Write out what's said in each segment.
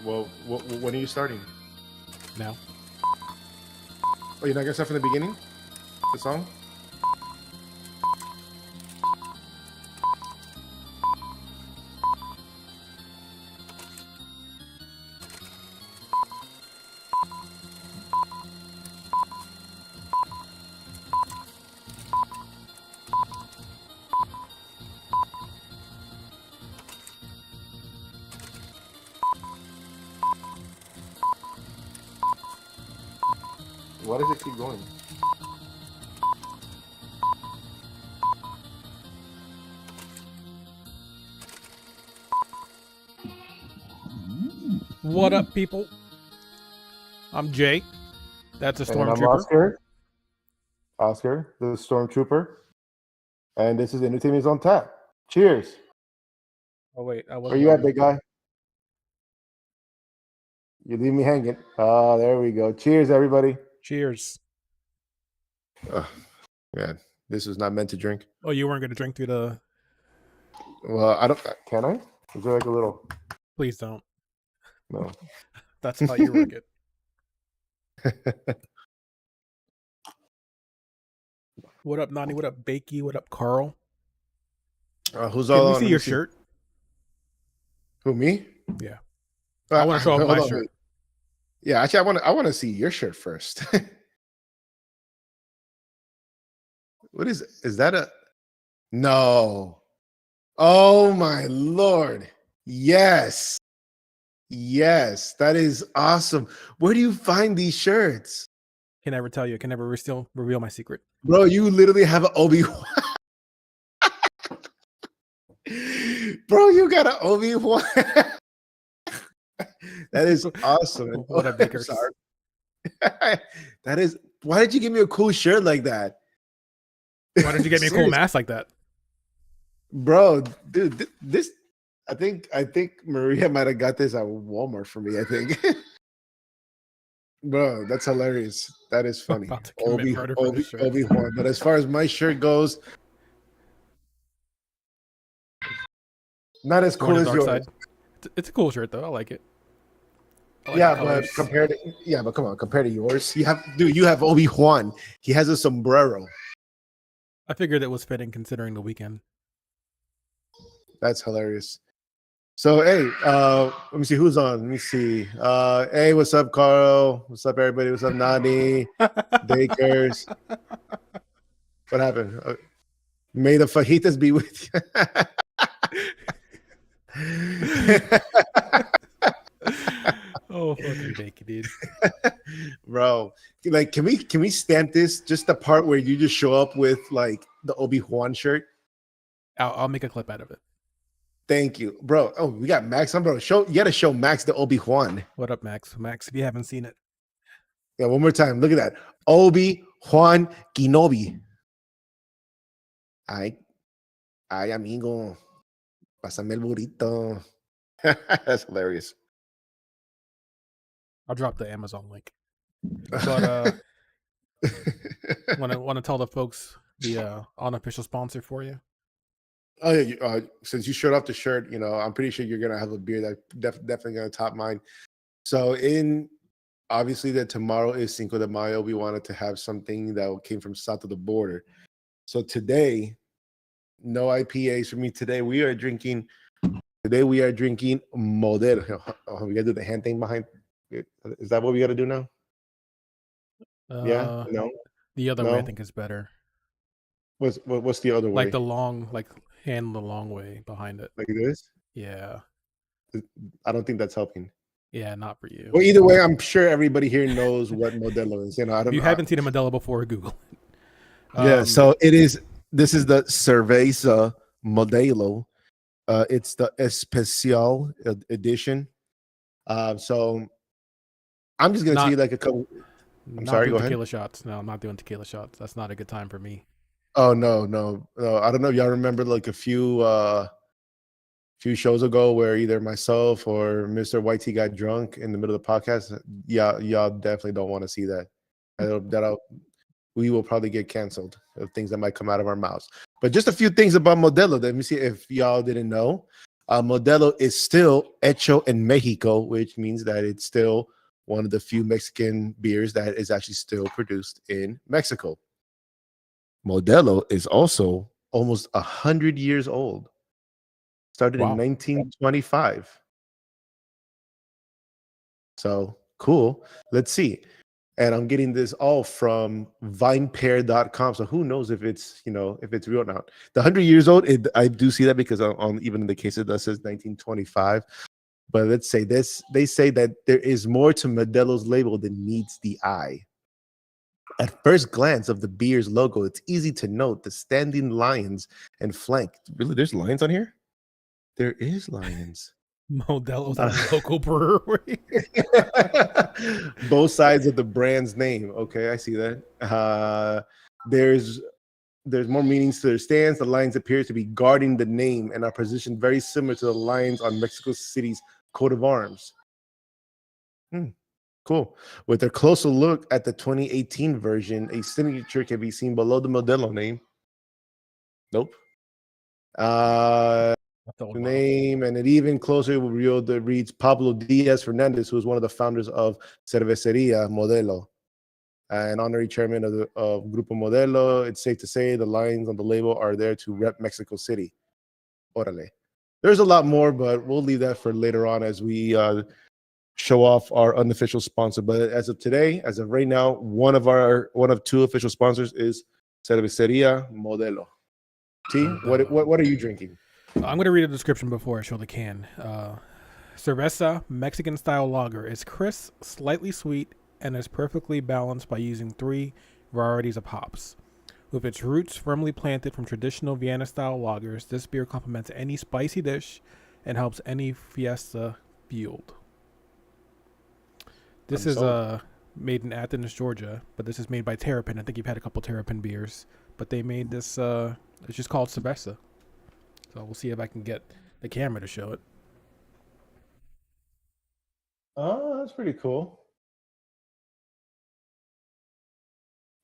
Well, when are you starting? Now. Oh, you're not gonna start from the beginning? The song? Why does it keep going? What up, people? I'm Jay. That's a And I'm stormtrooper. Oscar, the Stormtrooper. And this is Entertainment's on Tap. Cheers. Oh wait, I Where wasn't. you at, big guy? You leave me hanging. Oh, there we go. Cheers, everybody. Cheers. Yeah, this was not meant to drink. Oh, you weren't gonna drink through the. Well, I don't. Can I? Is there like a little? Please don't. No. That's how you work it. What up, Nani? What up, Bakey? What up, Carl? Who's Can all we on? see your shirt? Who, me? Yeah. I want to show off hold my on, shirt. wait. Yeah, actually, I want to see your shirt first. What is that a? No. Oh my Lord. Yes. Yes, that is awesome. Where do you find these shirts? Can never tell you. Can never still reveal my secret. Bro, you literally have an Obi-Wan. Bro, you got an Obi-Wan. That is awesome. What up, Baker? Sorry. That is. Why did you give me a cool shirt like that? Why did you get me a cool mask like that? Bro, dude, this I think Maria might have got this at Walmart for me, I think. Bro, that's hilarious. That is funny. Obi-Wan. But as far as my shirt goes, not as cool as yours. Side. It's a cool shirt though. I like it. But compared to yours, you have Obi-Wan. He has a sombrero. I figured it was fitting considering the weekend. That's hilarious. So hey, let me see who's on. Let me see. Hey, what's up, Carl? What's up, everybody? What's up, Nani? Bakers. What happened? May the fajitas be with you. Oh, fucking bacon, dude. Bro, like, can we stamp this? Just the part where you just show up with like the Obi-Wan shirt. I'll make a clip out of it. Thank you, bro. Oh, we got Max on, bro. You gotta show Max the Obi-Wan. What up, Max? Max, if you haven't seen it. Yeah, one more time. Look at that. Obi-Wan Kenobi. Ay, amigo. Pásame el burrito. That's hilarious. I'll drop the Amazon link. But want to tell the folks the unofficial sponsor for you? Oh yeah, since you showed off the shirt, I'm pretty sure you're gonna have a beer that definitely gonna top mine. So obviously that tomorrow is Cinco de Mayo, we wanted to have something that came from south of the border. So today, no IPAs for me. Today we are drinking Modelo. Oh, we gotta do the hand thing behind. Is that what we gotta do now? Yeah. No. The other way I think is better. What's the other way? Like the long way behind it. Like this? Yeah. I don't think that's helping. Yeah, not for you. Well, either way, I'm sure everybody here knows what Modelo is. If you haven't seen a Modelo before, Google it. Yeah, so this is the Cerveza Modelo. It's the Especial edition. So I'm just gonna see like a couple. I'm sorry, go ahead. Tequila shots. No, I'm not doing tequila shots. That's not a good time for me. Oh no. I don't know if y'all remember like a few shows ago where either myself or Mr. YT got drunk in the middle of the podcast. Yeah, y'all definitely don't want to see that. We will probably get canceled of things that might come out of our mouths. But just a few things about Modelo. Let me see if y'all didn't know. Modelo is still hecho en Mexico, which means that it's still one of the few Mexican beers that is actually still produced in Mexico. Modelo is also almost 100 years old. Started in Wow. 1925. So cool. Let's see. And I'm getting this all from vinepair.com. So who knows if it's, if it's real or not. The 100 years old, I do see that because on even in the case it does says 1925. But let's say this, they say that there is more to Modelo's label than meets the eye. At first glance of the beer's logo, it's easy to note the standing lions and flank. Really, there's lions on here? There is lions. Modelo's a local brewery. Both sides of the brand's name. Okay, I see that. There's more meanings to their stance. The lions appear to be guarding the name and are positioned very similar to the lions on Mexico City's coat of arms. Cool. With a closer look at the 2018 version, a signature can be seen below the Modelo name. Nope. Name, and it even closer revealed that reads Pablo Diaz Fernandez, who is one of the founders of Cerveceria Modelo, an honorary chairman of Grupo Modelo. It's safe to say the lines on the label are there to rep Mexico City. Orale. There's a lot more, but we'll leave that for later on as we show off our unofficial sponsor. But as of today, as of right now, one of two official sponsors is Cerveceria Modelo. T, what are you drinking? I'm going to read a description before I show the can. Cerveza Mexican-style lager is crisp, slightly sweet, and is perfectly balanced by using 3 varieties of hops. With its roots firmly planted from traditional Vienna-style lagers, this beer complements any spicy dish and helps any fiesta build. This is made in Athens, Georgia, but this is made by Terrapin. I think you've had a couple Terrapin beers, but they made this. It's just called Cerveza. So we'll see if I can get the camera to show it. Oh, that's pretty cool.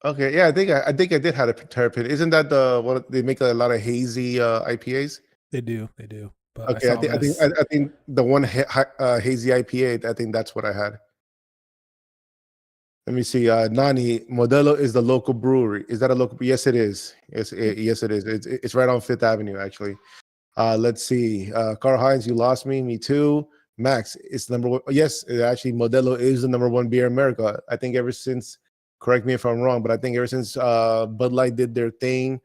Okay, yeah, I think I did have a Terrapin. Isn't that the one they make a lot of hazy IPAs? They do. But Okay, I think the one hazy IPA. I think that's what I had. Let me see. Nani Modelo is the local brewery. Is that a local? Yes, it is. Yes, it is. It's right on Fifth Avenue, actually. Let's see. Carl Hines, you lost me. Me too. Max, it's number one. Yes, actually, Modelo is the number one beer in America. I think ever since, correct me if I'm wrong, but I think ever since Bud Light did their thing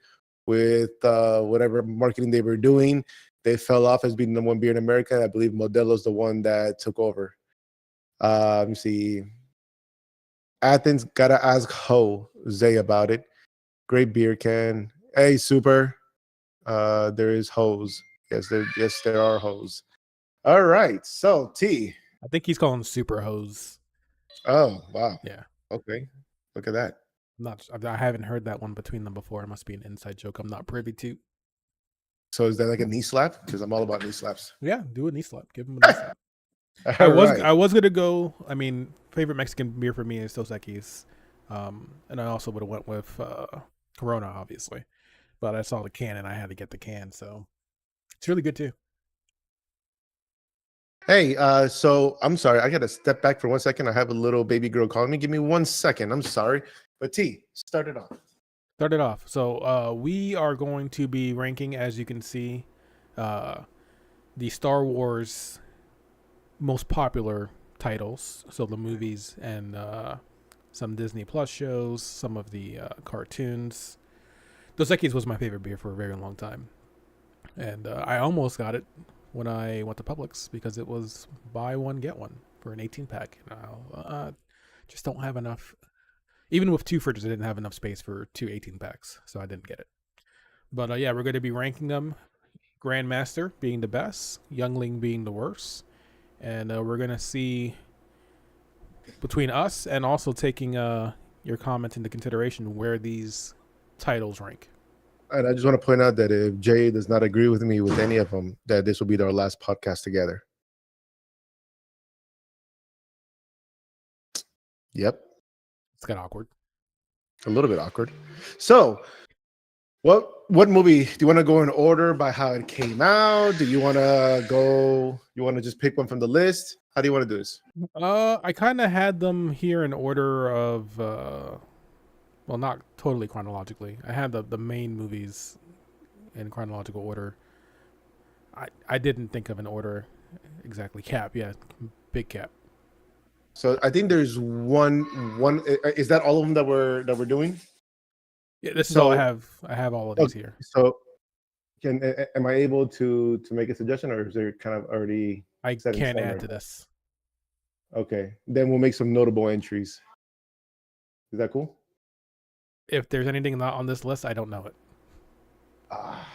with whatever marketing they were doing, they fell off as being the number one beer in America. I believe Modelo's the one that took over. Let me see. Athens, gotta ask Jose about it. Great beer can. Hey, super. There is hose. Yes, there are hose. All right. So T. I think he's calling Super Hose. Oh, wow. Yeah. Okay. Look at that. I haven't heard that one between them before. It must be an inside joke I'm not privy to. So is that like a knee slap? Because I'm all about knee slaps. Yeah, do a knee slap. Give him a knee slap. I was gonna go. I mean, favorite Mexican beer for me is Dos Equis, and I also would have went with Corona, obviously, but I saw the can and I had to get the can, so it's really good too. Hey, so I'm sorry, I gotta step back for 1 second. I have a little baby girl calling me. Give me 1 second. I'm sorry, but T, start it off. Start it off. So we are going to be ranking, as you can see, the Star Wars most popular titles, so the movies and some Disney Plus shows, some of the cartoons. Dos Equis was my favorite beer for a very long time, and I almost got it when I went to Publix because it was buy one get one for an 18-pack. And just don't have enough. Even with 2 fridges, I didn't have enough space for 2 18-packs, so I didn't get it. But yeah, we're going to be ranking them. Grandmaster being the best, Youngling being the worst. And we're going to see between us and also taking your comments into consideration where these titles rank. And I just want to point out that if Jay does not agree with me with any of them, that this will be our last podcast together. Yep. It's kind of awkward. A little bit awkward. So, What movie do you want to go in order by how it came out? Do you want to go? You want to just pick one from the list? How do you want to do this? I kind of had them here in order of, well, not totally chronologically. I had the main movies in chronological order. I didn't think of an order exactly. Cap, yeah, big Cap. So I think there's one. Is that all of them that we're doing? Yeah, this is all I have. I have all of these Okay, here. so am I able to make a suggestion, or is there kind of already I set in can't stone add right to now? this. Okay, then we'll make some notable entries. Is that cool? If there's anything not on this list, I don't know it. Ah,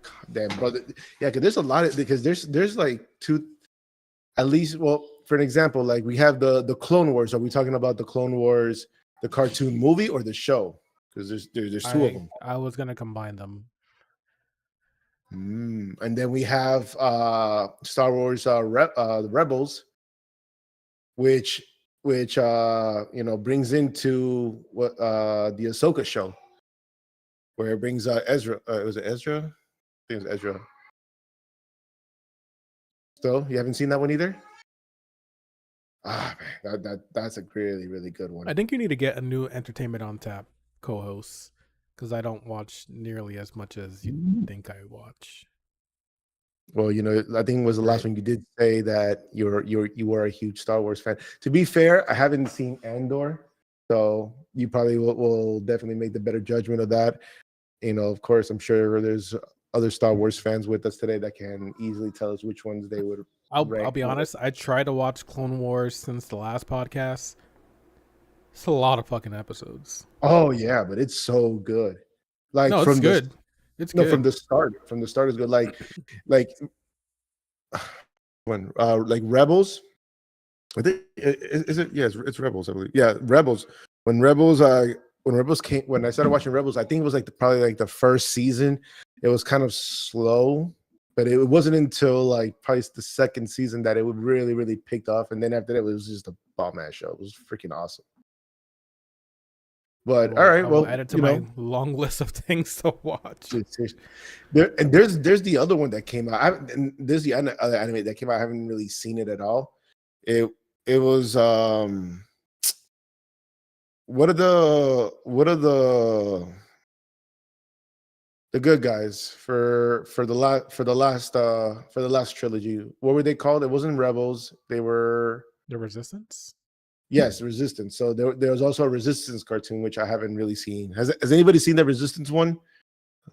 God damn, brother. Yeah, because there's a lot of because there's like two, at least. Well, for an example, like we have the Clone Wars. Are we talking about the Clone Wars, the cartoon movie, or the show? Because there's two of them. I was gonna combine them. And then we have Star Wars the Rebels, which brings into what the Ahsoka show, where it brings Ezra. Was it Ezra? I think it was Ezra. So you haven't seen that one either? Ah, man, that's a really really good one. I think you need to get a new Entertainment on Tap co-host because I don't watch nearly as much as you think I watch. Well, I think it was the last one you did say that you were a huge Star Wars fan. To be fair, I haven't seen Andor, so you probably will definitely make the better judgment of that. Of course, I'm sure there's other Star Wars fans with us today that can easily tell us which ones they would I'll rank. be honest. I tried to watch Clone Wars since the last podcast. It's a lot of fucking episodes. Oh yeah, but it's so good. Like No, it's good. It's good. From the start. From the start is good. Like when like Rebels. I think is it? Yeah, it's Rebels. I believe. Yeah, Rebels. When Rebels came, when I started watching Rebels, I think it was like probably like the first season. It was kind of slow, but it wasn't until like probably the second season that it would really really picked off. And then after that, it was just a bomb ass show. It was freaking awesome. But all right, I will well, add it to my long list of things to watch. There's the other one that came out. And there's the other anime that came out. I haven't really seen it at all. It was what are the good guys for the last trilogy? What were they called? It wasn't Rebels. They were The Resistance. Yes, Resistance. So there was also a Resistance cartoon which I haven't really seen. Has anybody seen the Resistance one?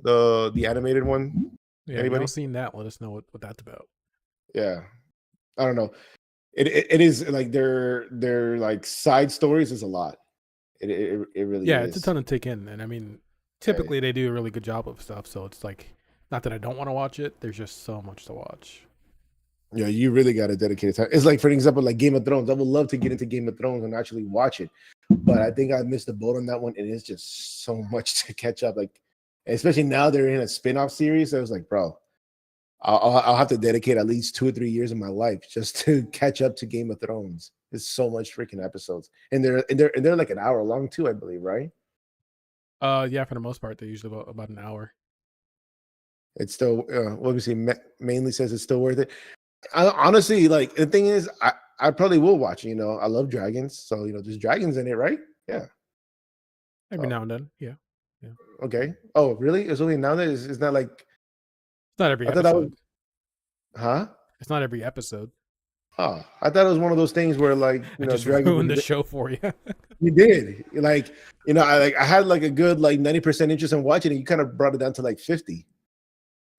The animated one? Yeah, if y'all seen that, let us know what that's about. Yeah. I don't know. It is like their like side stories is a lot. It really is. It's a ton to take in, and I mean, typically they do a really good job of stuff. So it's like, not that I don't want to watch it. There's just so much to watch. Yeah, you really got to dedicate time. It's like, for example, like Game of Thrones. I would love to get into Game of Thrones and actually watch it, but I think I missed the boat on that one. And it's just so much to catch up. Like, especially now they're in a spin-off series. So I was like, bro, I'll have to dedicate at least 2 or 3 years of my life just to catch up to Game of Thrones. It's so much freaking episodes, and they're like an hour long too, I believe, right? Yeah, for the most part, they're usually about an hour. It's still, what we see, mainly says it's still worth it. Honestly, like the thing is, I probably will watch. I love dragons, so there's dragons in it, right? Yeah. Every now and then, yeah. Okay. Oh, really? It's only now that it's not like. It's not every I thought that episode. Huh? It's not every episode. Oh, I thought it was one of those things where like I just ruined the show for you. You did. Like, I had like a good like 90% interest in watching it. You kind of brought it down to like 50.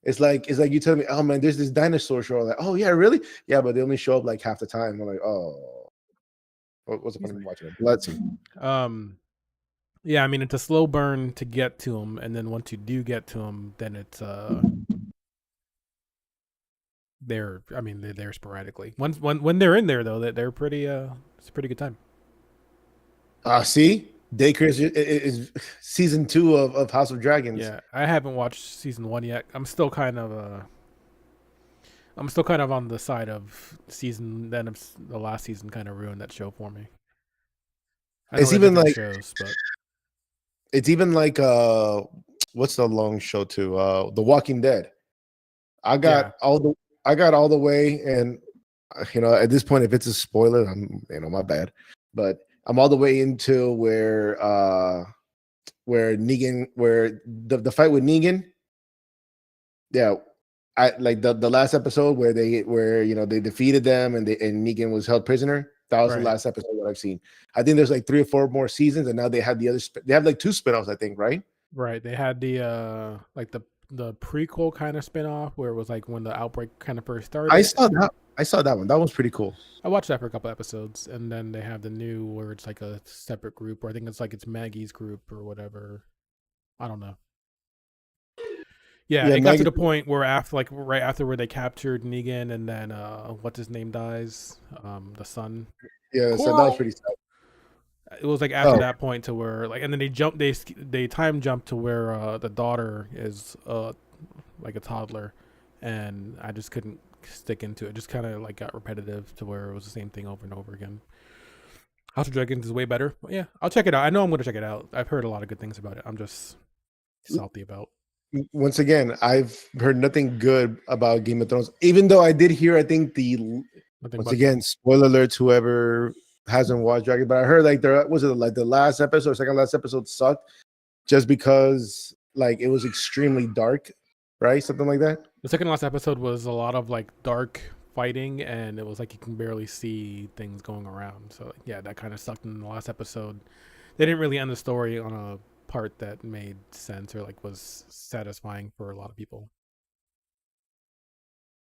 It's like you tell me, oh man, there's this dinosaur show. I'm like, oh yeah, really? Yeah, but they only show up like half the time. I'm like, oh, what's the point of watching it? Let's see. Yeah, I mean it's a slow burn to get to them, and then once you do get to them, then it's they're there sporadically. When they're in there though, they're pretty it's a pretty good time. See, Daycare is season 2 of House of Dragons. Yeah, I haven't watched season 1 yet. I'm still kind of on the side of season. Then the last season kind of ruined that show for me. It's even like shows, but it's even like what's the long show too? The Walking Dead. I Yeah. got all the way, and at this point, if it's a spoiler, I'm my bad, but I'm all the way into where Negan, where the fight with Negan. Yeah, I like the last episode where they defeated them and Negan was held prisoner. That was the Right. last episode that I've seen. I think there's like 3 or 4 more seasons, and now they have they have like 2 spinoffs, I think, right? Right. They had like the prequel kind of spin-off where it was like when the outbreak kind of first I started. saw that. I saw that one. That was pretty cool. I watched that for a couple episodes, and then they have the new where it's like a separate group, or I think it's Maggie's group or whatever. I don't know. Yeah, Yeah, it got to Maggie. the point where after like right after where they captured Negan, and then what's his name dies, the son Yeah, so that was Coral. pretty sad. It was like after Oh, that point to where like, and then they time jump to where the daughter is like a toddler, and I just couldn't stick into it. Just kind of like got repetitive to where it was the same thing over and over again. House of Dragons is way better. But yeah, I'll check it out. I know I'm going to check it out. I've heard a lot of good things about it. I'm just salty about once again, I've heard nothing good about Game of Thrones, even though I did hear, I think nothing once but again, spoiler alerts, whoever hasn't watched Dragon, but I heard like there was it like the last episode, second last episode sucked just because like it was extremely dark, right? Something like that. the second last episode was a lot of like dark fighting, and it was like you can barely see things going around. So yeah, that kind of sucked in the last episode. They didn't really end the story on a part that made sense or like was satisfying for a lot of people.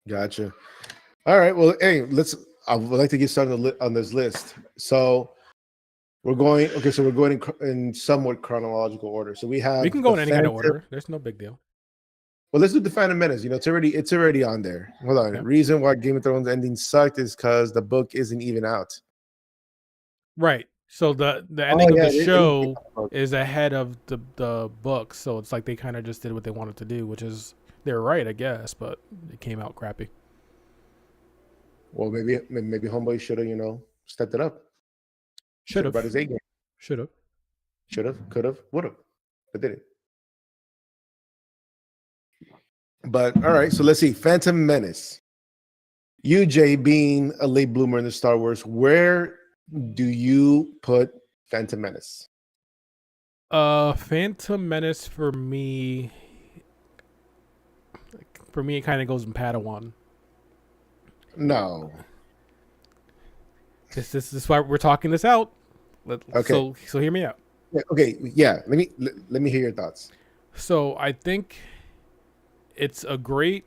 Gotcha. All right. Well, hey, I would like to get started on this list. So we're going. Okay, so we're going in somewhat chronological order. So we have We can go in any kind of Phantom. order. There's no big deal. Well, let's do the Phantom Menace. It's already on there. Hold on. Okay. Reason why Game of Thrones ending sucked is because the book isn't even out. Right. So the ending of yeah, the it is show based on the book. is ahead of the book, so it's like they kind of just did what they wanted to do, which is they're right, I guess, but it came out crappy. Well, maybe Homeboy should have stepped it up. Should Should have brought have. his A game. Should have. Should have, could have, would have, but didn't. But all right, so let's see. Phantom Menace. You, Jay, being a late bloomer in the Star Wars, where do you put Phantom Menace? Phantom Menace for me. It kind of goes in Padawan. No. This is why we're talking this out. Okay. So hear me out. Yeah, okay. Yeah. Let me hear your thoughts. So I think it's a great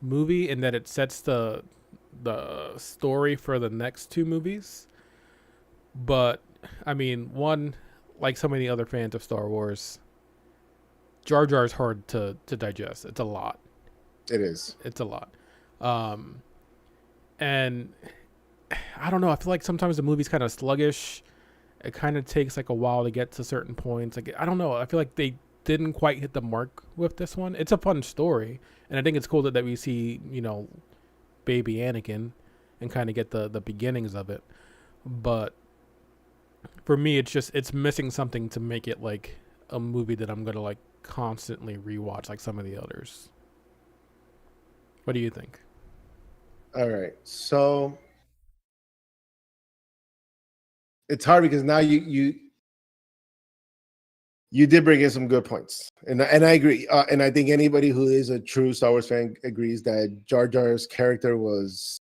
movie in that it sets the story for the next 2 movies. But I mean, one, like so many other fans of Star Wars, Jar Jar is hard to digest. It's a lot. It is. It's a lot. And I don't know. I feel like sometimes the movie's kind of sluggish. It kind of takes like a while to get to certain points. Like I don't know. I feel like they didn't quite hit the mark with this one. It's a fun story, and I think it's cool that we see baby Anakin and kind of get the beginnings of it. But for me, it's missing something to make it like a movie that I'm gonna like constantly rewatch like some of the others. What do you think? All right. So it's hard because now you did bring in some good points, and I agree. And I think anybody who is a true Star Wars fan agrees that Jar Jar's character was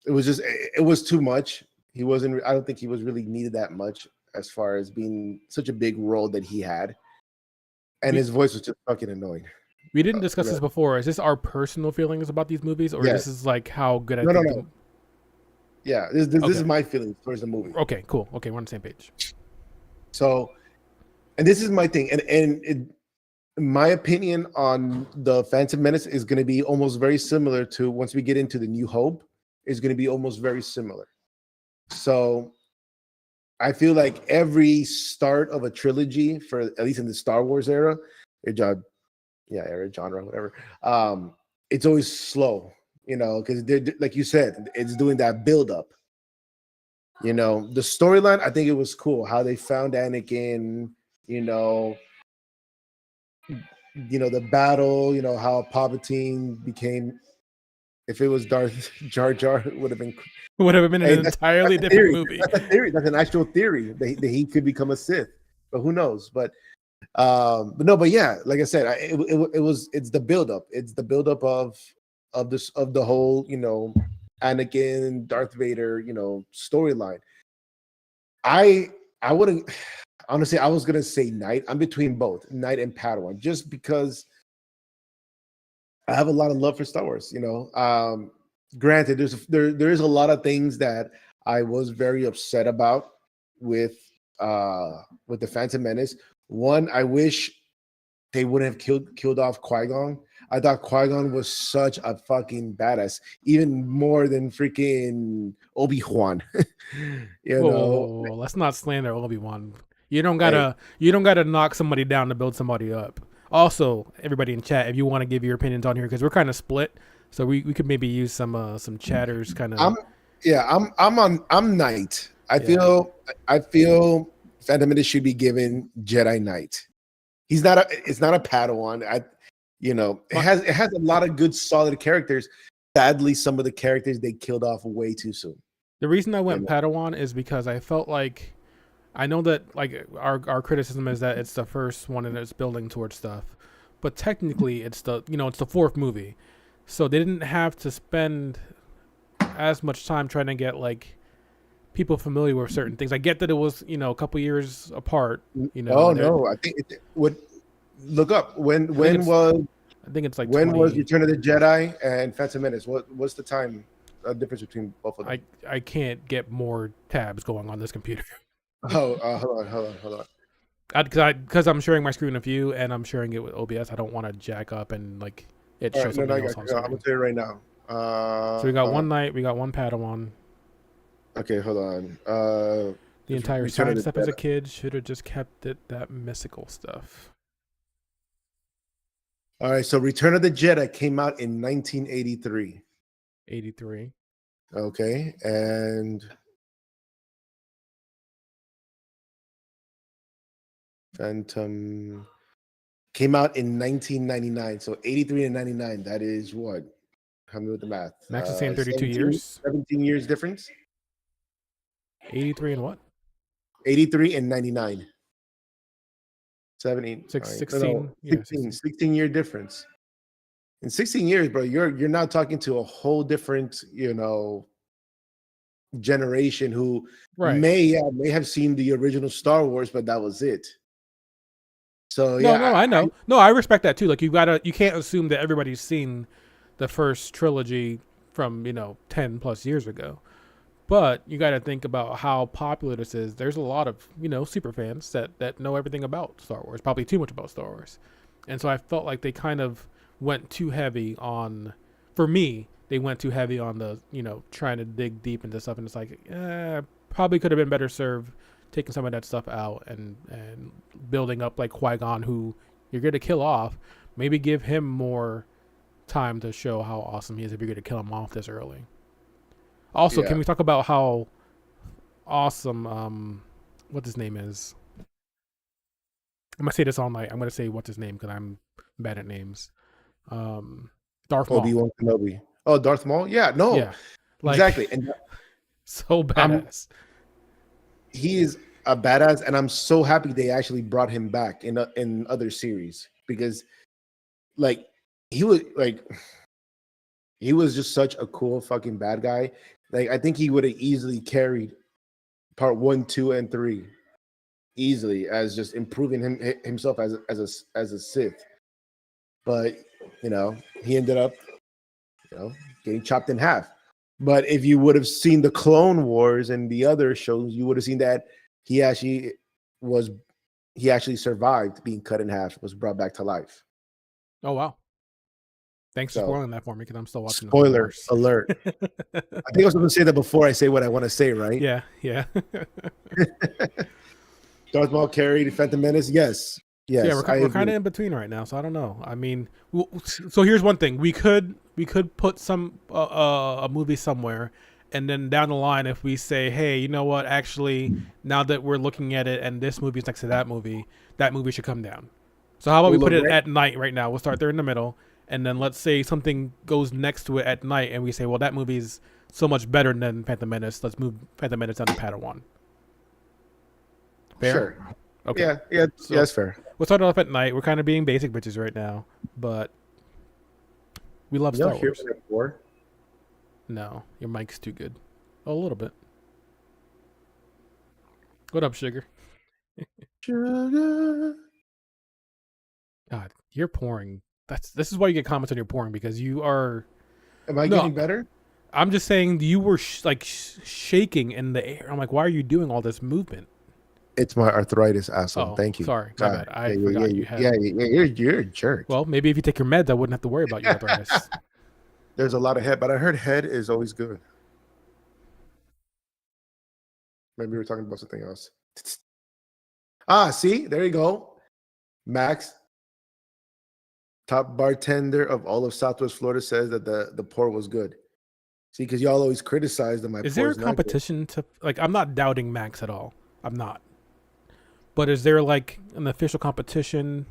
it was too much. He wasn't. I don't think he was really needed that much as far as being such a big role that he had, and We his voice was just fucking annoying. we didn't discuss Yeah. this before. Is this our personal feelings about these movies, or Yes. this is like how good I No, think? no. Yeah, this Okay. is my feelings towards the movie. Okay, cool. Okay, we're on the same page. So, and this is my thing, and my opinion on the Phantom Menace is going to be almost very similar to once we get into the New Hope, is going to be almost very similar. So, I feel like every start of a trilogy, for at least in the Star Wars era, era, genre, whatever, it's always slow, because like you said, it's doing that build up. The storyline, I think it was cool how they found Anakin, you know, the battle, how Palpatine became. If it was Darth Jar Jar, it would have been. Would have been an Hey, entirely that's a different theory. movie. That's a theory. That's an actual theory that he could become a Sith, but who knows? But no, but yeah, like I said, it's the buildup. It's the buildup of the whole, Anakin, Darth Vader, storyline. I wouldn't honestly. I was gonna say Knight. I'm between both Knight and Padawan, just because I have a lot of love for Star Wars. Granted, there is a lot of things that I was very upset about with the Phantom Menace. One, I wish they wouldn't have killed off Qui-Gon. I thought Qui-Gon was such a fucking badass, even more than freaking Obi-Wan. Whoa, let's not slander Obi-Wan. You don't Hey, gotta knock somebody down to build somebody up. Also, everybody in chat, if you want to give your opinions on here, because we're kind of split, so we could maybe use some chatters kind of. I'm Knight. Yeah. I feel Phantom Menace should be given Jedi Knight. It's not a Padawan. It has a lot of good solid characters. Sadly, some of the characters they killed off way too soon. The reason I went You know? Padawan is because I felt like I know that like our criticism is that it's the first one and it's building towards stuff, but technically it's the fourth movie, so they didn't have to spend as much time trying to get like people familiar with certain things. I get that it was a couple years apart. Oh And no, I think it would look up I think it's like when was 20. Return of the Jedi and Phantom Menace? What's the time difference between both of them? I can't get more tabs going on this computer. Oh, hold on. Because I'm sharing my screen with you and I'm sharing it with OBS. I don't want to jack up and like it All shows right, no, I something else got on you. No, I'm screen. gonna tell you right now. So we got one Knight, we got one Padawan. Okay, hold on. The entire Return of science the stuff as a Jedi. kid should have just kept it that mystical stuff. All right, so Return of the Jedi came out in 1983. 83. Okay, and Phantom came out in 1999. So 83 and 99. That is what? Help me with the math. Max is saying 32 17, years. 17 years difference. 83 and what? 83 and 99. 17. Six, No, no, 16. Yeah, 16. 16. 16-year difference. In 16 years, bro, you're now talking to a whole different, generation who Right. may have seen the original Star Wars, but that was it. So No, yeah, I know. No, I respect that too. Like you can't assume that everybody's seen the first trilogy from, 10 plus years ago. But you got to think about how popular this is. There's a lot of, super fans that know everything about Star Wars, probably too much about Star Wars. And so I felt like they kind of went too heavy on, for me, they went too heavy on the, trying to dig deep into stuff. And it's like, probably could have been better served taking some of that stuff out and building up like Qui-Gon, who you're going to kill off. Maybe give him more time to show how awesome he is if you're going to kill him off this early. Also, yeah. can we talk about how awesome what his name is? I'm gonna say this all night. I'm gonna say what's his name because I'm bad at names. Darth Maul. Obi-Wan Kenobi. Oh, Darth Maul? Yeah, no, Yeah, like exactly. And so I'm badass. he is a badass, and I'm so happy they actually brought him back in other series because, like, he was like he was just such a cool fucking bad guy. Like, I think he would have easily carried part 1, 2, and 3 easily as just improving himself as a Sith. But he ended up getting chopped in half. But if you would have seen the Clone Wars and the other shows, you would have seen that he actually was he actually survived being cut in half, was brought back to life. Oh wow! Thanks for So, spoiling that for me because I'm still watching the Clone spoiler Wars. alert. I think I was going to say that before I say what I want to say, right? Yeah. Darth Maul carried Phantom Menace. Yes. Yeah, Yes. we're kind of in between right now, so I don't know. I mean, so here's one thing: we could put some a movie somewhere And then down the line, if we say, hey, you know what? Actually, now that we're looking at it and this movie is next to that movie should come down. So how about we Well, put look, it at night right now? We'll start there in the middle. And then let's say something goes next to it at night and we say, well, that movie's so much better than Phantom Menace. Let's move Phantom Menace down to Padawan. Fair? Sure. Okay. Yeah, So that's fair. we'll start off at night. We're kind of being basic bitches right now, but we love Star Y'all hear Wars. me before? No, your mic's too good. Oh, a little bit. What up, sugar? Sugar. God, you're pouring. This is why you get comments on your pouring, because you are. Am I No. getting better? I'm just saying you were shaking in the air. I'm like, why are you doing all this movement? It's my arthritis, asshole. Oh, Thank you. sorry, my bad. I yeah, forgot yeah, you had. Yeah, you're a jerk. Well, maybe if you take your meds, I wouldn't have to worry about your arthritis. There's a lot of head, but I heard head is always good. Maybe we were talking about something else. See, there you go. Max, top bartender of all of Southwest Florida, says that the pour was good. See, because y'all always criticize that my Is pour there a is not good. competition to like? I'm not doubting Max at all. I'm not. But is there like an official competition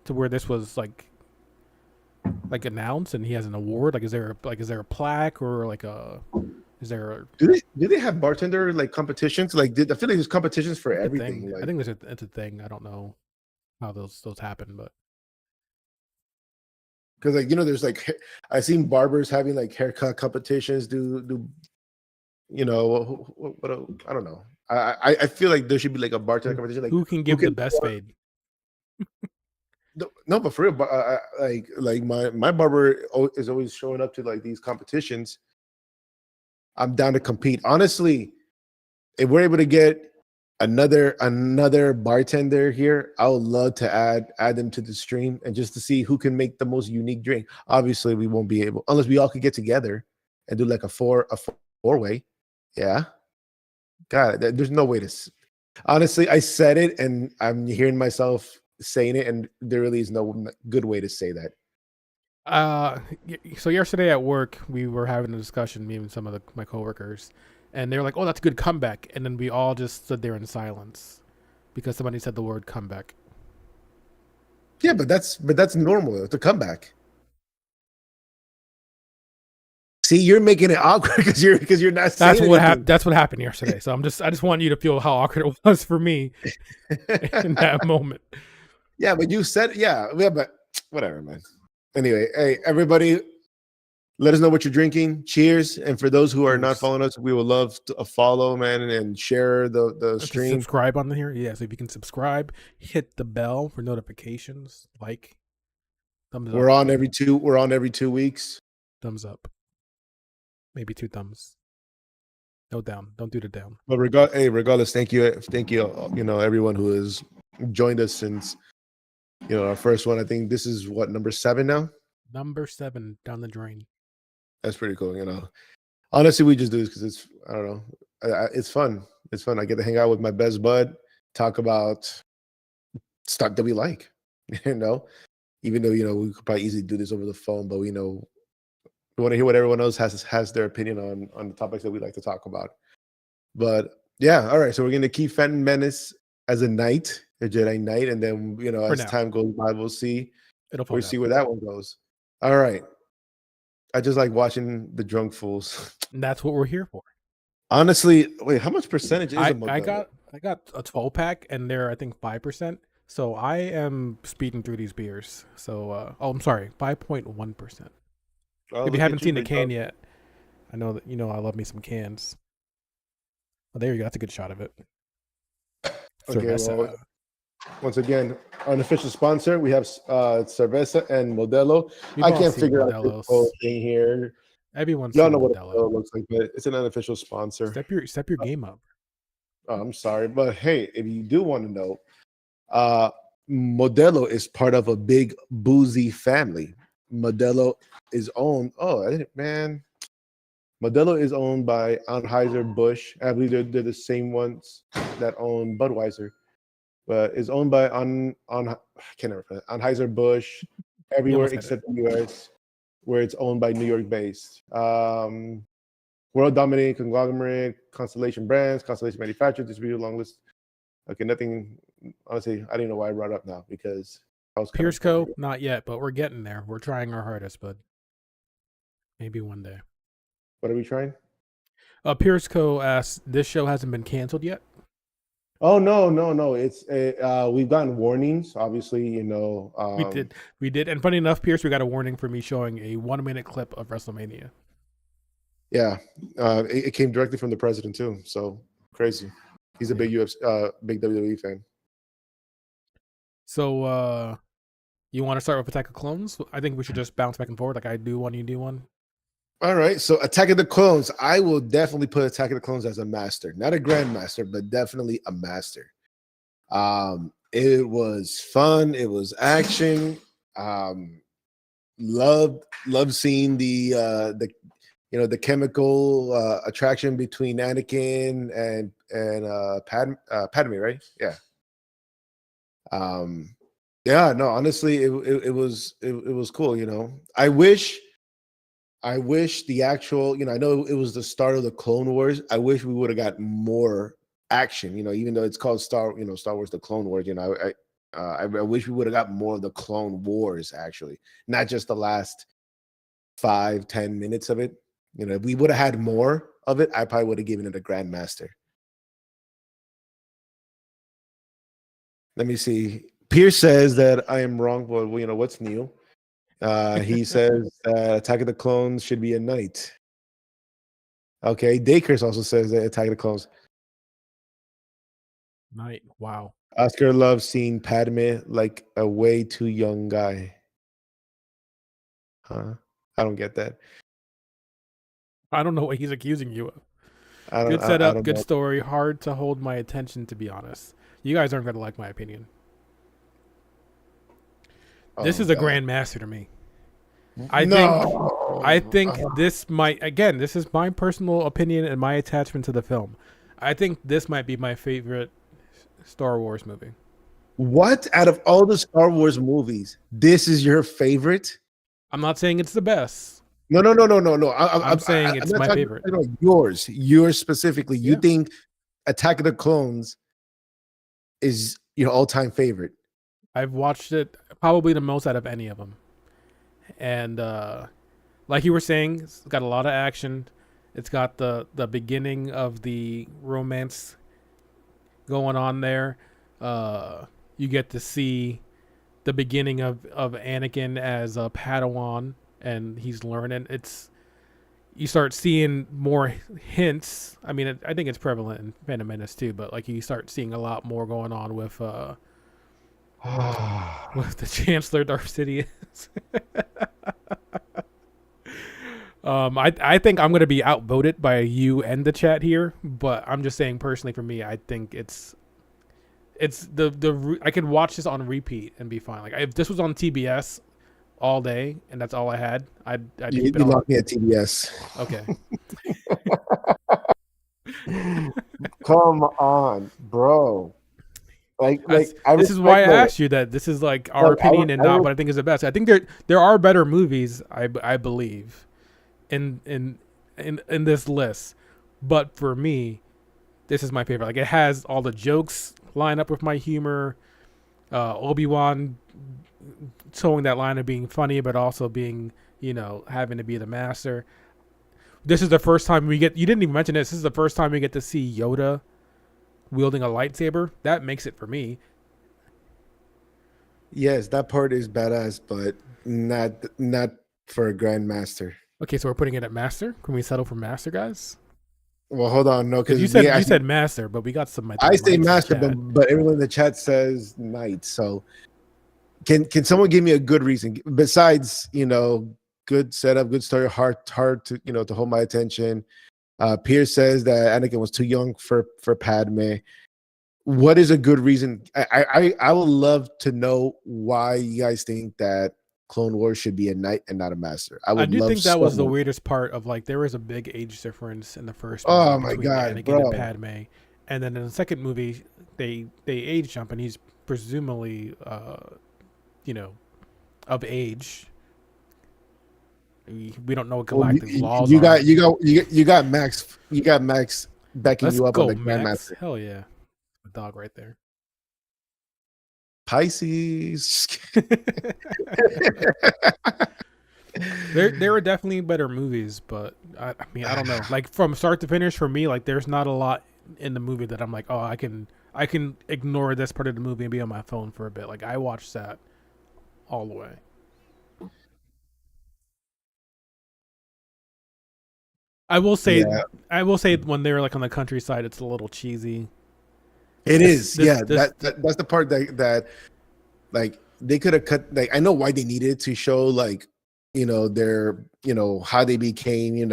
to where this was like announced and he has an award? Like, is there a plaque or like is there a Do they have bartender like competitions? Like, I feel like there's competitions for everything. thing? Like, I think it's a thing. I don't know how those happen, but because like there's like I've seen barbers having like haircut competitions. Do what I don't know. I feel like there should be like a bartender competition. Like who can give the best fade? No, but for real, but like my barber is always showing up to like these competitions. I'm down to compete. Honestly, if we're able to get another bartender here, I would love to add them to the stream and just to see who can make the most unique drink. Obviously, we won't be able unless we all could get together and do like a four-way. Yeah, God, there's no way to. Honestly, I said it and I'm hearing myself saying it, and there really is no good way to say that. So yesterday at work we were having a discussion, me and some of my coworkers, and they were like, "Oh, that's a good comeback," and then we all just stood there in silence because somebody said the word comeback. Yeah, but that's normal. It's a comeback. See, you're making it awkward because you're not. That's saying what anything. happened. That's what happened yesterday. So I just want you to feel how awkward it was for me in that moment. Yeah, but you said yeah, but whatever, man. Anyway, hey everybody, let us know what you're drinking. Cheers! And for those who are not Cheers. following us, we would love to follow, man, and share the To stream. subscribe on here, yeah. So if you can subscribe, hit the bell for notifications, like, thumbs up. We're on every 2 weeks. Thumbs up. Maybe 2 thumbs. No down. Don't do the down. But regardless, thank you, everyone who has joined us since our first one. I think this is what, number 7 now. Number 7 down the drain. That's pretty cool. Honestly, we just do this because it's I don't know, it's fun. It's fun. I get to hang out with my best bud, talk about stuff that we like. Even though we could probably easily do this over the phone, but we want to hear what everyone else has their opinion on the topics that we like to talk about. But yeah, all right. So we're going to keep Phantom Menace as a Jedi Knight, and then as time goes by, we'll see where that one goes. All right. I just like watching the drunk fools. And that's what we're here for. Honestly, wait, how much percentage is a Modelo? I got a 12-pack, and they're I think 5%. So I am speeding through these beers. So I'm sorry, 5.1%. If you haven't seen the can yet, I know that I love me some cans. Well, there you go. That's a good shot of it. Okay, well, once again, unofficial sponsor. We have Cerveza and Modelo. I can't figure out this whole thing here. Everyone's y'all know what Modelo looks like, but it's an unofficial sponsor. Step your game up. Oh, I'm sorry, but hey, if you do want to know, Modelo is part of a big boozy family. Modelo is owned. Modelo is owned by Anheuser-Busch. I believe they're the same ones that own Budweiser, but is owned by Anheuser-Busch everywhere except the U.S., where it's owned by New York-based. World dominating conglomerate, Constellation Brands, Constellation Manufacturer, distributed long list. Okay, nothing. Honestly, I didn't know why I brought up now because I was kind Pierce of bored. Co. Not yet, but we're getting there. We're trying our hardest, bud. Maybe one day. What are we trying? Pierce Co. asks, "This show hasn't been canceled yet." Oh no! It's we've gotten warnings. Obviously, We did, and funny enough, Pierce, we got a warning for me showing a 1 minute clip of WrestleMania. yeah, it came directly from the president too. So crazy. He's a big big WWE fan. So, you want to start with Attack of Clones? I think we should just bounce back and forward. Like I do one, you do one. All right, so Attack of the Clones. I will definitely put Attack of the Clones as a master, not a grandmaster, but definitely a master. It was fun. It was action. Loved seeing the chemical attraction between Anakin and Padme, right? Yeah. Yeah. No, honestly, it was cool. I wish the actual, I know it was the start of the Clone Wars. I wish we would have got more action, even though it's called Star Wars: The Clone Wars. I wish we would have got more of the Clone Wars, actually, not just the last 5-10 minutes of it. If we would have had more of it, I probably would have given it a Grandmaster. Let me see. Pierce says that I am wrong. Well, what's new? He says Attack of the Clones should be a night. Okay, Dakers also says that Attack of the Clones. Night. Wow. Oscar loves seeing Padme like a way too young guy. Huh? I don't get that. I don't know what he's accusing you of. I Good don't. I setup, don't good know. story. Hard to hold my attention, to be honest. You guys aren't going to like my opinion. This Oh is a God. grandmaster to me. I think this might, again, this is my personal opinion and my attachment to the film. I think this might be my favorite Star Wars movie. What out of all the Star Wars movies, this is your favorite? I'm not saying it's the best. No. I'm saying I'm it's not my talking favorite. about yours. Yours specifically. You Yeah. think Attack of the Clones is your all-time favorite? I've watched it probably the most out of any of them. And like you were saying, it's got a lot of action. It's got the beginning of the romance going on there. You get to see the beginning of Anakin as a Padawan, and he's learning. You start seeing more hints. I mean, I think it's prevalent in Phantom Menace too, but like you start seeing a lot more going on with the Chancellor Darth Sidious. I think I'm gonna be outvoted by you and the chat here, but I'm just saying personally for me, I think it's I could watch this on repeat and be fine. Like if this was on TBS all day and that's all I had, I'd You keep it on. lost me at TBS. Okay. Come on, bro. This is why I asked you that. This is like our opinion and not what I think is the best. I think there are better movies. I believe in this list, but for me, this is my favorite. Like it has all the jokes line up with my humor. Obi-Wan towing that line of being funny, but also being having to be the master. This is the first time we get. You didn't even mention this. This is the first time we get to see Yoda wielding a lightsaber. That makes it for me. Yes, that part is badass, but not for a Grandmaster. Okay, so we're putting it at master. Can we settle for master, guys? Well, hold on, no, because you said master, but we got some. I say master, but everyone in the chat says knight. So can someone give me a good reason besides good setup, good story, hard to to hold my attention? Pierce says that Anakin was too young for Padme. What is a good reason? I would love to know why you guys think that Clone Wars should be a knight and not a master. I do think that was the weirdest part of like there was a big age difference in the first movie oh my between God, Anakin bro. and Padme, and then in the second movie they age jump and he's presumably of age. We don't know what Well, galactic laws you are. got Max. You got Max backing Let's you up on go, the Max. Grandmaster. Hell yeah. The dog right there. Pisces. There are definitely better movies, but I mean I don't know. Like from start to finish for me, like there's not a lot in the movie that I'm like, oh, I can ignore this part of the movie and be on my phone for a bit. Like I watched that all the way. I will say Yeah, I will say when they're like on the countryside, it's a little cheesy. it is. Yeah, This that's the part that like they could have cut. Like I know why they needed to show like their how they became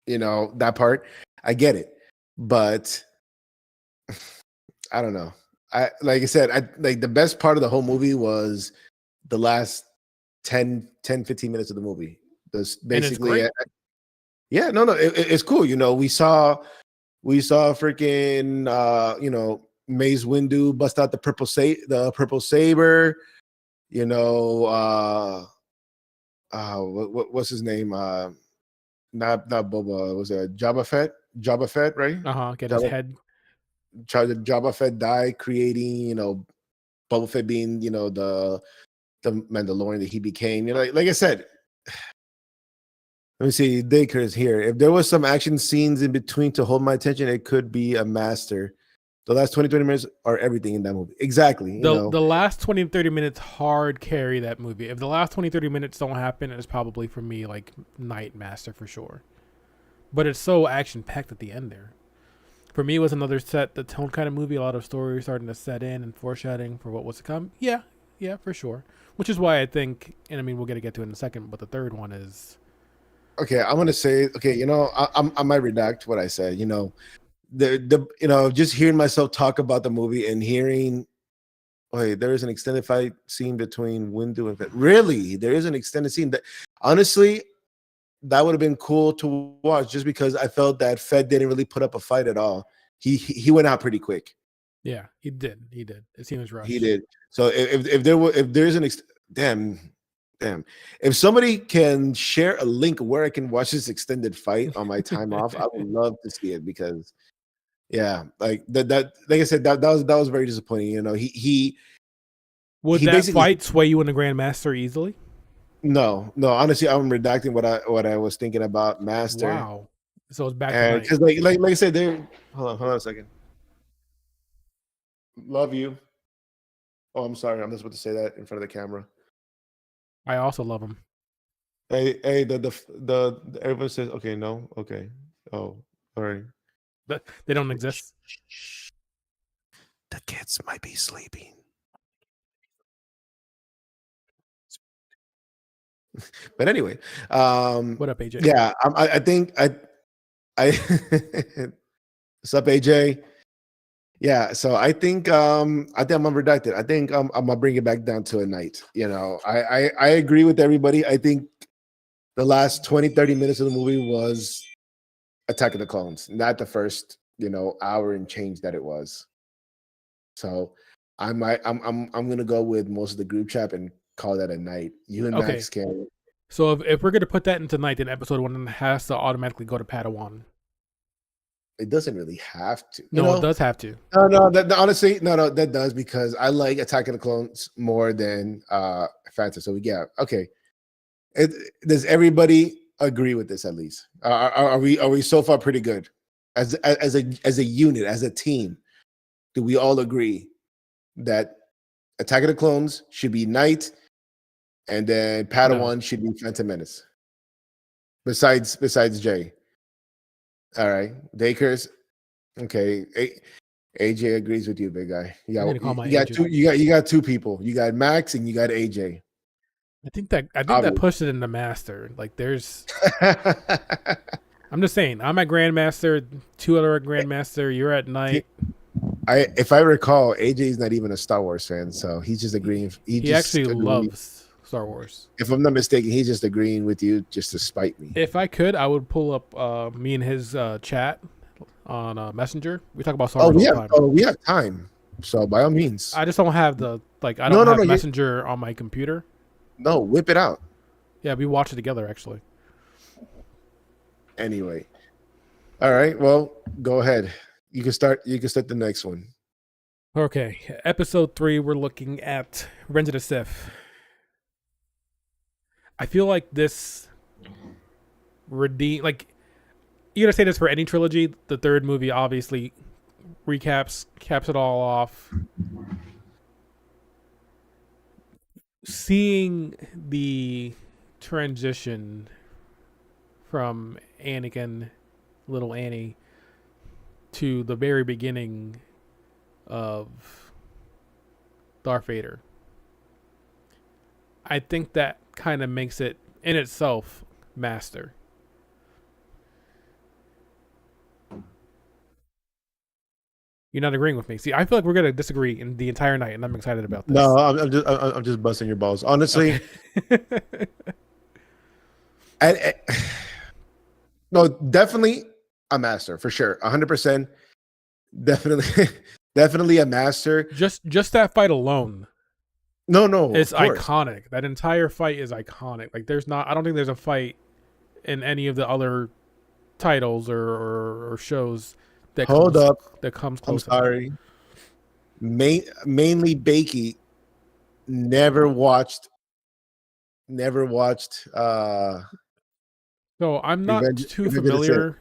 that part. I get it, but I don't know. I like I said, I like the best part of the whole movie was the last 15 minutes of the movie. This and it's basically, great. yeah, no, it's cool. We saw freaking Maze Windu bust out the purple saber. What's his name? Not Boba. Was it Jabba Fett? Jabba Fett, right? Get his Jabba, head. Jabba Fett died, creating Boba Fett being the Mandalorian that he became. Like I said, let me see. Daker is here. If there was some action scenes in between to hold my attention, it could be a master. The last 20 minutes are everything in that movie. Exactly. The last 20 to 30 minutes hard carry that movie. If the last 20 30 minutes don't happen, it's probably for me like Night Master for sure. But it's so action packed at the end there. For me, it was another set the tone kind of movie. A lot of stories starting to set in and foreshadowing for what was to come. Yeah, for sure. Which is why I think, and I mean we'll get to it in a second, but the third one is Okay, I'm gonna say. Okay, I might redact what I said. The just hearing myself talk about the movie and hearing, wait, there is an extended fight scene between Windu and Fett. Really, there is an extended scene. That honestly, that would have been cool to watch, just because I felt that Fett didn't really put up a fight at all. He went out pretty quick. yeah, he did. It seems rushed. He did. So if there's damn, if somebody can share a link where I can watch this extended fight on my time off, I would love to see it, because yeah, like that like I said, that was very disappointing. Would He that basically fight sway you in the Grandmaster easily? no, honestly, I'm redacting what I was thinking about Master. Wow. So it's back to And Night. because like I said, there. Hold on a second. Love you. Oh, I'm sorry. I'm not supposed to say that in front of the camera. I also love him. Hey, the everyone says okay, no, okay. Oh, all right. But they don't exist. Shh. The kids might be sleeping. But anyway, What up, AJ? yeah, I think what's up, AJ? Yeah, so I think I'm gonna redact it. I think I'm gonna bring it back down to a night. I agree with everybody. I think the last 20-30 minutes of the movie was Attack of the Clones, not the first hour and change that it was. So I'm gonna go with most of the group chat and call that a night. You and Okay. Max can. So if we're gonna put that into Night, then episode 1 has to automatically go to Padawan. It doesn't really have to. No, it does have to. No. Honestly, no. That does, because I like Attack of the Clones more than Phantom. So yeah, okay. Does everybody agree with this? At least are we so far pretty good as a unit, as a team? Do we all agree that Attack of the Clones should be Night, and then Padawan should be Phantom Menace? Besides Jay. All right, Dakers. Okay, AJ agrees with you, big guy. You I'm gonna call my you got agent. two. You got two people. You got Max and you got AJ. I think that pushed it into Master. Like there's I'm just saying, I'm at Grandmaster, 2 other at Grandmaster, you're at Night. If I recall, AJ is not even a Star Wars fan, so he's just agreeing. He just actually loves Star Wars. If I'm not mistaken, he's just agreeing with you just to spite me. If I could, I would pull up me and his chat on Messenger. We talk about Star Wars all the time. We have time, so by all means. I just don't have the I don't have Messenger on my computer. No, whip it out. Yeah, we watched it together actually. Anyway, all right. Well, go ahead. You can start. You can start the next one. Okay, episode 3. We're looking at Revenge of the Sith. I feel like this like you're gonna say this for any trilogy. The third movie obviously caps it all off. Seeing the transition from Anakin, little Annie, to the very beginning of Darth Vader, I think that kind of makes it in itself master. You're not agreeing with me. See, I feel like we're gonna disagree in the entire night, and I'm excited about this. No, I'm just busting your balls. Honestly, Okay. I, no, definitely a master for sure. 100%. Definitely, definitely a master. just that fight alone No, is of course. iconic. That entire fight is iconic. Like I don't think there's a fight in any of the other titles or shows that Hold up. comes I'm close to that. sorry. Mainly Bakey never watched. So I'm not too Revenge of the familiar.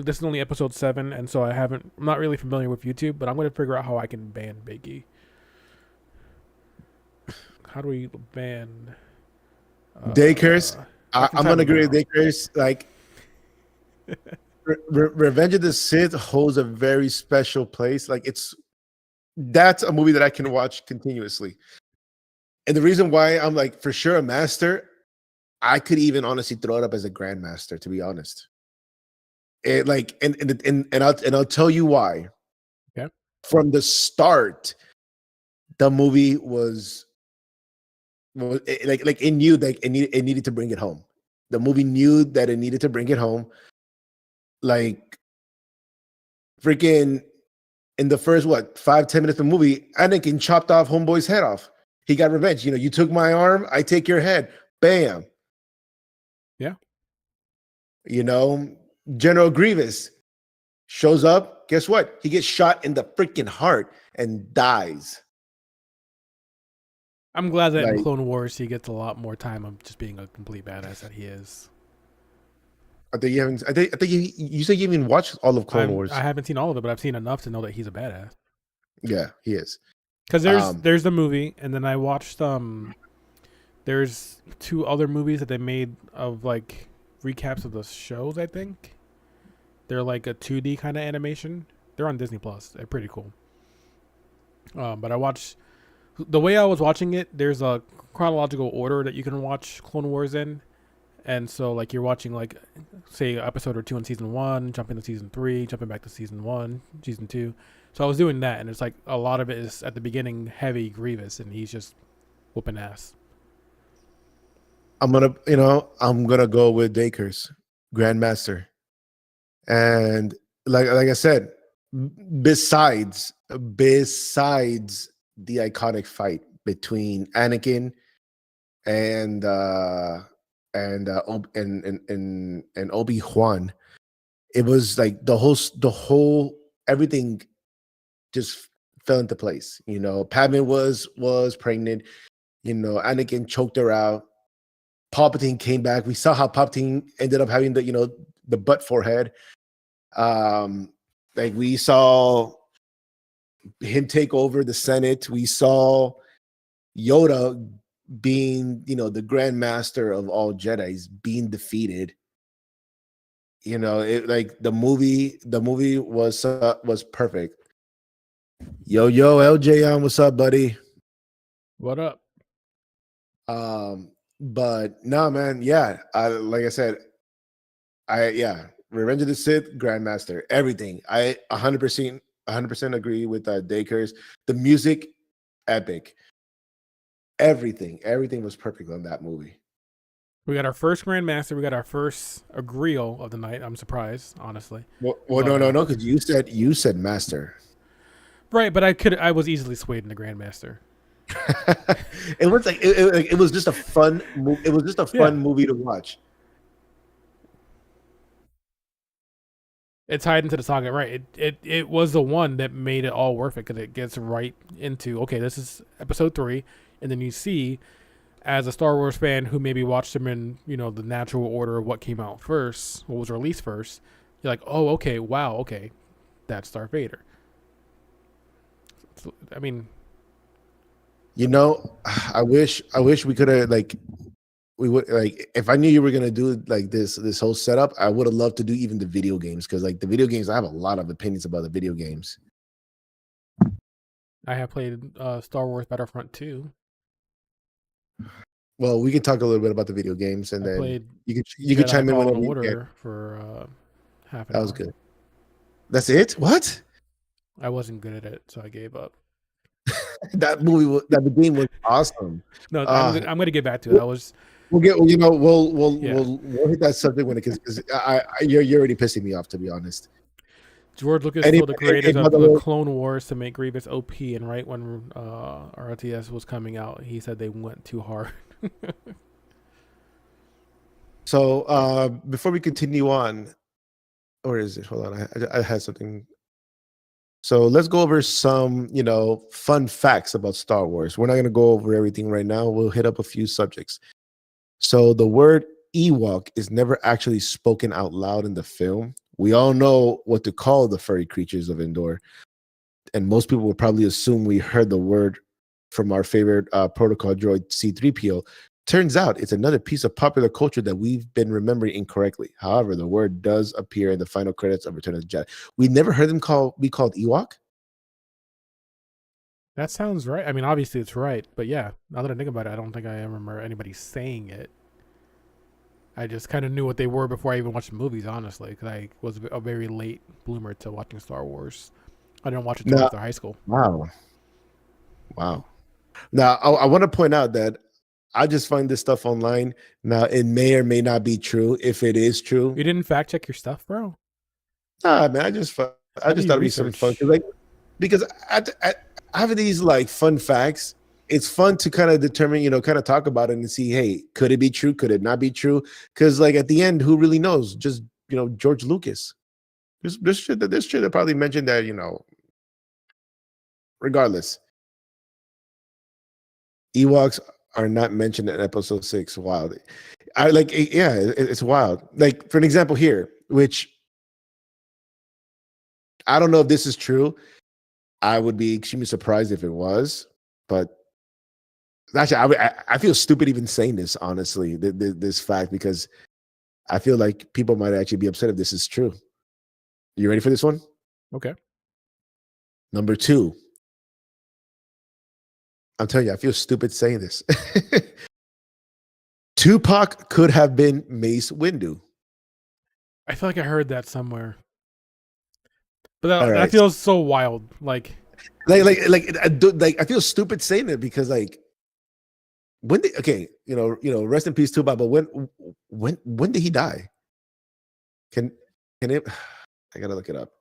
This is only episode 7, and so I'm not really familiar with YouTube, but I'm gonna figure out how I can ban Biggie. How do we ban Daycares. fucking I'm time gonna agree with now. Daycares. Like Revenge of the Sith holds a very special place. Like that's a movie that I can watch continuously. And the reason why I'm like for sure a master, I could even honestly throw it up as a grandmaster, to be honest. It like and I'll tell you why. Yeah. From the start, the movie was like it knew that it needed to bring it home. The movie knew that it needed to bring it home. Like freaking in the first 5-10 minutes of the movie, Anakin chopped off Homeboy's head off. He got revenge. You took my arm, I take your head. Bam. Yeah. General Grievous shows up. Guess what? He gets shot in the freaking heart and dies. I'm glad that in Like, Clone Wars he gets a lot more time of just being a complete badass that he is. I think you haven't. I think you said you even watched all of Clone Wars. I haven't seen all of it, but I've seen enough to know that he's a badass. Yeah, he is. Because there's the movie, and then I watched there's 2 other movies that they made of like recaps of the shows. I think they're like a 2D kind of animation. They're on Disney Plus. They're pretty cool. But I watched the way I was watching it. There's a chronological order that you can watch Clone Wars in, and so like you're watching like say an episode or 2 in season 1, jumping to season 3, jumping back to season 1, season 2. So I was doing that, and it's like a lot of it is at the beginning heavy Grievous, and he's just whooping ass. I'm gonna go with Dakers, Grandmaster, and like I said, besides the iconic fight between Anakin and Obi-Wan, it was like the whole everything just fell into place. Padme was pregnant. Anakin choked her out. Palpatine came back. We saw how Palpatine ended up having the butt forehead. Like we saw him take over the Senate. We saw Yoda being, the Grand Master of all Jedis being defeated. Like the movie was perfect. Yo, LJ, what's up, buddy? What up? But no, man, yeah. Like I said, Revenge of the Sith, Grandmaster, everything. I 100% agree with Dakers. The music, epic. Everything was perfect on that movie. We got our first Grandmaster. We got our first Agreal of the night. I'm surprised, honestly. Well, no, because you said master. Right, but I was easily swayed into Grandmaster. It was like it was just a fun. It was just a Yeah, fun movie to watch. it tied into the saga, right? It was the one that made it all worth it because it gets right into, okay, this is episode 3, and then you see, as a Star Wars fan who maybe watched them in, the natural order of what came out first, what was released first, you're like, oh, okay, wow, okay, that's Darth Vader. So, I mean, I wish we could have we would like if I knew you were gonna do like this whole setup, I would have loved to do even the video games because like the video games, I have a lot of opinions about the video games. I have played Star Wars Battlefront 2. Well, we can talk a little bit about the video games, and I then played you could Jedi chime in Fallen whenever you can. Order for half an That was hour. good. That's it. What? I wasn't good at it, so I gave up. That the game was awesome. No, Uh I'm gonna get back to it. I was we'll get yeah. we'll hit that subject when it because you're already pissing me off, to be honest. George Lucas And, told the creators by of the the way, Clone Wars to make Grievous OP, and right when RTS was coming out, he said they went too hard. so before we continue on, or is it? Hold on, I had something. So let's go over some, fun facts about Star Wars. We're not going to go over everything right now. We'll hit up a few subjects. So the word Ewok is never actually spoken out loud in the film. We all know what to call the furry creatures of Endor, and most people would probably assume we heard the word from our favorite protocol droid C-3PO. Turns out it's another piece of popular culture that we've been remembering incorrectly. However, the word does appear in the final credits of Return of the Jedi. We never heard them be called Ewok. That sounds right. I mean, obviously it's right, but yeah, now that I think about it, I don't think I remember anybody saying it. I just kind of knew what they were before I even watched the movies, honestly, because I was a very late bloomer to watching Star Wars. I didn't watch it until No. after high school. Wow. Now, I want to point out that I just find this stuff online. Now, it may or may not be true. If it is true, You didn't fact check your stuff, bro? nah, man, I just thought How do you it'd be something fun research? because I have these like fun facts. It's fun to kind of determine, kind of talk about it and see, hey, could it be true? Could it not be true? Because like at the end, who really knows? Just George Lucas. This shit that probably mentioned that, regardless. Ewoks are not mentioned in episode 6. Wild. It's wild. Like, for an example here, which I don't know if this is true. I would be extremely surprised if it was, but actually, I feel stupid even saying this, honestly, this fact, because I feel like people might actually be upset if this is true. You ready for this one? Okay. Number 2. I'm telling you, I feel stupid saying this. Tupac could have been Mace Windu. I feel like I heard that somewhere, but All that right. feels so wild. Like, I feel stupid saying it because like when did rest in peace Tupac, but when did he die? Can it? I gotta look it up.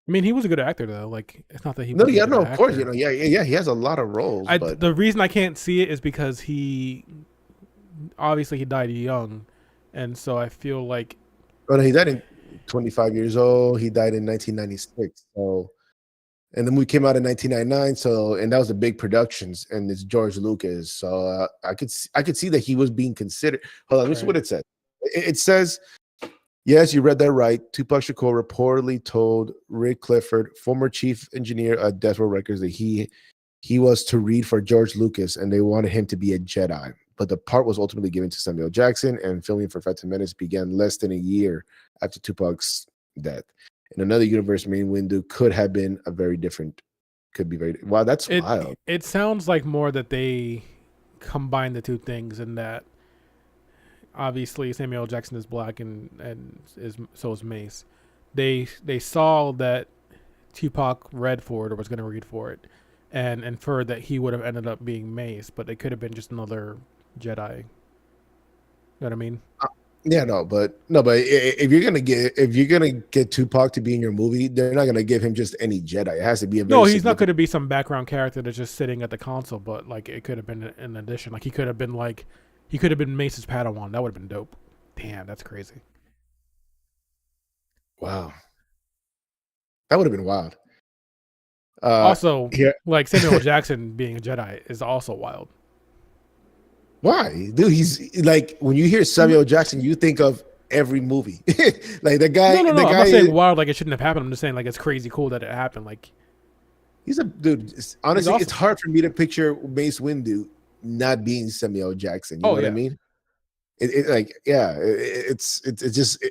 I mean, he was a good actor though. Like, it's not that he No, wasn't a yeah, good no, of course, actor. he has a lot of roles, but The reason I can't see it is because he obviously he died young, and so I feel like no, he died in 25 years old. He died in 1996. So, and the movie came out in 1999. So, and that was a big productions, and it's George Lucas. So I could see that he was being considered. Hold on, let me see what it says. It says, yes, you read that right. Tupac Shakur reportedly told Rick Clifford, former chief engineer at Death Row Records, that he was to read for George Lucas, and they wanted him to be a Jedi. But the part was ultimately given to Samuel Jackson, and filming for Phantom Menace began less than a year after Tupac's death. In another universe, Main Windu could be very wow. That's wild. it sounds like more that they combine the two things, and that obviously Samuel Jackson is black and is Mace. They saw that Tupac read for it or was going to read for it, and inferred that he would have ended up being Mace, but it could have been just another Jedi. You know what I mean? Yeah, if you're gonna get Tupac to be in your movie, they're not gonna give him just any Jedi. It has to be a No, very he's not going significant. to be some background character that's just sitting at the console, but like it could have been an addition. Like he could have been Mace's Padawan. That would have been dope. Damn, that's crazy. Wow, that would have been wild. Uh, Also, here, like Samuel L. Jackson being a Jedi is also wild. why, dude? He's like when you hear Samuel Jackson, you think of every movie. Like No, no, the no. I'm not guy, saying wild like it shouldn't have happened. I'm just saying like it's crazy cool that it happened. Like he's a dude. he's Honestly, it's awesome. hard for me to picture Mace Windu not being Samuel Jackson. You know Oh what I yeah, mean? Like yeah, it's just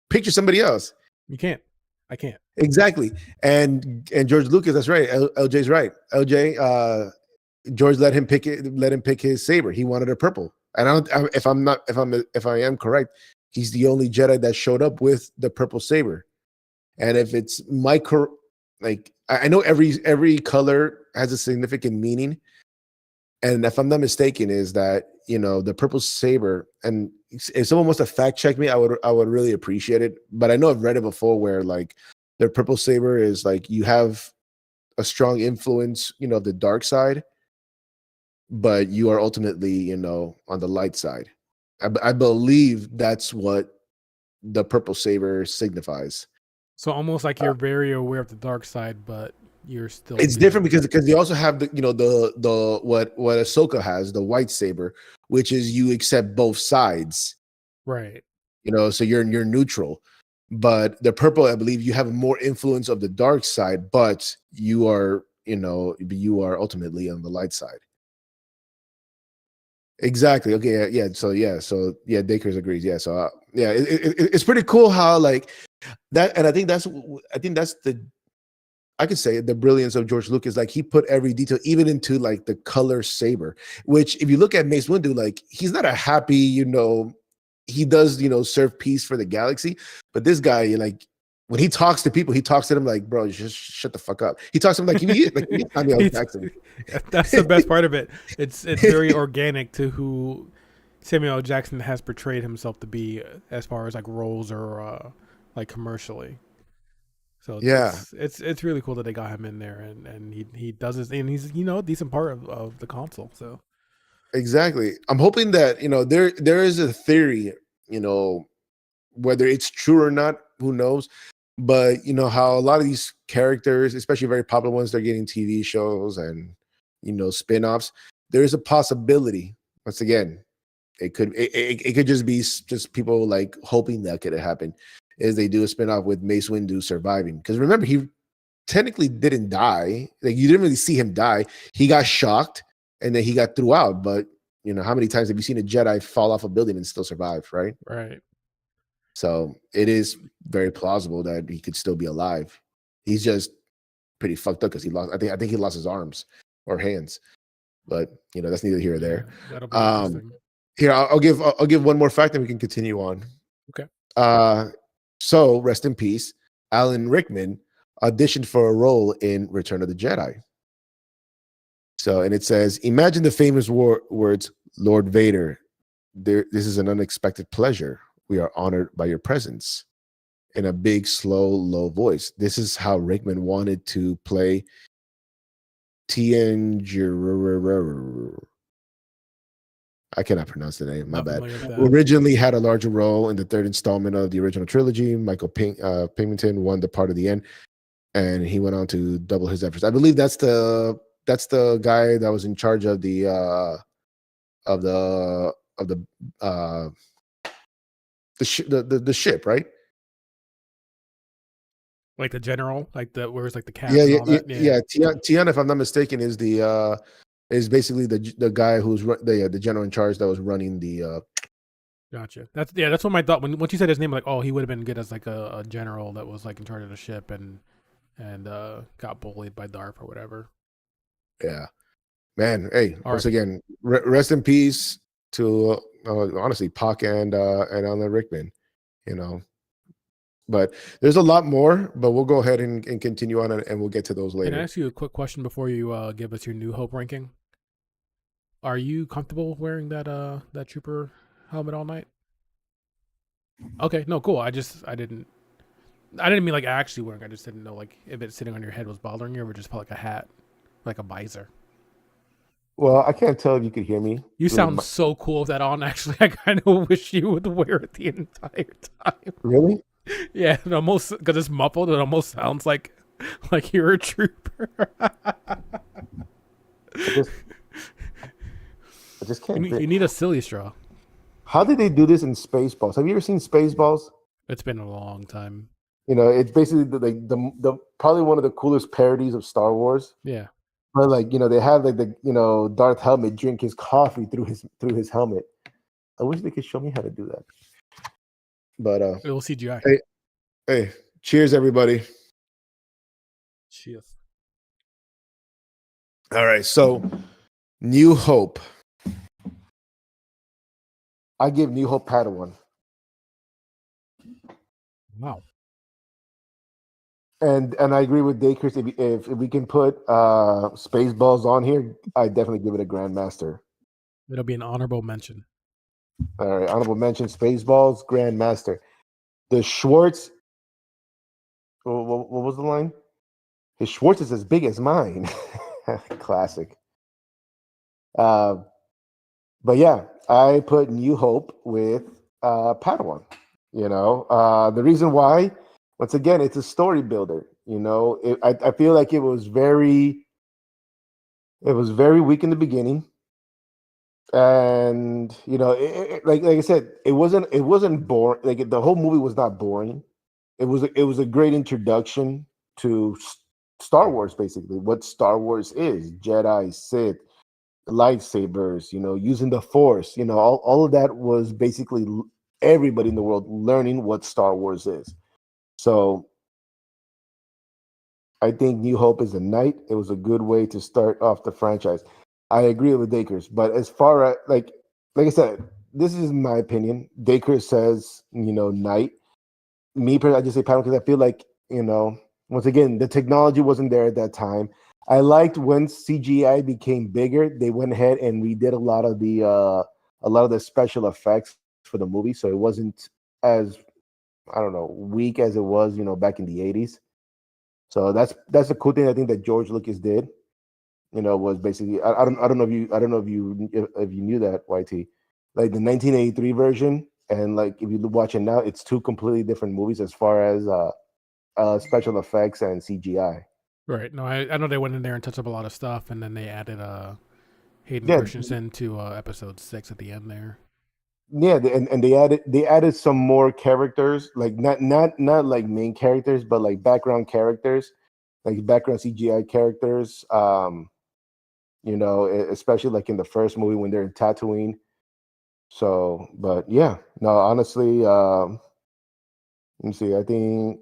picture somebody else. you can't. I can't. Exactly. And George Lucas, that's right. LJ's right. LJ, George let him pick his saber. He wanted a purple. And if I am correct, he's the only Jedi that showed up with the purple saber. And if it's like I know every color has a significant meaning. And if I'm not mistaken, is that the purple saber, and if someone wants to fact check me, I would really appreciate it. But I know I've read it before where like the purple saber is like you have a strong influence, of the dark side, but you are ultimately, on the light side. I believe that's what the purple saber signifies. So almost like Uh, you're very aware of the dark side, but you're still it's different being because they also have the what Ahsoka has, the white saber, which is you accept both sides, right. so you're neutral. But the purple, I believe you have more influence of the dark side, but you are ultimately on the light side. Exactly. Okay. So Dakers agrees. Yeah. So yeah, it's pretty cool how like that, and I think that's the I could say the brilliance of George Lucas. Like he put every detail, even into like the color saber. Which, if you look at Mace Windu, like he's not a happy, he does, serve peace for the galaxy. But this guy, like when he talks to people, he talks to them like, bro, just shut the fuck up. He talks to them like he Samuel It's- Jackson. that's the best part of it. It's very organic to who Samuel L. Jackson has portrayed himself to be as far as like roles or like commercially. So Yeah, it's really cool that they got him in there and he does his and he's a decent part of the console. So exactly. I'm hoping that there is a theory, you know, whether it's true or not, who knows? But you know how a lot of these characters, especially very popular ones, they're getting TV shows and spin-offs. There's a possibility. Once again, it could just be just people like hoping that could happen. Is they do a spin-off with Mace Windu surviving? Because remember, he technically didn't die. Like you didn't really see him die. He got shocked and then he got threw out. But how many times have you seen a Jedi fall off a building and still survive? Right. right. So it is very plausible that he could still be alive. He's just pretty fucked up because he lost. I think he lost his arms or hands, but that's neither here or Yeah, there. that'll be Um, interesting. Here I'll give one more fact, and we can continue on. Okay. Uh, so rest in peace, Alan Rickman auditioned for a role in Return of the Jedi. So, and it says, imagine the famous words, Lord Vader. This is an unexpected pleasure. We are honored by your presence. In a big, slow, low voice. This is how Rickman wanted to play Tien. I cannot pronounce the name. My Not bad. familiar with Who that. originally had a larger role in the third installment of the original trilogy. Michael Pymington won the part of the end, and he went on to double his efforts. I believe that's the guy that was in charge of of the of the uh the ship, right? Like the general, like the where's like the Yeah, cap and yeah, all yeah. that. Yeah. Yeah. Tian, if I'm not mistaken, is basically the guy who's the general in charge that was running the. Gotcha. That's what my thought when once you said his name, like, oh, he would have been good as like a general that was like in charge of the ship and got bullied by Darth or whatever. Yeah, man. Hey, once R.I.P. again, rest in peace to honestly Pac and Alan Rickman. You know, but there's a lot more. But we'll go ahead and continue on, and we'll get to those Can I later. ask you a quick question before you give us your New Hope ranking? Are you comfortable wearing that trooper helmet all night? Okay, no, cool. I didn't mean like actually wearing. I just didn't know like if it sitting on your head was bothering you, or just felt like a hat, like a visor. Well, I can't tell if you could hear me You through the sound mic. so cool with that on. Actually, I kind of wish you would wear it the entire time. Really? Yeah, it almost because it's muffled. It almost sounds like you're a trooper. I just I just you can't. need you need a silly straw. How did they do this in Spaceballs? Have you ever seen Spaceballs? It's been a long time. It's basically the probably one of the coolest parodies of Star Wars. Yeah, But like, they have like the Darth Helmet drink his coffee through his helmet. I wish they could show me how to do that. But it will CGI. hey, hey, cheers everybody. Cheers. All right, so New Hope. I give New Hope Padawan. Wow. And I agree with Dakers. If we can put Spaceballs on here, I definitely give it a Grandmaster. It'll be an honorable mention. All right, honorable mention: Spaceballs, Grandmaster. The Schwartz. What was the line? His Schwartz is as big as mine. Classic. Uh, but yeah, I put New Hope with Padawan. The reason why, once again, it's a story builder. I feel like it was very weak in the beginning, and like I said, it wasn't boring. Like the whole movie was not boring. It was a great introduction to Star Wars, basically what Star Wars is: Jedi, Sith, lightsabers. Using the Force. All of that was basically everybody in the world learning what Star Wars is. So I think New Hope is a night. It was a good way to start off the franchise. I agree with Dakers, but as far as like I said, this is my opinion. Dakers says night. Me personally, I just say pattern because I feel like once again the technology wasn't there at that time. I liked when CGI became bigger. They went ahead and redid a lot of the special effects for the movie, so it wasn't as, I don't know, weak as it was back in the 80s. So that's a cool thing I think that George Lucas did. Was basically, I don't know if you knew that, YT, like the 1983 version, and like if you watch it now, it's two completely different movies as far as special effects and CGI. Right. No, I know they went in there and touched up a lot of stuff, and then they added Hayden Yeah, Christensen to episode 6 at the end there. yeah, and they added some more characters, like not like main characters, but like background characters, like background CGI characters. Especially like in the first movie when they're in Tatooine. So, but yeah, no, honestly, let me see. I think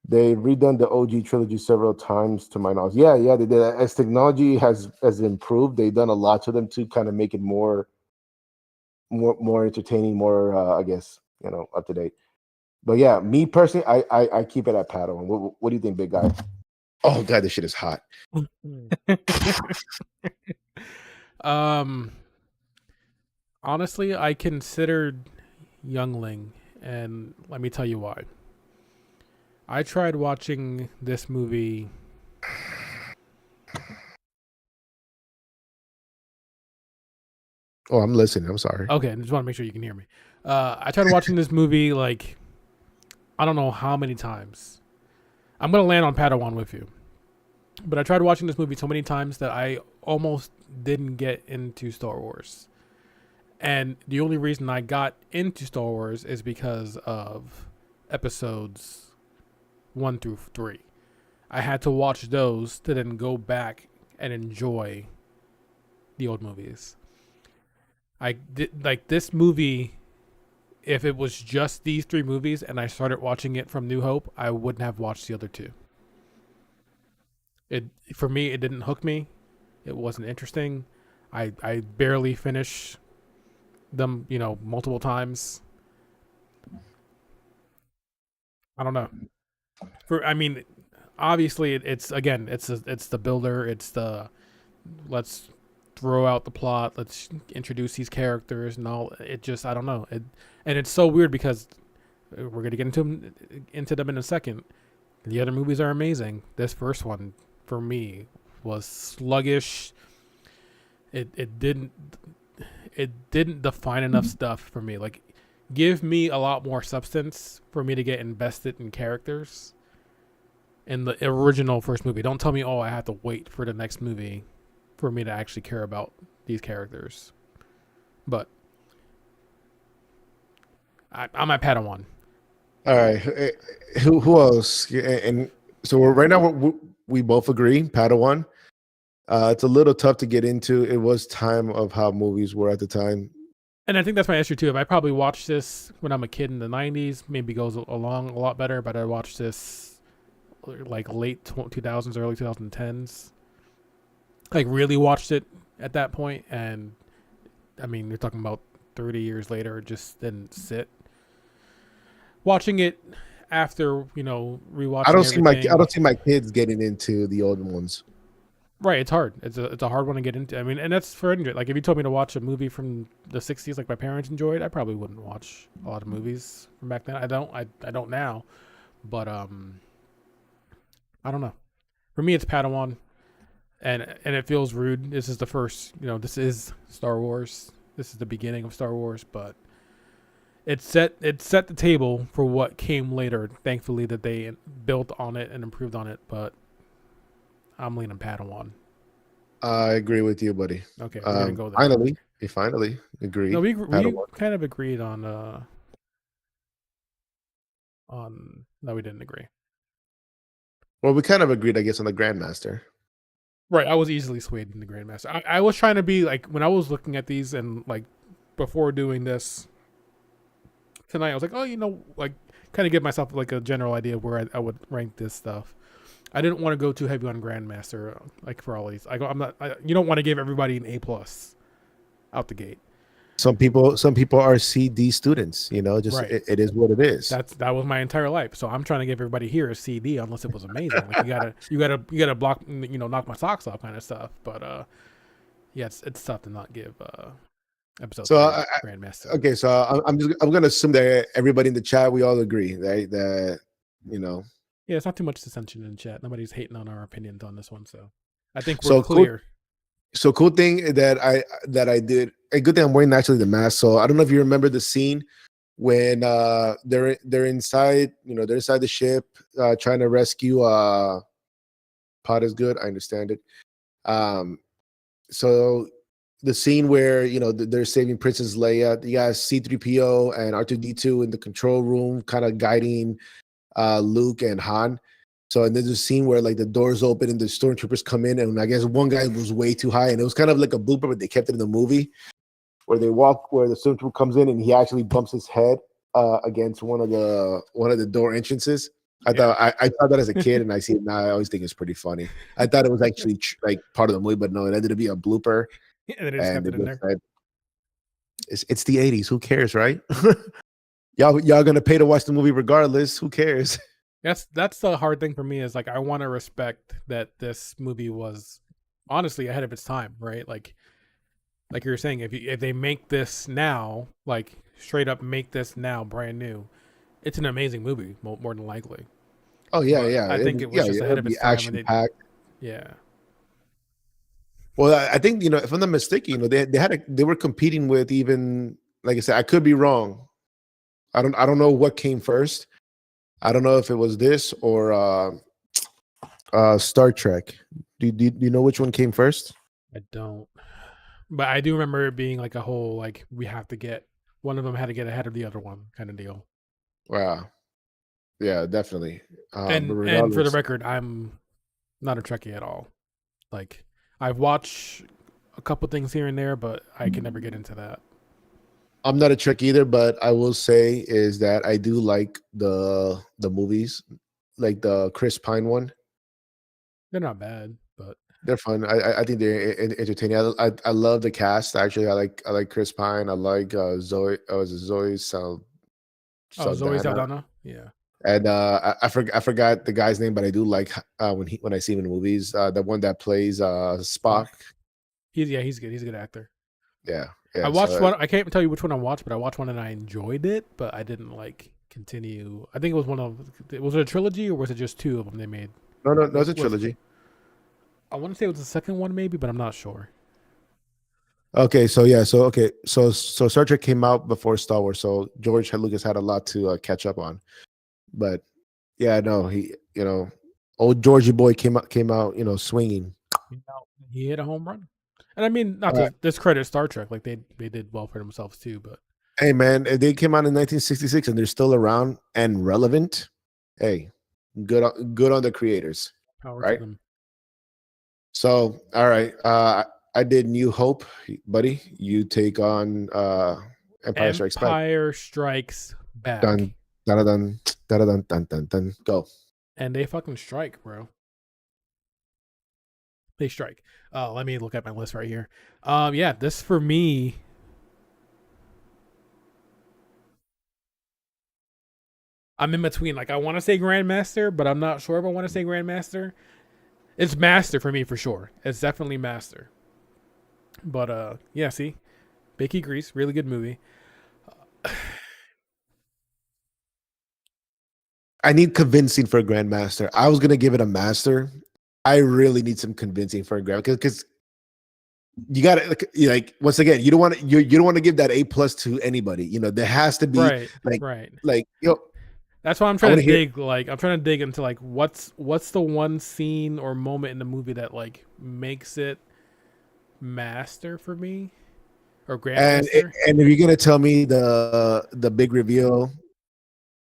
they've redone the OG trilogy several times, to my knowledge. Yeah, yeah, they did. As technology has improved, they've done a lot to them to kind of make it more entertaining, more I guess up to date. But yeah, me personally, I keep it at Padawan. What do you think, big guy? Oh god, this shit is hot. um, honestly, I considered Youngling, and let me tell you why. I tried watching this movie. Oh, I'm listening. I'm sorry. Okay, I just want to make sure you can hear me. I tried watching this movie like I don't know how many times. I'm gonna land on Padawan with you, but I tried watching this movie so many times that I almost didn't get into Star Wars. And the only reason I got into Star Wars is because of episodes 1 through 3. I had to watch those to then go back and enjoy the old movies. I did like this movie. If it was just these 3 movies and I started watching it from New Hope, I wouldn't have watched the other 2. It for me, it didn't hook me. It wasn't interesting. I barely finished them, multiple times. I don't know. Obviously it's again, it's the builder, it's the let's throw out the plot, let's introduce these characters and all. It just, I don't know. And it's so weird because We're gonna get into them in a second. The other movies are amazing. This first one, for me, was sluggish. It didn't define enough stuff for me. Like, give me a lot more substance for me to get invested in characters in the original first movie. Don't tell me, oh, I have to wait for the next movie for me to actually care about these characters. But I'm at Padawan. All right. Who else? And so right now we both agree Padawan. It's a little tough to get into. It was time of how movies were at the time. And I think that's my issue too. If I probably watched this when I'm a kid in the '90s, maybe goes along a lot better. But I watched this like late 2000s, early 2010s. Like really watched it at that point, and I mean, you're talking about 30 years later. It just didn't sit. Watching it after rewatching everything. I don't see my kids getting into the old ones. Right, it's hard. It's a hard one to get into. I mean, and that's for any. Like, if you told me to watch a movie from the '60s, like my parents enjoyed, I probably wouldn't watch a lot of movies from back then. I don't now, but I don't know. For me, it's Padawan, and it feels rude. This is the first. This is Star Wars. This is the beginning of Star Wars, but it set the table for what came later. Thankfully, that they built on it and improved on it, but I'm leaning Padawan. I agree with you, buddy. Okay, we're gonna go there. Finally agree. No, we kind of agreed on. No, we didn't agree. Well, we kind of agreed, I guess, on the Grandmaster. Right, I was easily swayed in the Grandmaster. I was trying to be like, when I was looking at these and like before doing this tonight, I was like, oh, like kind of give myself like a general idea of where I would rank this stuff. I didn't want to go too heavy on Grandmaster, like for all these. You don't want to give everybody an A+ out the gate. Some people are CD students. Just right. It is what it is. That was my entire life. So I'm trying to give everybody here a CD, unless it was amazing. Like you gotta block, knock my socks off, kind of stuff. But yeah, it's tough to not give episode. So Grandmaster. Okay, so I'm gonna assume that everybody in the chat, we all agree, right? That Yeah, it's not too much dissension in chat. Nobody's hating on our opinions on this one, so I think we're clear. Cool thing that I did. A good thing I'm wearing actually the mask. So I don't know if you remember the scene when they're inside. They're inside the ship trying to rescue. Pod is good. I understand it. So the scene where they're saving Princess Leia. You got C-3PO and R2-D2 in the control room, kind of guiding Luke and Han. So, and there's a scene where like the doors open and the stormtroopers come in, and I guess one guy was way too high, and it was kind of like a blooper, but they kept it in the movie where the stormtrooper comes in and he actually bumps his head against one of the door entrances. I thought that as a kid, and I see it now. I always think it's pretty funny. I thought it was actually like part of the movie, but no, it ended up being a blooper. And they just kept it in there. It's the 80s. Who cares, right? y'all gonna pay to watch the movie regardless. Who cares? That's the hard thing for me, is like I want to respect that this movie was honestly ahead of its time, right? Like you were saying, if they make this now, like straight up make this now brand new, it's an amazing movie, more than likely. Oh yeah, yeah. I think it was just ahead of its time. Action packed. Yeah. Well, I think if I'm not mistaken, they were competing with, even, like I said, I could be wrong. I don't know what came first. I don't know if it was this or Star Trek. Do you know which one came first? I don't, but I do remember it being like a whole, like, we have to get, one of them had to get ahead of the other one kind of deal. Wow. Yeah, definitely. And for the record, I'm not a Trekkie at all. Like, I've watched a couple things here and there, but I can never get into that. I'm not a Trek either, but I will say is that I do like the movies, like the Chris Pine one. They're not bad, but they're fun. I think they're entertaining. I love the cast. Actually, I like Chris Pine. I like Zoe. Zoe Saldana. Yeah. And I forgot the guy's name, but I do like when I see him in movies. The one that plays Spock. He's good. He's a good actor. Yeah. I watched one. I can't tell you which one I watched, but I watched one and I enjoyed it, but I didn't like continue. I think it was was it a trilogy or was it just two of them they made? No, it's a trilogy. I want to say it was the second one maybe, but I'm not sure. Okay, so yeah, so Star Trek came out before Star Wars, so George Lucas had a lot to catch up on. But yeah, no, old Georgie boy came out, swinging. He hit a home run. And I mean, not Uh, to discredit Star Trek, like they did well for themselves too, but Hey man, they came out in 1966 and they're still around and relevant. Hey, good on the creators, power to right? them. So, all right, I did New Hope, buddy. You take on Empire Strikes Back. Empire Strikes Back. Dun dun dun dun dun dun dun dun. Go. And they fucking strike, bro. They strike. Let me look at my list right here. Yeah, this for me. I'm in between. Like I want to say Grandmaster, but I'm not sure if I want to say Grandmaster. It's Master for me for sure. It's definitely Master. But yeah, see, Bakey Grease, really good movie. I need convincing for a Grandmaster. I was gonna give it a Master. I really need some convincing for a Grand because you got to like once again you don't want to you don't want to give that A+ to anybody. There has to be right. like That's why I'm trying to dig. Like I'm trying to dig into like what's the one scene or moment in the movie that like makes it Master for me or Grandmaster. And if you're gonna tell me the big reveal,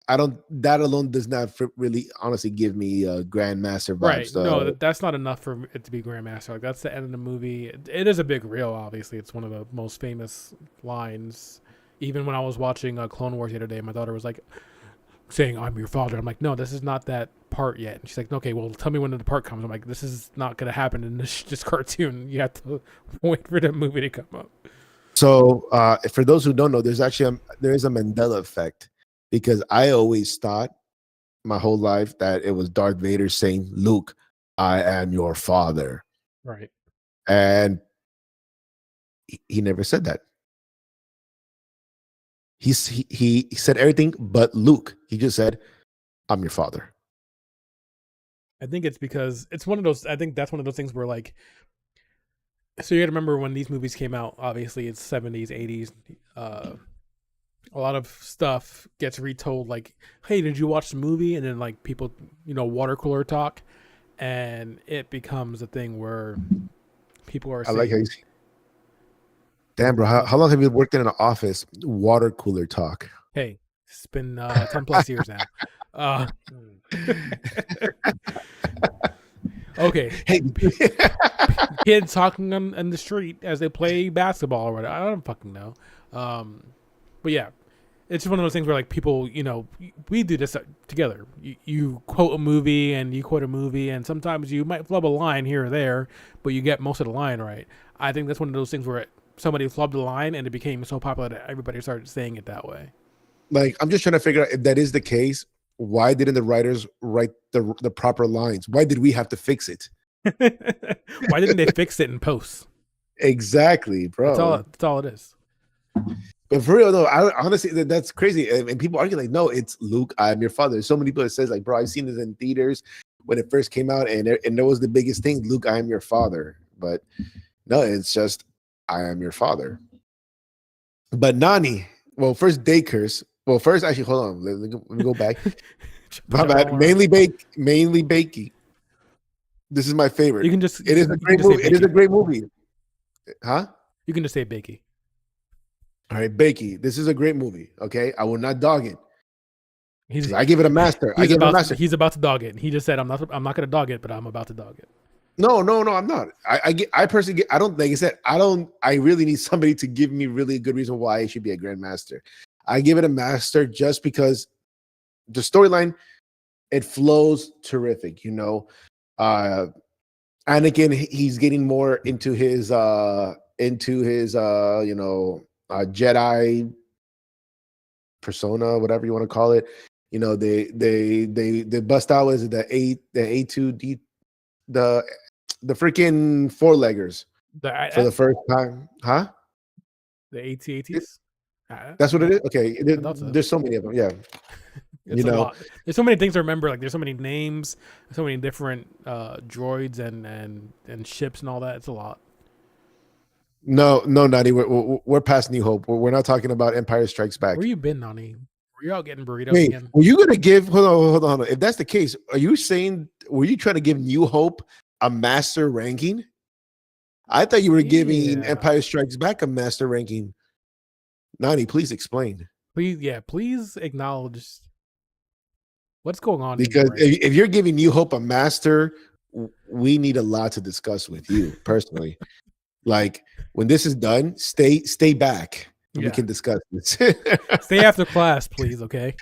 that alone does not really honestly give me Grandmaster vibes. Right. No, that's not enough for it to be Grandmaster. Like that's the end of the movie. It is a big reveal. Obviously, it's one of the most famous lines. Even when I was watching Clone Wars the other day, my daughter was like saying, "I'm your father." I'm like, "No, this is not that part yet." And she's like, "Okay, well, tell me when the part comes." I'm like, "This is not going to happen in this cartoon. You have to wait for the movie to come up." So, for those who don't know, there is a Mandela effect because I always thought my whole life that it was Darth Vader saying, "Luke, I am your father." Right. And he never said that. He said everything but Luke. He just said, "I'm your father." I think it's because it's one of those. I think that's one of those things where like, so you got to remember when these movies came out. Obviously, it's 70s, 80s. A lot of stuff gets retold. Like, hey, did you watch the movie? And then like people, water cooler talk, and it becomes a thing where people are. I like how you see. Damn, bro, how long have you worked in an office? Water cooler talk. Hey, it's been 10 plus years now. Okay. Hey, kids talking on the street as they play basketball or whatever. I don't fucking know. But yeah, it's just one of those things where like people, we do this together. You quote a movie and you quote a movie, and sometimes you might flub a line here or there, but you get most of the line right. I think that's one of those things where somebody flubbed a line and it became so popular that everybody started saying it that way. Like, I'm just trying to figure out if that is the case. Why didn't the writers write the proper lines? Why did we have to fix it? Why didn't they fix it in post? Exactly, bro. That's all it is. But for real though, honestly, that's crazy. And people argue like, no, it's Luke, I'm your father. So many people that says like, bro, I've seen this in theaters when it first came out, and there was the biggest thing, Luke, I am your father. But no, it's just I am your father. But Nani, well, first Dakers. Well, first, actually, hold on. Let me go back. My bad. Mainly Bakey. This is my favorite. You can just. It is a great movie. It is a great movie. Huh? You can just say Bakey. All right, Bakey. This is a great movie. Okay, I will not dog it. I give it a master. He's about to dog it. He just said, "I'm not going to dog it, but I'm about to dog it." No, I'm not. I personally I don't, like I said, I really need somebody to give me really a good reason why it should be a grandmaster. I give it a master just because the storyline, it flows terrific. Anakin, he's getting more into his Jedi persona, whatever you want to call it. They bust out was the A2D, the freaking four-leggers for the first time, huh? The AT-ATs? That's what it is. Okay, there's so many of them. Yeah, It's a lot. There's so many things to remember. Like there's so many names, so many different droids and ships and all that. It's a lot. No, Nani, we're past New Hope. We're not talking about Empire Strikes Back. Where you been, Nani? Were you out getting burritos Wait, again? were you gonna give? Hold on. If that's the case, are you saying were you trying to give New Hope a master ranking? I thought you were giving Empire Strikes Back a master ranking. Nani, please explain. Please acknowledge what's going on. Because if you're giving New Hope a master, we need a lot to discuss with you personally. Like when this is done, stay back. And we can discuss this. Stay after class, please. Okay.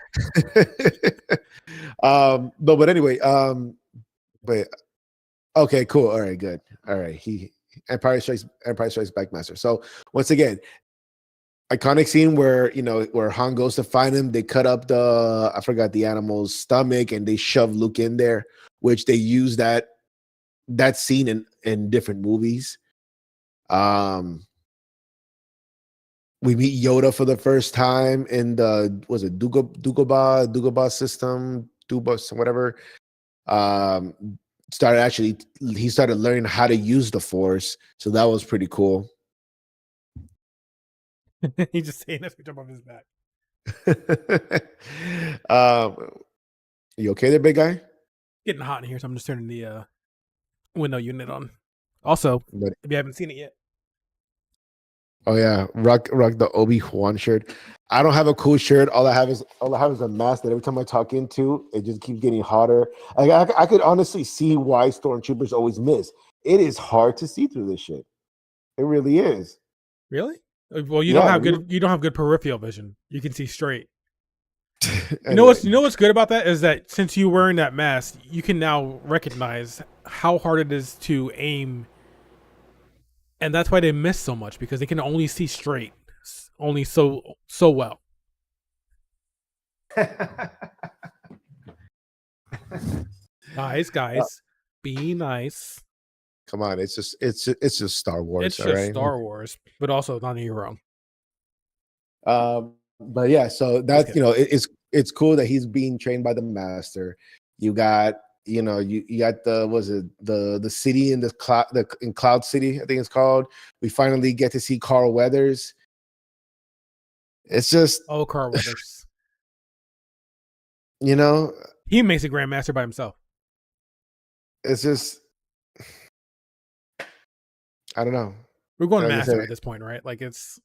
But anyway, but okay, cool. All right, good. All right, Empire Strikes Back master. So once again, iconic scene where where Han goes to find him. They cut up I forgot the animal's stomach and they shove Luke in there, which they use that scene in different movies. We meet Yoda for the first time in the Dagobah system, whatever. He started learning how to use the Force, so that was pretty cool. He's just saying that to jump off his back. You okay there, big guy? Getting hot in here, so I'm just turning the window unit on. Also, if you haven't seen it yet. Oh yeah, rock the Obi-Wan shirt. I don't have a cool shirt. All I have is a mask that every time I talk into, it just keeps getting hotter. Like I could honestly see why stormtroopers always miss. It is hard to see through this shit. It really is. Really? Well, you don't have good peripheral vision. You can see straight. Anyway. You know what's good about that is that since you're wearing that mask, you can now recognize how hard it is to aim. And that's why they miss so much, because they can only see straight, only so well. Guys, be nice. Come on, it's just Star Wars. It's just Star Wars, but also not you're wrong. But yeah, so that's it's cool that he's being trained by the master. You got you got the city in in Cloud City, I think it's called. We finally get to see Carl Weathers. It's just Carl Weathers. He makes a Grandmaster by himself. It's just I don't know. We're going master at this point, right? Like it's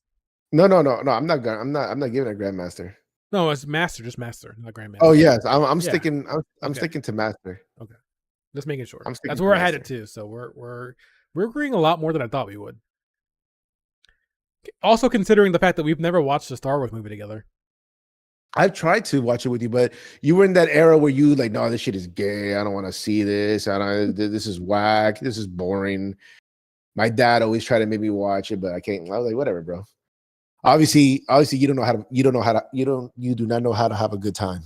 no. I'm not giving it a Grandmaster. No, it's master, just master, not Grandmaster. Oh yes, I'm sticking. I'm sticking to master. Okay, just making sure. That's where I had it too. So we're agreeing a lot more than I thought we would. Also, considering the fact that we've never watched a Star Wars movie together. I've tried to watch it with you, but you were in that era where you like, no, this shit is gay. I don't want to see this. This is whack. This is boring. My dad always tried to make me watch it, but I can't. I was like, whatever, bro. Obviously, you do not know how to have a good time.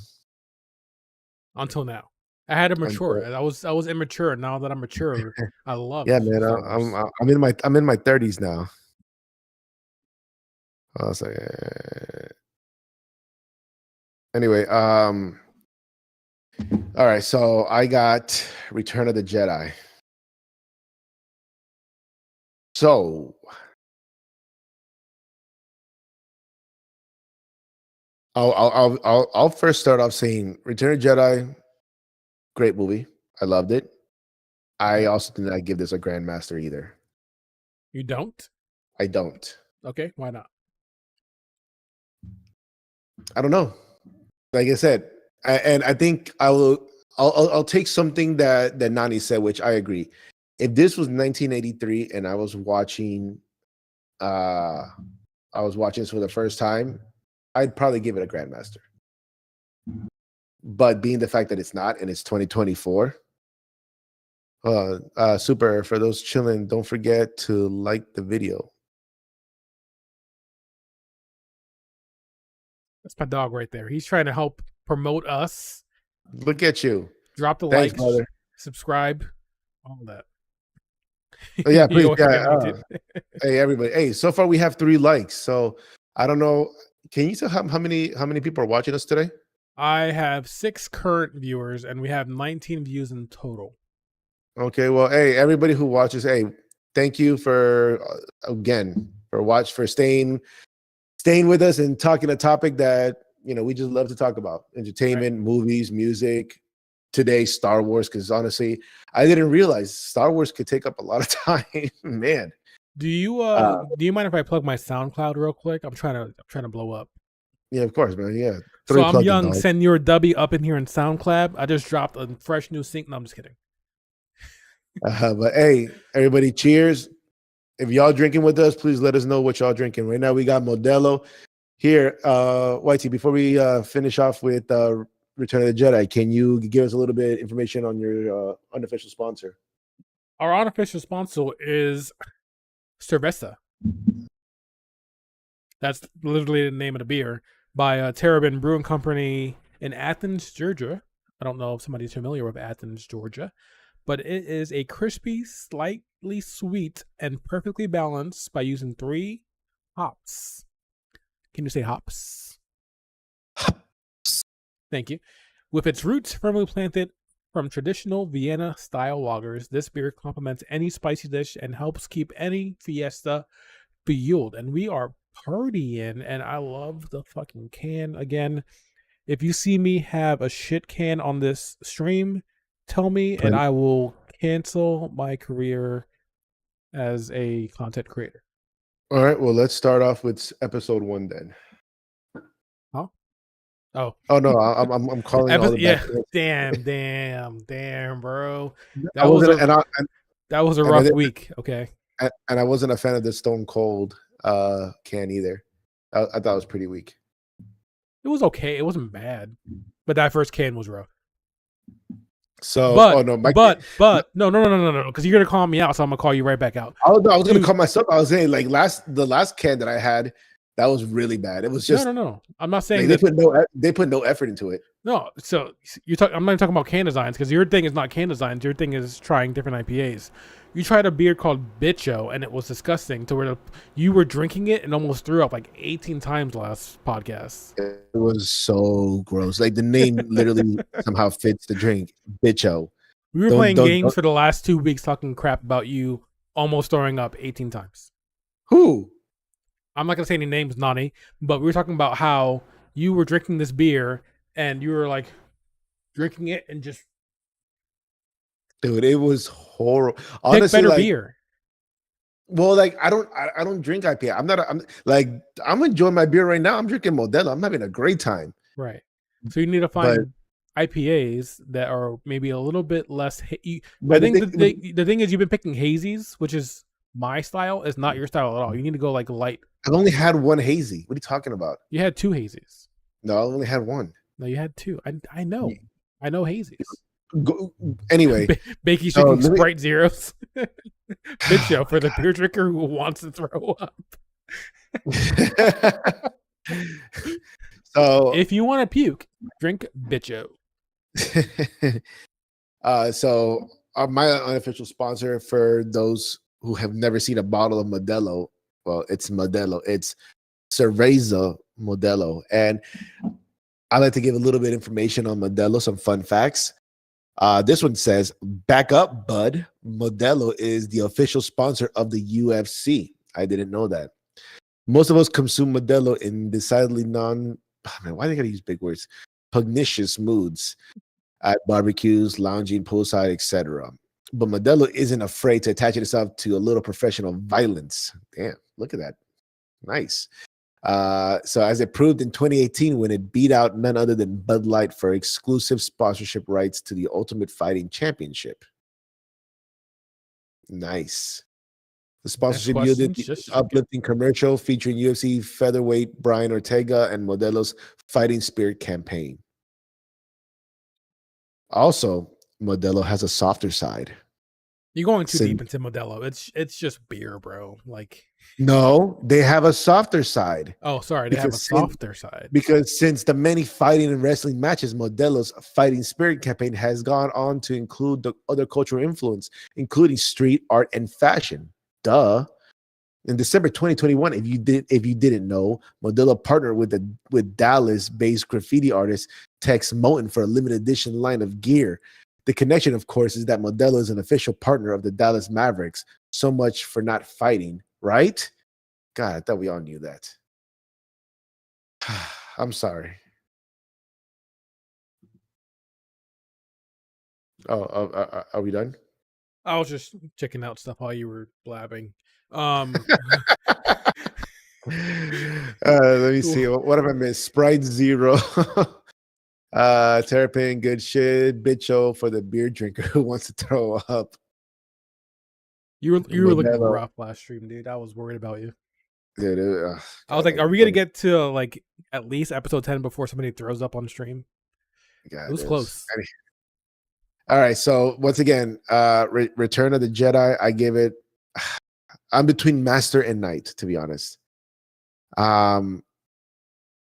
Until now, I had to mature. I was immature. Now that I'm mature, I love. Yeah, man. I'm in my 30s now. I was like, anyway, all right. So I got Return of the Jedi. So I'll first start off saying Return of the Jedi, great movie. I loved it. I also did not give this a Grandmaster either. You don't? I don't. Okay, why not? I don't know. Like I said, I think I'll take something that Nani said, which I agree. If this was 1983 and I was watching this for the first time, I'd probably give it a Grandmaster. But being the fact that it's not and it's 2024, super. For those chilling, don't forget to like the video. That's my dog right there. He's trying to help promote us. Look at you. Drop the like, subscribe, all that. Oh, yeah, please. Hey, everybody. Hey, so far we have 3 likes. So I don't know. Can you tell how many people are watching us today? I have 6 current viewers, and we have 19 views in total. Okay, well, hey, everybody who watches, hey, thank you for again for staying with us and talking a topic that we just love to talk about: entertainment, movies, music. Today, Star Wars, because honestly, I didn't realize Star Wars could take up a lot of time, man. Do you mind if I plug my SoundCloud real quick? I'm trying to blow up. Yeah, of course, man. Yeah. So I'm plug-in, young dog. Senor Dubby up in here in SoundCloud. I just dropped a fresh new sync. No, I'm just kidding. But hey, everybody, cheers. If y'all drinking with us, please let us know what y'all drinking. Right now, we got Modelo here. Whitey, before we finish off with Return of the Jedi, can you give us a little bit of information on your unofficial sponsor? Our unofficial sponsor is Cerveza. That's literally the name of the beer by Terrabin Brewing Company in Athens, Georgia. I don't know if somebody's familiar with Athens, Georgia, but it is a crispy, slightly sweet, and perfectly balanced by using 3 hops. Can you say hops? Thank you. With its roots firmly planted from traditional Vienna-style lagers, this beer complements any spicy dish and helps keep any fiesta fueled. And we are partying, and I love the fucking can. Again, if you see me have a shit can on this stream, tell me, and I will cancel my career as a content creator. All right, well, let's start off with episode 1 then. Huh? Oh no, I'm calling all the damn, bro. That was a rough week. Okay, and I wasn't a fan of the Stone Cold can either. I thought it was pretty weak. It was okay. It wasn't bad, but that first can was rough. So, but no, because you're gonna call me out, so I'm gonna call you right back out. I was gonna call myself. I was saying like the last can that I had, that was really bad. It was just no. I'm not saying like, they put no effort into it. No, so I'm not talking about can designs, because your thing is not can designs. Your thing is trying different IPAs. You tried a beer called Bicho, and it was disgusting to where you were drinking it and almost threw up like 18 times last podcast. It was so gross. Like the name literally somehow fits the drink. Bicho. We were playing games for the last 2 weeks talking crap about you almost throwing up 18 times. Who? I'm not going to say any names, Nani, but we were talking about how you were drinking this beer and you were like drinking it and just... Dude, it was horrible. Honestly, pick better beer. Well, like I don't drink IPA. I'm enjoying my beer right now. I'm drinking Modelo. I'm having a great time. Right. So you need to find IPAs that are maybe a little bit less. I think the thing is you've been picking hazies, which is my style. Is not your style at all. You need to go like light. I've only had one hazy. What are you talking about? You had 2 hazies. No, I only had one. No, you had 2. I know. I know hazies. Anyway, Bakey's drinking Sprite Zeros. Bicho for the beer drinker who wants to throw up. So if you want to puke, drink Bicho. My unofficial sponsor, for those who have never seen a bottle of Modelo, well, it's Modelo. It's Cerveza Modelo, and I like to give a little bit of information on Modelo, some fun facts. This one says, back up, bud. Modelo is the official sponsor of the UFC. I didn't know that. Most of us consume Modelo in decidedly why they gotta use big words? Pugnacious moods at barbecues, lounging, poolside, etc. But Modelo isn't afraid to attach itself to a little professional violence. Damn, look at that. Nice. So as it proved in 2018 when it beat out none other than Bud Light for exclusive sponsorship rights to the Ultimate Fighting Championship. Nice. The sponsorship yielded uplifting commercial featuring UFC featherweight Brian Ortega and Modelo's Fighting Spirit campaign. Also, Modelo has a softer side. You're going too deep into Modelo. It's just beer, bro. Like, no, they have a softer side. Oh, sorry, they have a softer side. Because since the many fighting and wrestling matches, Modelo's Fighting Spirit campaign has gone on to include the other cultural influence, including street art and fashion. Duh. In December 2021, if you didn't know, Modelo partnered with Dallas-based graffiti artist Tex Moten for a limited edition line of gear. The connection, of course, is that Modelo is an official partner of the Dallas Mavericks. So much for not fighting, right? God, I thought we all knew that. I'm sorry. Oh, are we done? I was just checking out stuff while you were blabbing. Um, Let me see. What have I missed? Sprite Zero. Terrapin, good shit. Bitcho for the beer drinker who wants to throw up. you were looking Modelo. rough last stream, dude. I was worried about you. Dude, I was God, like, are we gonna get to like at least episode 10 before somebody throws up on stream? God, It was close. All right, so once again, Return of the Jedi, I give it. I'm between Master and Knight, to be honest. No.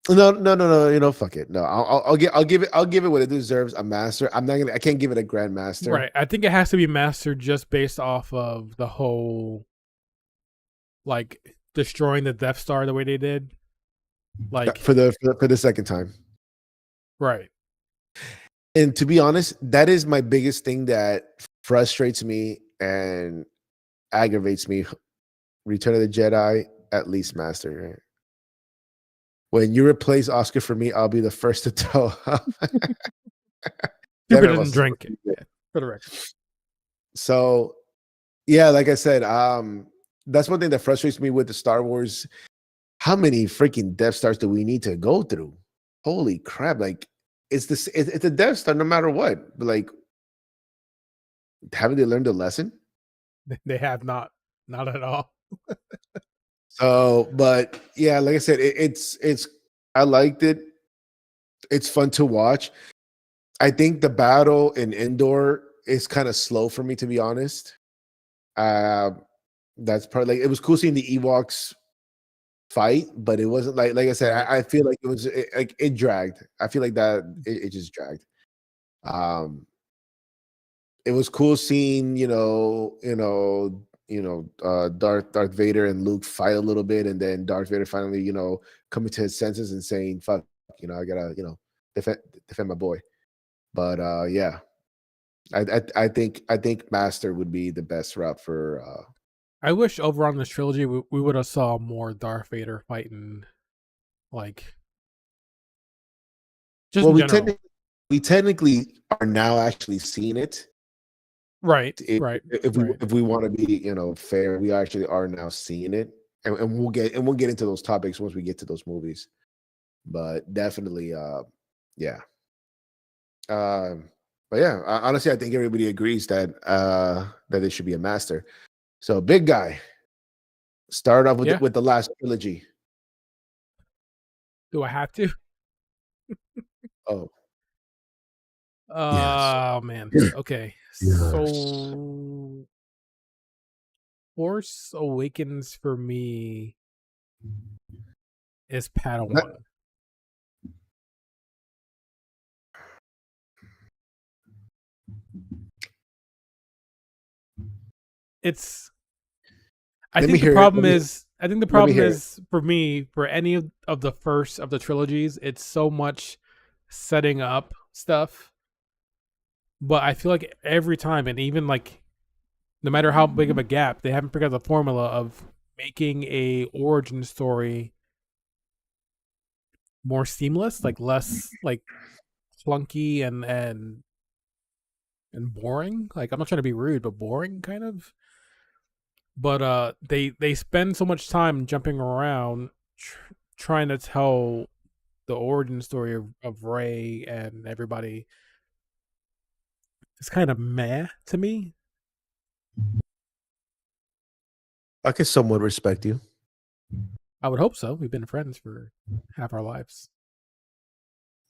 You know, fuck it. No, I'll give it what it deserves. A Master. I can't give it a Grand Master. Right. I think it has to be master just based off of the whole like destroying the Death Star the way they did. Like for the second time. Right. And to be honest, that is my biggest thing that frustrates me and aggravates me. Return of the Jedi, at least Master. Right? When you replace Oscar for me, I'll be the first to tell. Cooper didn't drink it, for the record. So, yeah, like I said, that's one thing that frustrates me with the Star Wars. How many freaking Death Stars do we need to go through? Holy crap! Like, it's a Death Star no matter what. But like, haven't they learned a lesson? They have not at all. So, but yeah, like I said, it's I liked it. It's fun to watch. I think the battle in Endor is kind of slow for me, to be honest. That's probably like it was cool seeing the Ewoks fight, but it wasn't like I said. I feel like it dragged. I feel like that it just dragged. It was cool seeing Darth Vader and Luke fight a little bit, and then Darth Vader finally coming to his senses and saying, "Fuck, I gotta defend my boy." But yeah, I think Master would be the best route for. I wish over on this trilogy we would have saw more Darth Vader fighting, like. Just well, we technically are now actually seeing it. Right. If we want to be fair, we actually are now seeing it, and we'll get into those topics once we get to those movies. But definitely, yeah. But yeah, honestly, I think everybody agrees that it should be a Master. So, big guy, start off with the last trilogy. Do I have to? Oh. Oh man. Okay. Yes. So Force Awakens for me is Padawan. I think the problem is for me, for any of the first of the trilogies, it's so much setting up stuff. But I feel like every time, and even like no matter how big of a gap, they haven't figured out the formula of making a origin story more seamless, like less like clunky and boring. Like, I'm not trying to be rude, but boring kind of. But they spend so much time jumping around trying to tell the origin story of Rey and everybody. It's kind of meh to me. I can somewhat respect you. I would hope so. We've been friends for half our lives.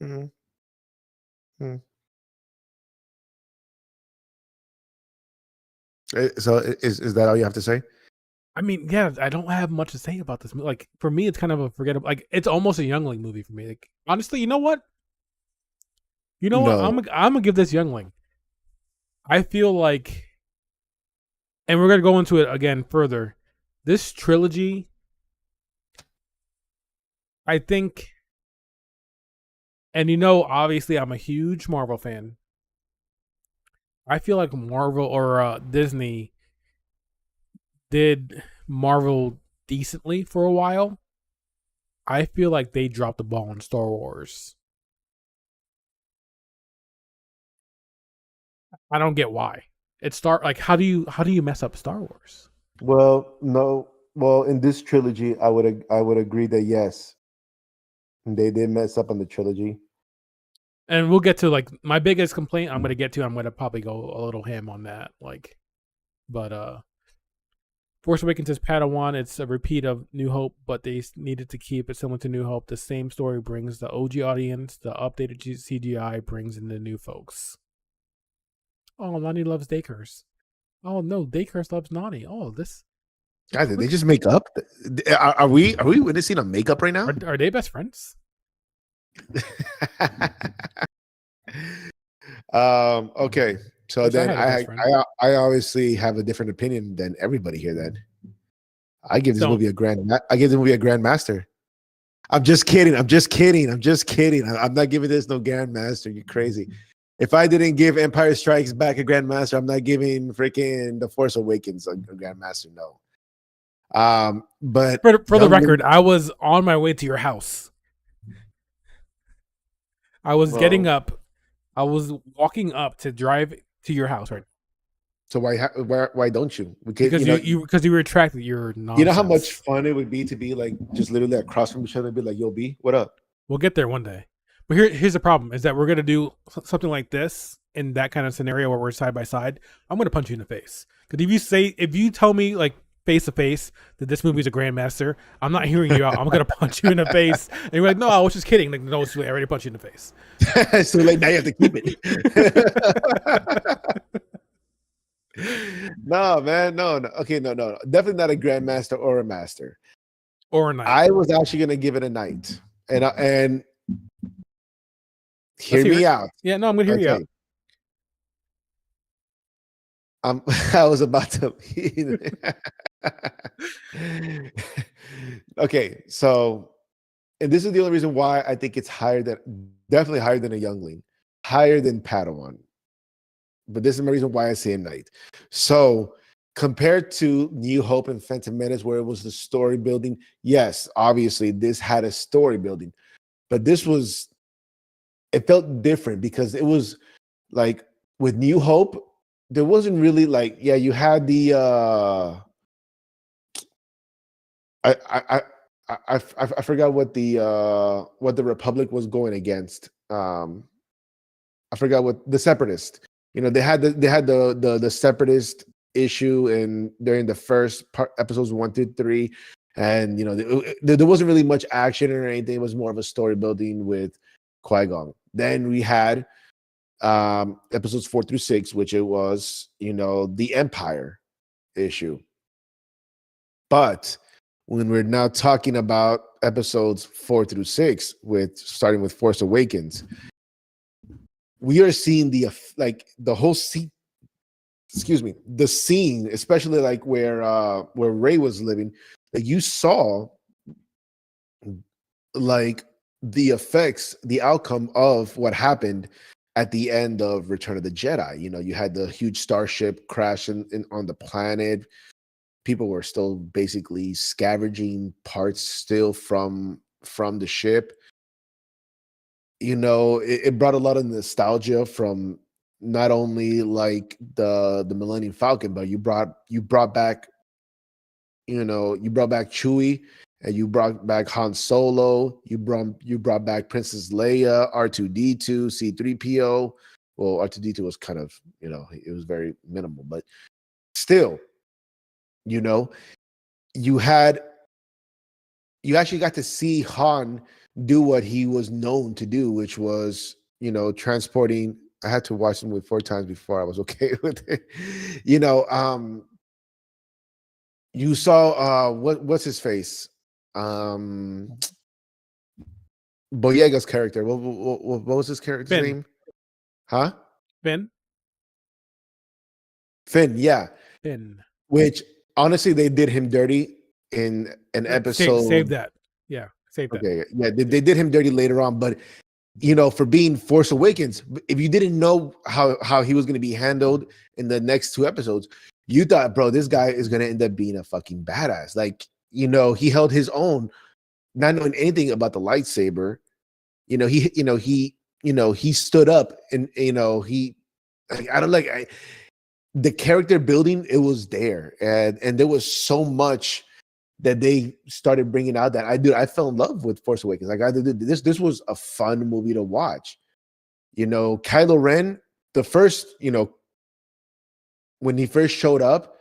Mm-hmm. Mm-hmm. So is that all you have to say? I mean, yeah, I don't have much to say about this movie. Like, for me, it's kind of a forgettable. Like, it's almost a Youngling movie for me. Like, honestly, you know what? I'm gonna give this Youngling. I feel like, and we're gonna go into it again further. this trilogy, I think, and obviously I'm a huge Marvel fan. I feel like Marvel or Disney did Marvel decently for a while. I feel like they dropped the ball on Star Wars. I don't get why. How do you mess up Star Wars? Well, no. Well, in this trilogy, I would agree that yes, they did mess up on the trilogy. And we'll get to like my biggest complaint. I'm gonna probably go a little ham on that. But Force Awakens is Padawan. It's a repeat of New Hope, but they needed to keep it similar to New Hope. The same story brings the OG audience. The updated CGI brings in the new folks. Oh, Nani loves Daycurse. Oh no, Daycurse loves Nani. Oh, this Guys, did they just make up? Are we witnessing a makeup right now? are they best friends? Okay, so Wish I then had a best friend. I obviously have a different opinion than everybody here. Then I give this movie a grandmaster. I'm just kidding. I'm not giving this no grandmaster. You're crazy. If I didn't give Empire Strikes Back a grandmaster, I'm not giving freaking The Force Awakens a grandmaster. No. But For the record, I was on my way to your house. I was getting up. I was walking up to drive to your house, right? So why don't you? Because you retracted your nonsense. You know how much fun it would be to be like just literally across from each other and be like, "Yo, B, what up?" We'll get there one day. But here's the problem: is that we're gonna do something like this in that kind of scenario where we're side by side. I'm gonna punch you in the face because if you tell me like face to face that this movie is a grandmaster, I'm not hearing you out. I'm gonna punch you in the face, and you're like, "No, I was just kidding." Like, no, it's too late. I already punched you in the face. So like now you have to keep it. No, man, no. Okay, no, definitely not a grandmaster or a master or a knight. I was actually gonna give it a knight, and hear me out. Yeah, no, I'm gonna hear you out. I was about to. Okay, so, and this is the only reason why I think it's definitely higher than a youngling, higher than Padawan. But this is my reason why I say knight. So compared to New Hope and Phantom Menace, where it was the story building, yes, obviously this had a story building, but it felt different because it was like with New Hope, there wasn't really like, yeah, you had the I forgot what the Republic was going against. I forgot what the Separatist. They had the Separatist issue during the first episodes 1 through 3, and there wasn't really much action or anything. It was more of a story building with Qui-Gon. Then we had episodes 4 through 6, which it was the Empire issue. But when we're now talking about episodes 4 through 6, starting with Force Awakens, we are seeing the whole scene. Excuse me, the scene, especially like where Rey was living. Like you saw, like the effects, the outcome of what happened at the end of Return of the Jedi. You had the huge starship crash on the planet. People were still basically scavenging parts still from the ship. It brought a lot of nostalgia from not only like the Millennium Falcon, but you brought back Chewie, and you brought back Han Solo. You brought back Princess Leia, R2D2, C3PO. Well, R2D2 was kind of it was very minimal, but still, you actually got to see Han do what he was known to do, which was, transporting. I had to watch the movie 4 times before I was okay with it. You saw what's his face? Boyega's character. What was his character's name? Huh? Finn, yeah. Finn. Which honestly, they did him dirty in an Save episode. that. Yeah, save that. Okay, yeah, they did him dirty later on, but for being Force Awakens, if you didn't know how he was going to be handled in the next two episodes, you thought, bro, this guy is going to end up being a fucking badass. Like, he held his own, not knowing anything about the lightsaber. He stood up, and he, like, I don't like the character building. It was there, and there was so much that they started bringing out that I fell in love with Force Awakens. Like, I did this was a fun movie to watch. Kylo Ren, the first, when he first showed up,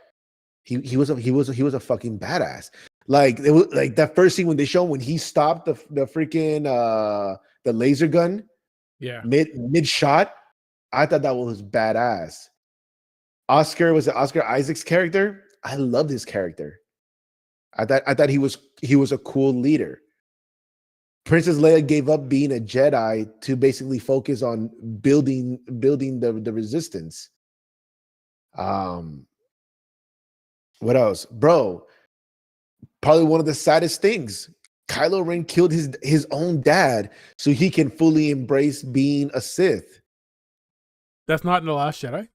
he was a fucking badass. Like, it was like that first scene when they show him, when he stopped the freaking the laser gun Yeah. mid shot. I thought that was badass. Oscar Isaac's character. I loved his character. I thought he was a cool leader. Princess Leia gave up being a Jedi to basically focus on building the resistance. What else? Bro, probably one of the saddest things. Kylo Ren killed his own dad so he can fully embrace being a Sith. That's not in The Last Jedi?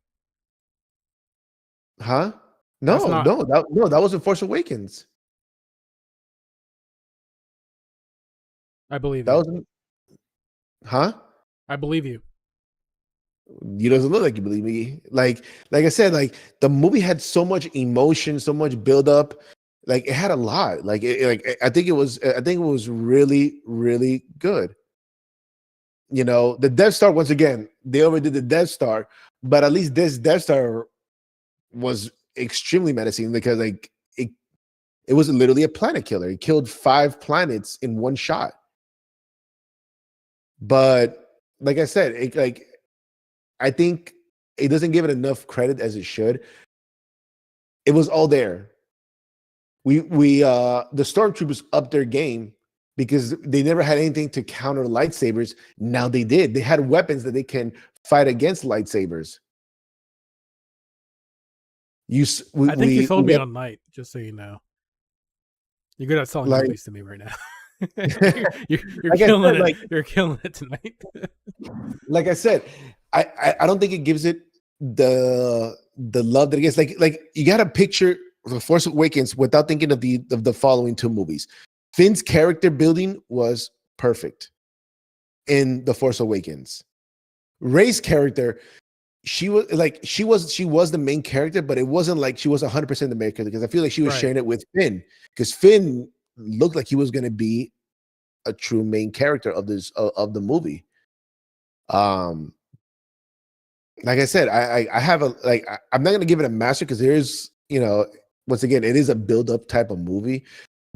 Huh? That's No, not. that was in Force Awakens. I believe That you. was huh? I believe you. You doesn't look like you believe me. Like I said, like, the movie had so much emotion, so much build up. Like, it had a lot. I think it was really, really good. The Death Star, once again, they overdid the Death Star, but at least this Death Star was extremely menacing, because, like, it was literally a planet killer. It killed 5 planets in one shot. But like I said, I think it doesn't give it enough credit as it should. It was all there. The stormtroopers upped their game because they never had anything to counter lightsabers. Now they did. They had weapons that they can fight against lightsabers. I think you sold me got, on Night, just so you know. You're good at selling like, movies to me right now. You're like I killing said, it. like You're killing it tonight. like I said, I don't think it gives it the love that it gets. Like, you got to picture The Force Awakens without thinking of the following two movies. Finn's character building was perfect in The Force Awakens. Rey's character, she was the main character, but it wasn't like she was 100% the main character, because I feel like she was Right. sharing it with Finn, because Finn looked like he was going to be a true main character of the movie. Like I said, I have I'm not going to give it a master, because there's, once again, it is a build up type of movie,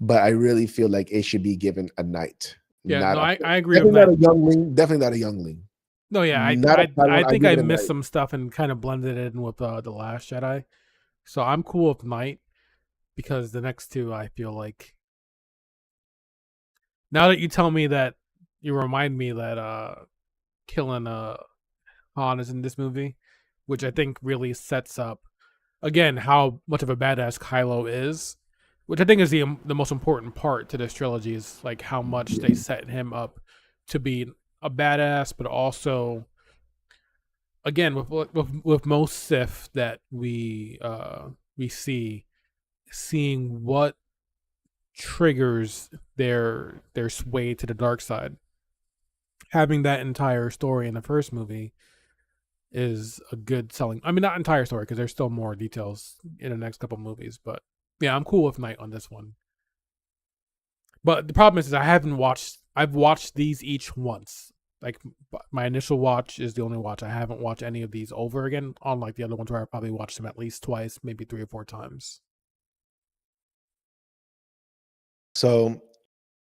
but I really feel like it should be given a night. Yeah, Not no, a, I agree with definitely not that. a youngling. Definitely not a youngling. No, yeah, Not a I Padawan, think give I it a missed night. some stuff and kind of blended it in with The Last Jedi. So I'm cool with Night, because the next two, I feel like, now that you tell me that, you remind me that killing Han is in this movie, which I think really sets up, again, how much of a badass Kylo is, which I think is the most important part to this trilogy, is like how much they set him up to be a badass, but also, again, with most Sith that we see, seeing what triggers their sway to the dark side. Having that entire story in the first movie is a good selling. I mean, not entire story, because there's still more details in the next couple movies, but yeah, I'm cool with Night on this one. But the problem is I've watched these each once. Like, my initial watch is the only watch. I haven't watched any of these over again, unlike the other ones where I probably watched them at least twice, maybe 3 or 4 times. So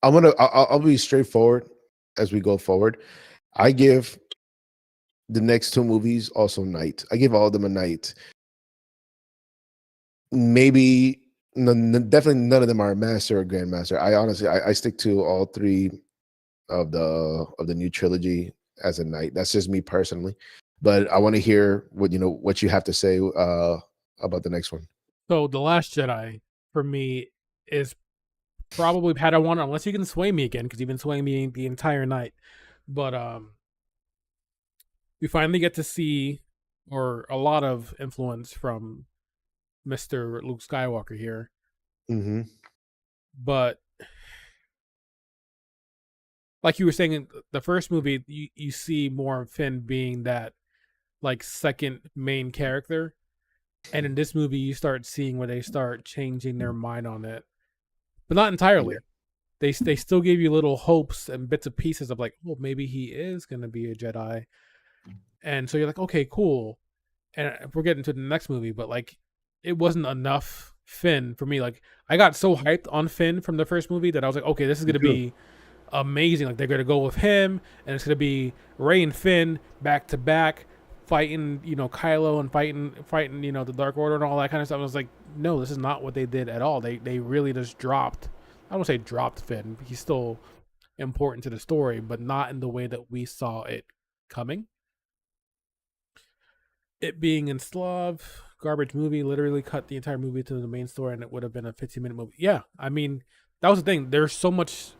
I'll be straightforward as we go forward. I give the next two movies also night. I give all of them a night. Maybe definitely none of them are a master or grandmaster. I honestly I stick to all three of the new trilogy as a night. That's just me personally. But I want to hear what you have to say about the next one. So The Last Jedi, for me, is probably Padawan, unless you can sway me again, because you've been swaying me the entire night. But we finally get to see, or a lot of influence from Mr. Luke Skywalker here. Mm-hmm. But like you were saying in the first movie, you see more of Finn being that like second main character. And in this movie, you start seeing where they start changing their mind on it, but not entirely. Yeah. They still give you little hopes and bits of pieces of like, oh, maybe he is gonna be a Jedi, and so you're like, okay, cool. And we're getting to the next movie, but like, it wasn't enough Finn for me. Like, I got so hyped on Finn from the first movie that I was like, okay, this is Me gonna too. be amazing. Like, they're gonna go with him, and it's gonna be Rey and Finn back to back, fighting, Kylo and fighting, the Dark Order and all that kind of stuff. I was like, no, this is not what they did at all. They really just dropped. I don't say dropped Finn. He's still important to the story, but not in the way that we saw it coming. It being in Slav, garbage movie, literally cut the entire movie to the main story, and it would have been a 15-minute movie. Yeah, I mean, that was the thing. There's so much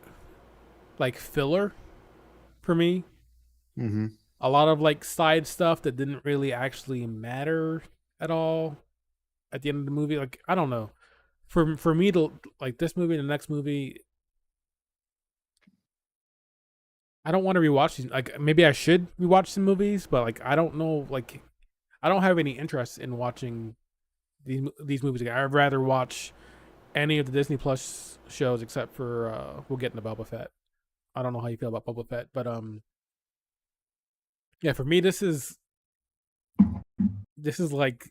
like filler for me. Mm-hmm. A lot of like side stuff that didn't really actually matter at all at the end of the movie. Like, I don't know. For me to like this movie and the next movie, I don't want to rewatch these. Like, maybe I should rewatch some movies, but like, I don't know. Like, I don't have any interest in watching these movies again. I'd rather watch any of the Disney Plus shows except for we'll get into Boba Fett. I don't know how you feel about Boba Fett, but yeah, for me this is like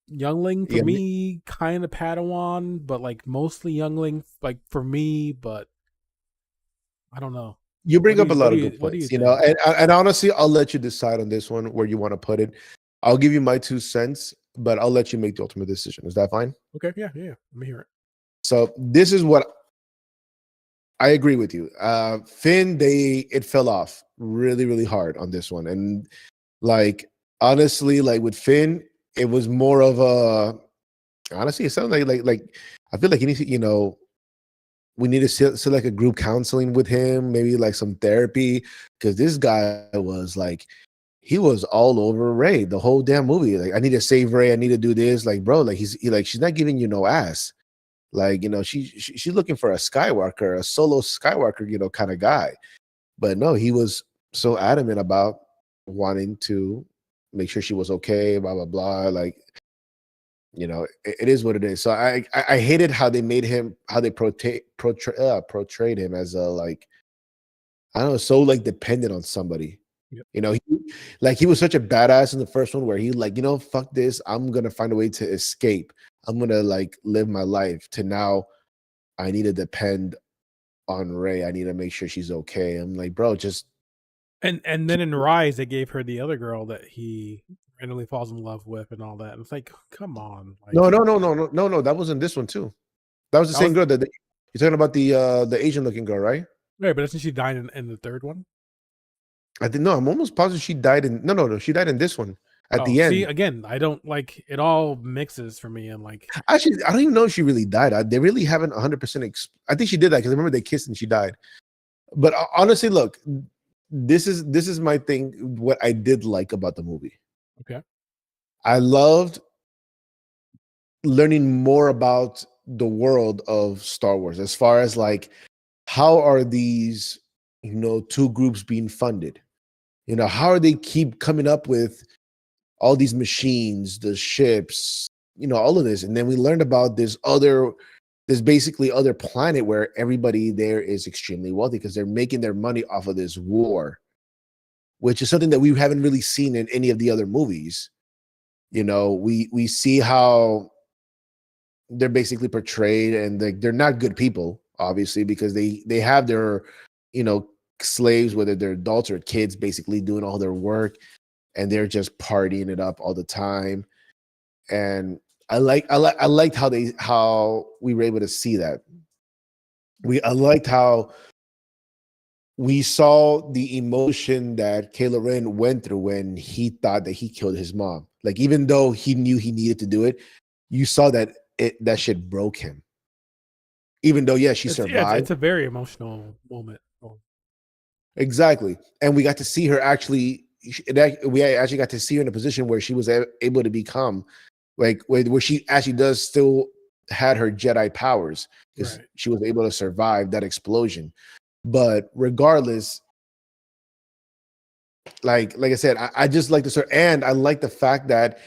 youngling for Yeah. me, kind of Padawan, but like mostly youngling, like for me. But I don't know. You bring up a lot of good What do you points, you know, think? and honestly, I'll let you decide on this one where you want to put it. I'll give you my 2 cents, but I'll let you make the ultimate decision. Is that fine? Okay, yeah. Let me hear it. So this is what I agree with you. Finn, it fell off really, really hard on this one. And like honestly, like with Finn, it was more of a honestly, it sounds like I feel like he needs to, we need to sit like a group counseling with him, maybe like some therapy, because this guy was like, he was all over Ray the whole damn movie. Like, I need to save Ray, I need to do this. Like, bro, like like she's not giving you no ass. Like, she's looking for a Skywalker, a solo Skywalker, kind of guy. But no, he was so adamant about wanting to make sure she was okay, blah blah blah. Like, it is what it is. So I hated how they made him, how they portrayed him as a like, I don't know, so like dependent on somebody. Yep. He was such a badass in the first one where he like, fuck this, I'm gonna find a way to escape. I'm gonna like live my life. To now, I need to depend on Ray. I need to make sure she's okay. I'm like, bro, just And then in Rise, they gave her the other girl that he randomly falls in love with and all that. And it's like, come on, like no. That was in this one too. That was the that same was girl you're talking about, the Asian looking girl, right? right. But doesn't she die in the third one? I think no, I'm almost positive she died in no, she died in this one at Oh, the see, end. again, I don't like it. All mixes for me, and like, Actually, I don't even know if she really died. They really haven't 100%. I think she did that because I remember they kissed and she died. But honestly, look, this is my thing. What I did like about the movie, okay, I loved learning more about the world of Star Wars, as far as like, how are these, two groups being funded? How are they keep coming up with all these machines, the ships, all of this. And then we learned about this basically other planet where everybody there is extremely wealthy because they're making their money off of this war, which is something that we haven't really seen in any of the other movies. We see how they're basically portrayed, and they're not good people, obviously, because they have their, slaves, whether they're adults or kids, basically doing all their work, and they're just partying it up all the time. And I liked how we were able to see that. I liked how we saw the emotion that Kylo Ren went through when he thought that he killed his mom. Like, even though he knew he needed to do it, you saw that that shit broke him. even though yeah she It's survived. a very emotional moment. Oh, Exactly, and we got to see her actually. We actually got to see her in a position where she was able to become like where she actually does still had her Jedi powers because right. she was able to survive that explosion. But regardless, like I said, I just like this, and I like the fact that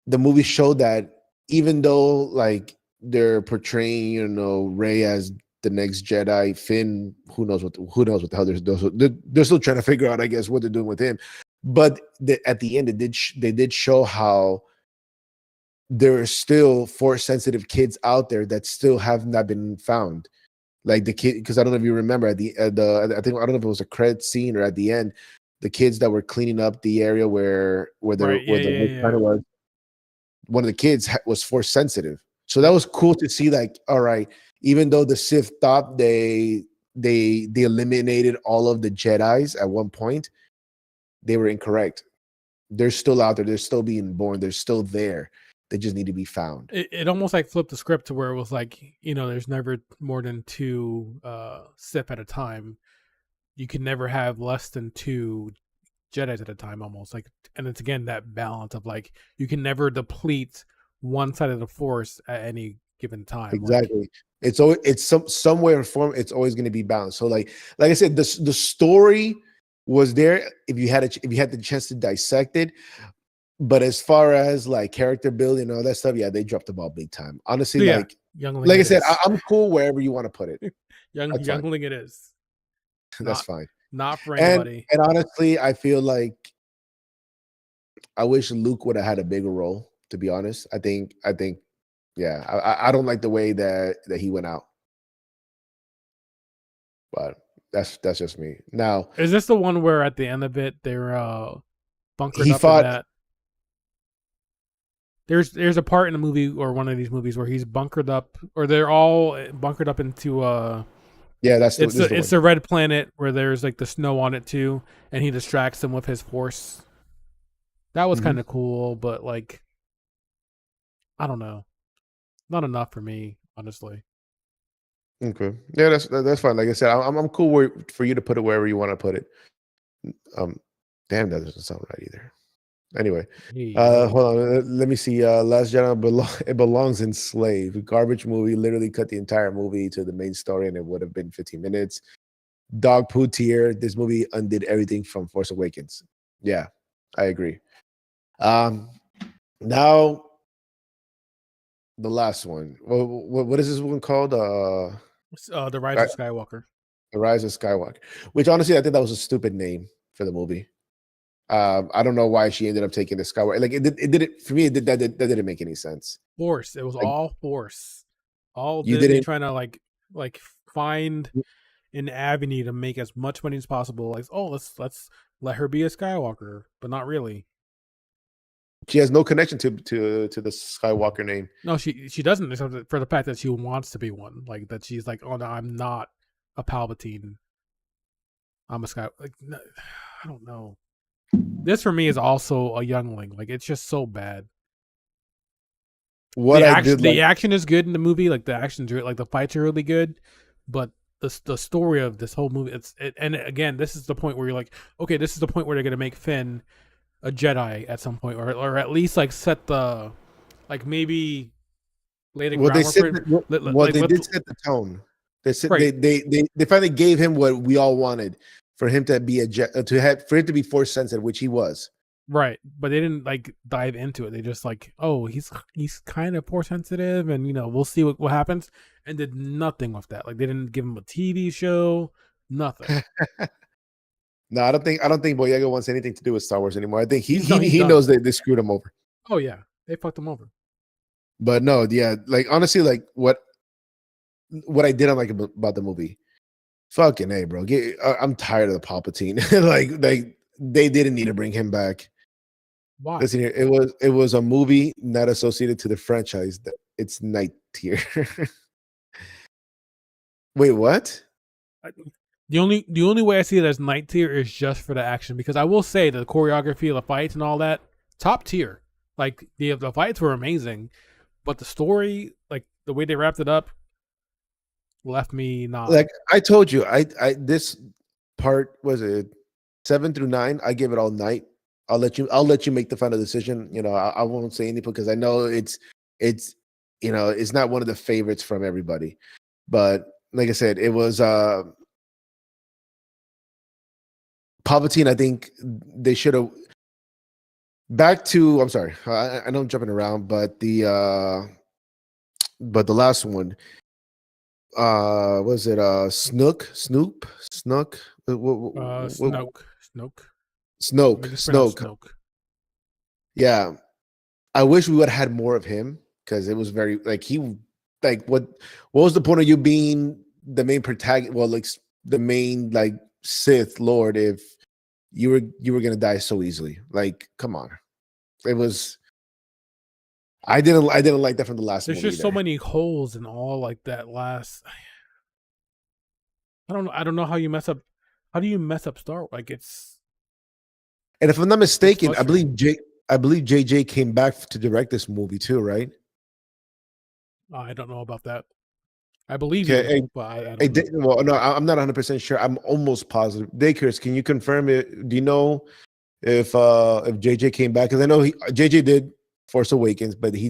the movie showed that even though like they're portraying Rey as the next Jedi, Finn who knows what the hell they're still trying to figure out, I guess, what they're doing with him. But at the end, they did show how there are still force sensitive kids out there that still have not been found. Like the kid, because I don't know if you remember I think I don't know if it was a credit scene or at the end, the kids that were cleaning up the area Right. Yeah. where the Yeah. whole Yeah. planet was. One of the kids was force sensitive, so that Yep. was cool to see. Like, all right, even though the Sith thought they eliminated all of the Jedi's at one point, they were incorrect. They're still out there. They're still being born. They're still there. They just need to be found. It almost like flipped the script to where it was like, there's never more than two Sith at a time. You can never have less than two Jedi's at a time, almost like, and it's again that balance of like you can never deplete one side of the Force at any given time. Like, Exactly. It's always it's somewhere in form. It's always going to be balanced. So like I said, the story was there if if you had the chance to dissect it. But as far as like character building and all that stuff, yeah, they dropped the ball big time. Honestly, so yeah, youngling like I it said, is. I'm cool wherever you want to put it. That's fine. Youngling it is. That's Not fine. not for And anybody. and honestly, I feel like I wish Luke would have had a bigger role. To be honest, I think yeah, I don't like the way that he went out, but that's just me. Now Is this the one where at the end of it they're bunkered he up in fought. that? There's a part in the movie or one of these movies where he's bunkered up, or they're all bunkered up into Yeah, it's this is the it's one. the red planet where there's like the snow on it too, and he distracts them with his force. That was Mhm. kind of cool, but like I don't know, not enough for me, honestly. Okay, yeah, that's fine. Like I said, I'm cool for you to put it wherever you want to put it. Um, damn, that doesn't sound right either. Anyway, Hey yo, hold on. Let me see. Last Jedi it belongs in Slave. Garbage movie. Literally cut the entire movie to the main story, and it would have been 15 minutes. Dog poo tier. This movie undid everything from Force Awakens. Yeah, I agree. Um, now the last one. What is this one called? the Rise Uh, of Skywalker. The Rise of Skywalker. Which honestly, I think that was a stupid name for the movie. I don't know why she ended up taking the Skywalker. Like it did it for me. That didn't make any sense. Force. It was Like all Force. All you Disney didn't. trying to like find an avenue to make as much money as possible. Like, oh, let's let her be a Skywalker, but not really. She has no connection to the Skywalker name. No, she doesn't, except for the fact that she wants to be one. Like that, she's like, oh no, I'm not a Palpatine. I'm a Sky. Like, no, I don't know. This for me is also a youngling. Like, it's just so bad. What I did like. The action is good in the movie. Like the action's like the fights are really good, but the story of this whole movie, and again, this is the point where you're like, okay, this is the point where they're gonna make Finn a Jedi at some point, or at least like set the like maybe lay the Well, they groundwork said for it. well, Like they let did set the tone. They said right, they finally gave him what we all wanted for him to be to have for him to be force sensitive, which he was. right, but they didn't like dive into it. They just like, oh, he's kind of force sensitive, and we'll see what happens, and did nothing with that. Like they didn't give him a TV show, nothing. No, I don't think Boyega wants anything to do with Star Wars anymore. I think He's he done. knows they screwed him over. Oh yeah, they fucked him over. But no, yeah, like honestly, like what I didn't like about the movie. Fucking hey, bro. I'm tired of the Palpatine. like they didn't need to bring him back. Why? Listen here, it was a movie not associated to the franchise. That it's night tier. Wait, what? I- the only way I see it as night tier is just for the action, because I will say the choreography, the fights, and all that top tier. Like the fights were amazing, but the story, like the way they wrapped it up, left me not. Like I told you, I this part was it 7 through 9. I give it all night. I'll let you make the final decision. You know, I won't say anything because I know it's it's not one of the favorites from everybody. But like I said, it was Palpatine. I think they should have back to. I'm sorry, I know I'm jumping around, but the last one, was it Snook, Snoke. We just pronounce Snoke. Snoke. Yeah, I wish we would have had more of him because it was very like what was the point of you being the main protagonist? Well, like the main like Sith Lord if you were gonna die so easily. Like, come on. It was I didn't like that from the last There's movie just so either. many holes in all like that last. I don't know how you mess up. How do you mess up Star Wars? Like And if I'm not it's mistaken, frustrating. I believe JJ came back to direct this movie too, right? I don't know about that. I believe you, Okay, but I don't know. well, no, I'm not 100% sure. I'm almost positive. Daycare, can you confirm it? Do you know if JJ came back? Because I know JJ did Force Awakens, but he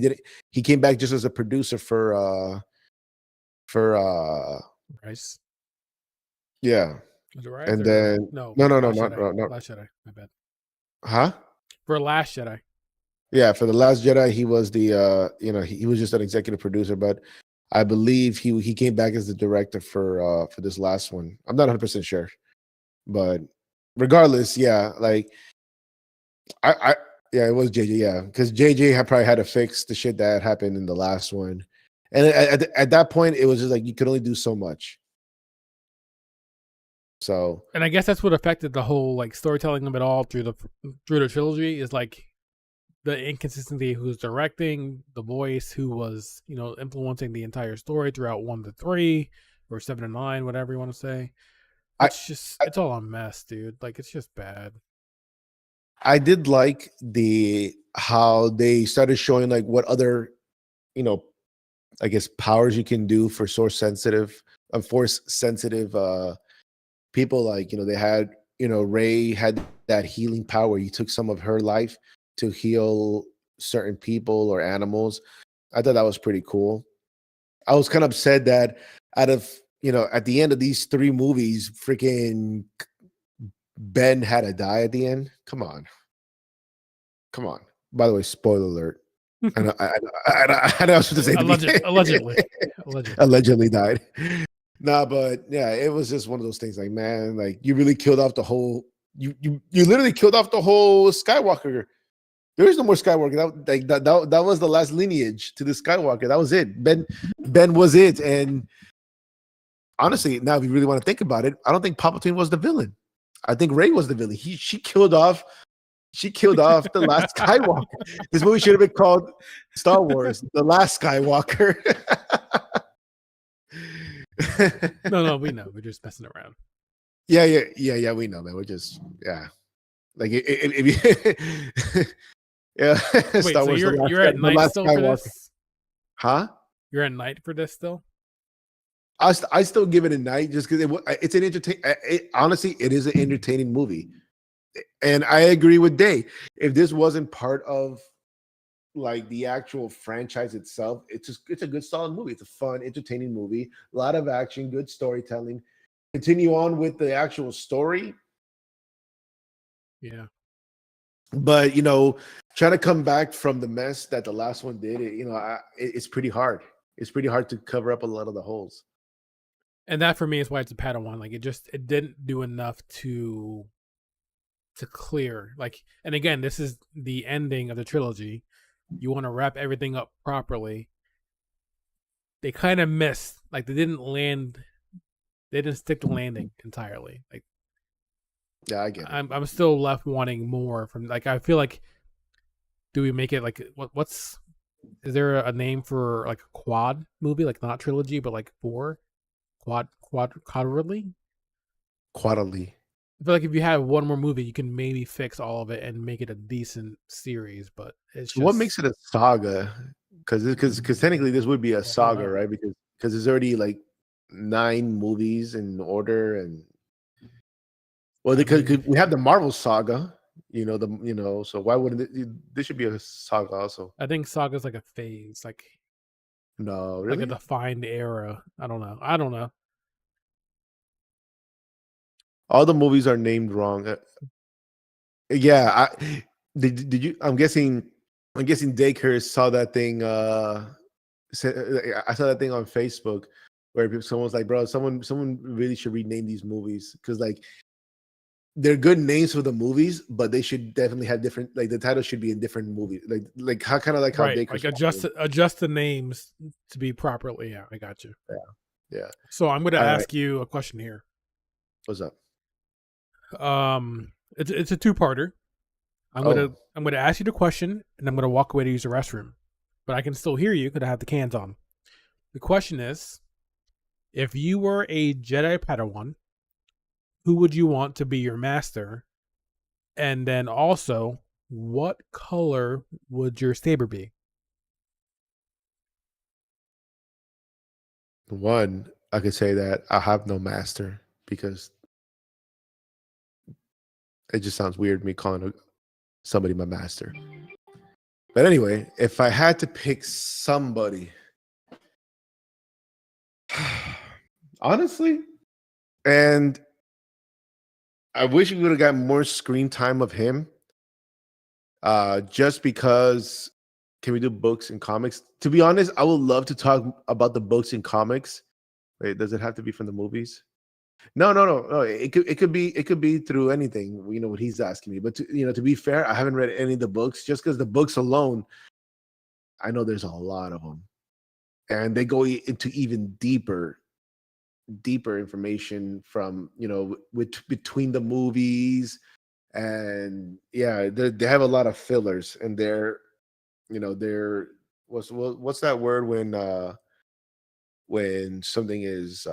came back just as a producer for Rice. yeah. Was it Rise And or then no? no, Last not Jedi. no. Last Jedi. My bad. Huh? For Last Jedi. Yeah, for the Last Jedi, he was the he was just an executive producer, but I believe he came back as the director for this last one. I'm not 100% sure, but regardless, yeah, like I yeah, it was JJ, yeah, because JJ had probably had to fix the shit that happened in the last one, and at that point, it was just like you could only do so much. So And I guess that's what affected the whole like storytelling of it all through the trilogy is like the inconsistency who's directing, the voice who was, influencing the entire story throughout 1 to 3 or 7 to 9, whatever you want to say. I It's all a mess, dude. Like it's just bad. I did like the how they started showing like what other you know I guess powers you can do for force sensitive people. Like they had Ray had that healing power. You took some of her life to heal certain people or animals. I thought that was pretty cool. I was kind of upset that out of at the end of these three movies, freaking Ben had to die at the end. Come on. By the way, spoiler alert. I know I was supposed to say Allegedly. allegedly died. Nah, but yeah, it was just one of those things. Like, man, like you really killed off the whole. You literally killed off the whole Skywalker. There is no more Skywalker. That was the last lineage to the Skywalker. That was it. Ben was it. And honestly, now if you really want to think about it, I don't think Palpatine was the villain. I think Rey was the villain. She killed off the last Skywalker. This movie should have been called Star Wars: The Last Skywalker. No, we know. We're just messing around. Yeah. We know, man. We're just like if you, yeah. Wait, Star so Wars: you're at The night Last still for Skywalker. this? Huh? You're at night for this still? I still give it a night just because it's an honestly, it is an entertaining movie, and I agree with Day. If this wasn't part of like the actual franchise itself, it's a good solid movie. It's a fun, entertaining movie. A lot of action, good storytelling. Continue on with the actual story, Yeah. but trying to come back from the mess that the last one did, it's pretty hard. It's pretty hard to cover up a lot of the holes. And that for me is why it's a Padawan. Like it didn't do enough to clear. Like, and again, this is the ending of the trilogy. You want to wrap everything up properly. They kind of missed. Like they didn't land. They didn't stick to landing entirely. Like, Yeah, I get it. I'm still left wanting more from. Like, I feel like, do we make it like what's? Is there a name for like a quad movie? Like not trilogy, but like four quadrilogy? Quadily. I feel like if you have one more movie, you can maybe fix all of it and make it a decent series. But it's So what just makes it a saga? Because technically this would be a saga, right? Because it's already like 9 movies in order, and well, I they mean, we have the Marvel saga, so why wouldn't this should be a saga also? I think Saga's like a phase, No, like a really? defined era. I don't know. I don't know. All the movies are named wrong. Yeah, did you? I'm guessing Daycare saw that thing. I saw that thing on Facebook where someone's like, "Bro, someone really should rename these movies because like they're good names for the movies, but they should definitely have different. Like the title should be in different movies. Like how kind of like how Right, Daycare like Small name. adjust the names to be properly. Yeah, I got you. Yeah, yeah. So I'm going to All right, ask you a question here. what's up? It's a two-parter. Oh, I'm gonna ask you the question, and I'm gonna walk away to use the restroom, but I can still hear you because I have the cans on. The question is, if you were a Jedi Padawan, who would you want to be your master? And then also, what color would your saber be? one, I could say that I have no master because it just sounds weird me calling somebody my master. But anyway, if I had to pick somebody, honestly, and I wish we would have got more screen time of him. Just because can we do books and comics? To be honest, I would love to talk about the books and comics. Wait, does it have to be from the movies? No, no, no, no. It could be through anything. You know what he's asking me, but to be fair, I haven't read any of the books. Just because the books alone, I know there's a lot of them, and they go into even deeper information from with between the movies, and yeah, they have a lot of fillers, and they're what's that word when something is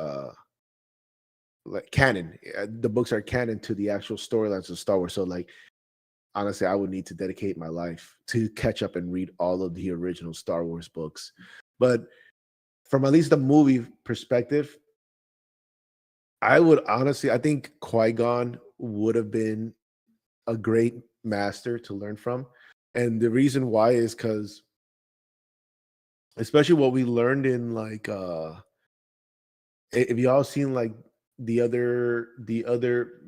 like canon. The books are canon to the actual storylines of Star Wars. So like honestly, I would need to dedicate my life to catch up and read all of the original Star Wars books. But from at least the movie perspective, I think Qui-Gon would have been a great master to learn from. And the reason why is because especially what we learned in like if y'all seen like the other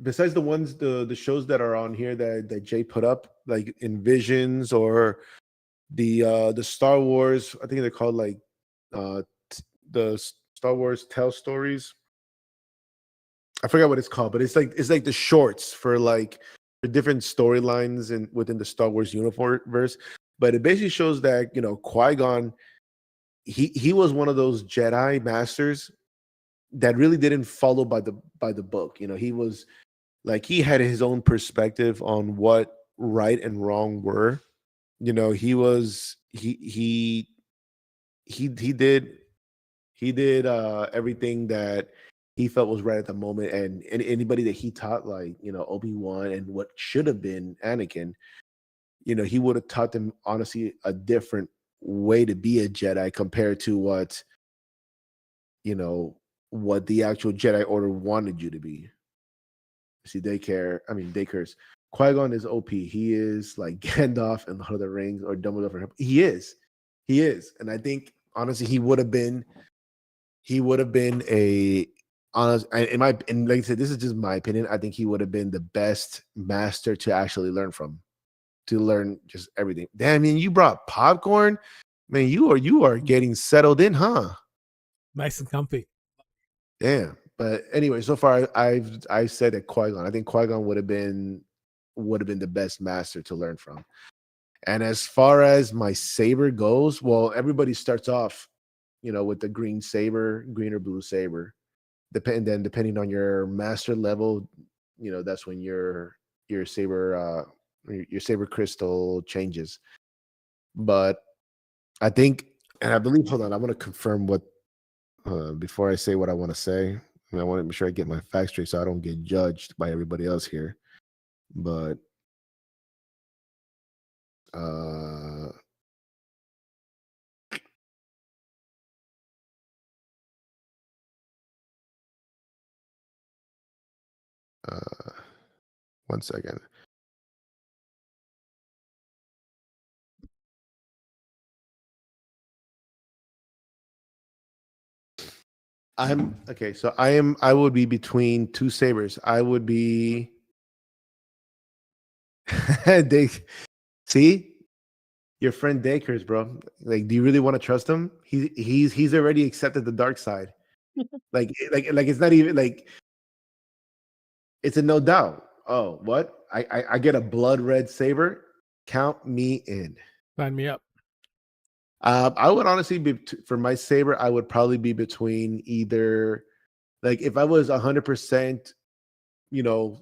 besides the ones the shows that are on here that Jay put up, like in Visions or the Star Wars, I think they're called like the Star Wars Tell Stories. I forgot what it's called, but it's like the shorts for like the different storylines and within the Star Wars universe. But it basically shows that Qui-Gon, he was one of those Jedi masters that really didn't follow by the book. He was like he had his own perspective on what right and wrong were. He was he did everything that he felt was right at the moment, and anybody that he taught, like Obi-Wan and what should have been Anakin, he would have taught them honestly a different way to be a Jedi compared to you know what the actual Jedi Order wanted you to be. See, Daycare's Qui-Gon is OP. He is like Gandalf and Lord of the Rings or Dumbledore for him. He is, and I think honestly he would have been a honest and like I said, this is just my opinion. I think he would have been the best master to actually learn from, to learn just everything. Damn, I mean, you brought popcorn, man. You are getting settled in, huh? Nice and comfy. Damn. But anyway, so far I've said that Qui-Gon. I think Qui-Gon would have been the best master to learn from. And as far as my saber goes, well, everybody starts off, with the green saber, green or blue saber. Then depending on your master level, that's when your saber your saber crystal changes. But I think, and I believe, hold on, I'm gonna confirm what before I say what I want to say. I want to make sure I get my facts straight so I don't get judged by everybody else here. But uh 1 second. I'm okay. So I would be between two sabers. I would be. They see your friend Dakers, bro. Like, do you really want to trust him? He's already accepted the dark side. Like it's not even like it's a no doubt. Oh, what? I get a blood red saber. Count me in. Sign me up. I would honestly be for my saber. I would probably be between either like if I was 100%,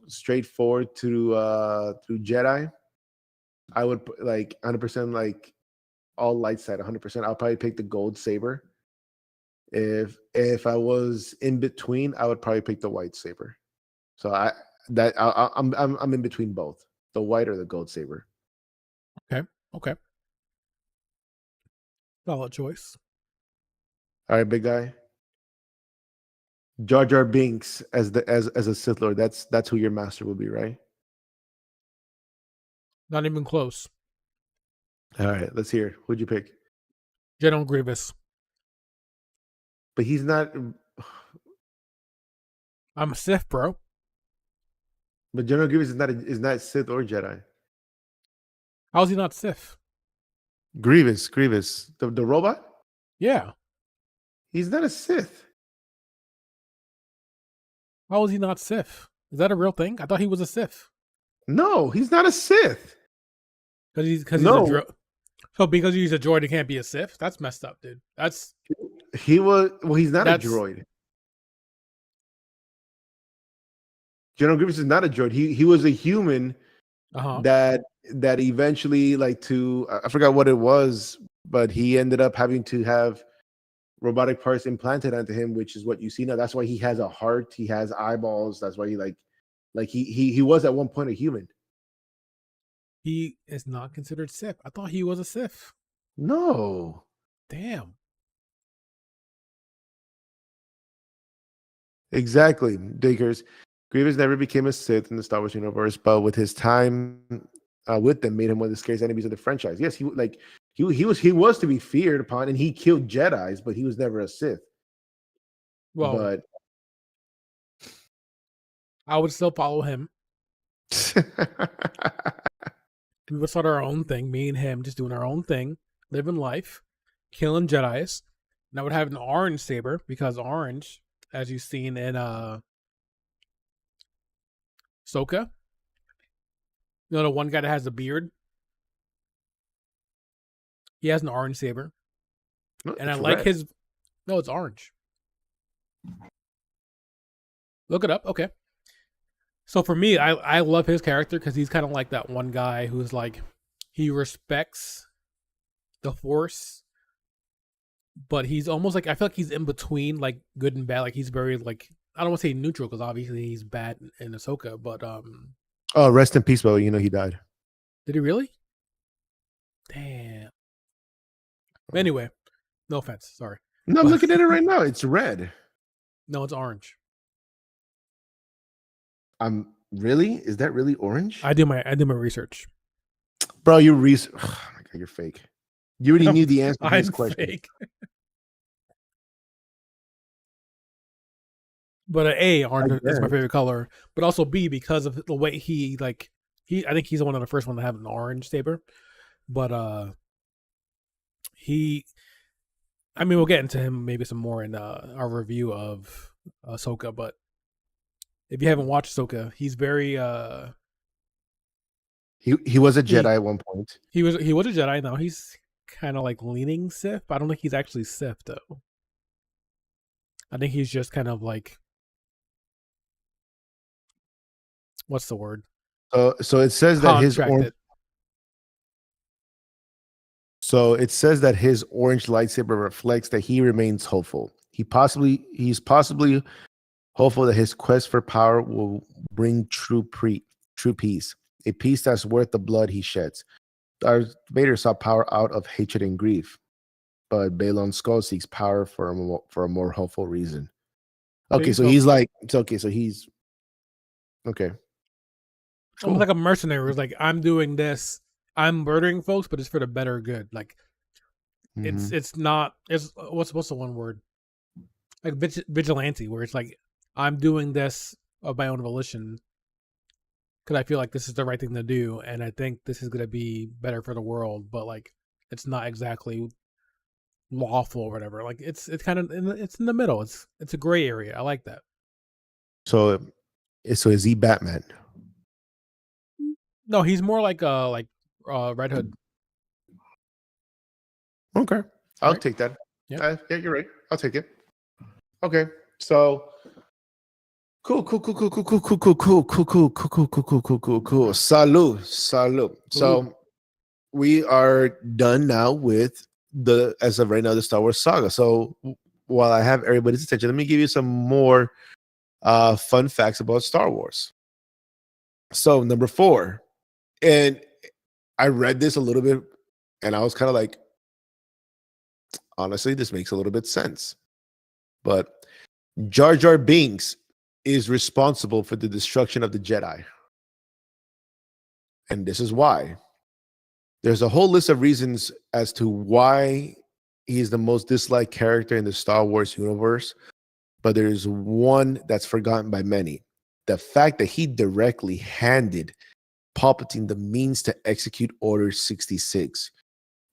straightforward through Jedi. I would like 100% like all light side 100%. I'll probably pick the gold saber. If I was in between, I would probably pick the white saber. So I'm in between both, the white or the gold saber. Okay. Solid choice. All right, big guy. Jar Jar Binks as a Sith Lord. That's who your master will be, right? Not even close. All right, let's hear. Who'd you pick? General Grievous. But he's not. I'm a Sith, bro. But General Grievous is not Sith or Jedi. How is he not Sith? Grievous, the robot. Yeah. He's not a Sith. How is he not Sith? Is that a real thing? I thought he was a Sith. No, he's not a Sith. Because he's a No, so because he's a droid, he can't be a Sith? That's messed up, dude. he was. Well, he's not a That's droid. General Grievous is not a droid. He was a human uh-huh. that eventually, like, I forgot what it was, but he ended up having to have robotic parts implanted onto him, which is what you see now. That's why he has a heart. He has eyeballs. That's why he was at one point a human. He is not considered Sith. I thought he was a Sith. No. Damn. Exactly. Diggers. Grievous never became a Sith in the Star Wars universe, but with his time with them, made him one of the scariest enemies of the franchise. Yes, he was to be feared upon, and he killed Jedi's, but he was never a Sith. Well, But I would still follow him. We would start our own thing, me and him just doing our own thing, living life, killing Jedi's. And I would have an orange saber because orange, as you've seen in Ahsoka, the one guy that has a beard, he has an orange saber, and I like red. his. No, it's orange. Look it up. Okay. So for me, I love his character because he's kind of like that one guy who's like, he respects the Force, but he's almost like, I feel like he's in between like good and bad. Like he's very like, I don't want to say neutral because obviously he's bad in Ahsoka, but Oh, rest in peace, Bo. You know he died. did he really? Damn. Anyway, no offense. Sorry. No, I'm looking at it right now. It's red. No, it's orange. Really? Is that really orange? I did my research. Bro, oh my God, you're fake. You already knew the answer to this question. Fake. But orange is my favorite color. But also B, because of the way he I think he's the one of the first one to have an orange saber. But I mean, we'll get into him maybe some more in our review of Ahsoka. But if you haven't watched Ahsoka, he's very he was a Jedi at one point. He was a Jedi. Now he's kind of like leaning Sith. But I don't think he's actually Sith though. I think he's just kind of like, what's the word? So it says that his orange. So it says that his orange lightsaber reflects that he remains hopeful. He's possibly hopeful that his quest for power will bring true peace, a peace that's worth the blood he sheds. Darth Vader saw power out of hatred and grief, but Balon Skull seeks power for a more hopeful reason. Okay, so he's like, it's okay. So he's Okay. Almost Cool. like a mercenary. It's like I'm doing this, I'm murdering folks, but it's for the better good. Like Mhm. it's not. It's what's the one word? Like vigilante, where it's like I'm doing this of my own volition because I feel like this is the right thing to do, and I think this is gonna be better for the world. But like, it's not exactly lawful or whatever. Like it's kind of it's in the middle. It's a gray area. I like that. So, so is he Batman? No, he's more like Red Hood, Okay, I'll right? take that. Yep. Yeah, you're right. I'll take it. Okay, so cool, cool, cool, cool, cool, cool, cool, cool, cool, cool, cool, cool, cool, cool, cool, cool, cool, cool. Salud, salud. Salute. So we are done now with the, as of right now, the Star Wars saga. So while I have everybody's attention, let me give you some more fun facts about Star Wars. So number 4, and I read this a little bit, and I was kind of like, honestly, this makes a little bit sense. But Jar Jar Binks is responsible for the destruction of the Jedi. And this is why. There's a whole list of reasons as to why he's the most disliked character in the Star Wars universe, but there's one that's forgotten by many. The fact that he directly handed Palpatine the means to execute Order 66.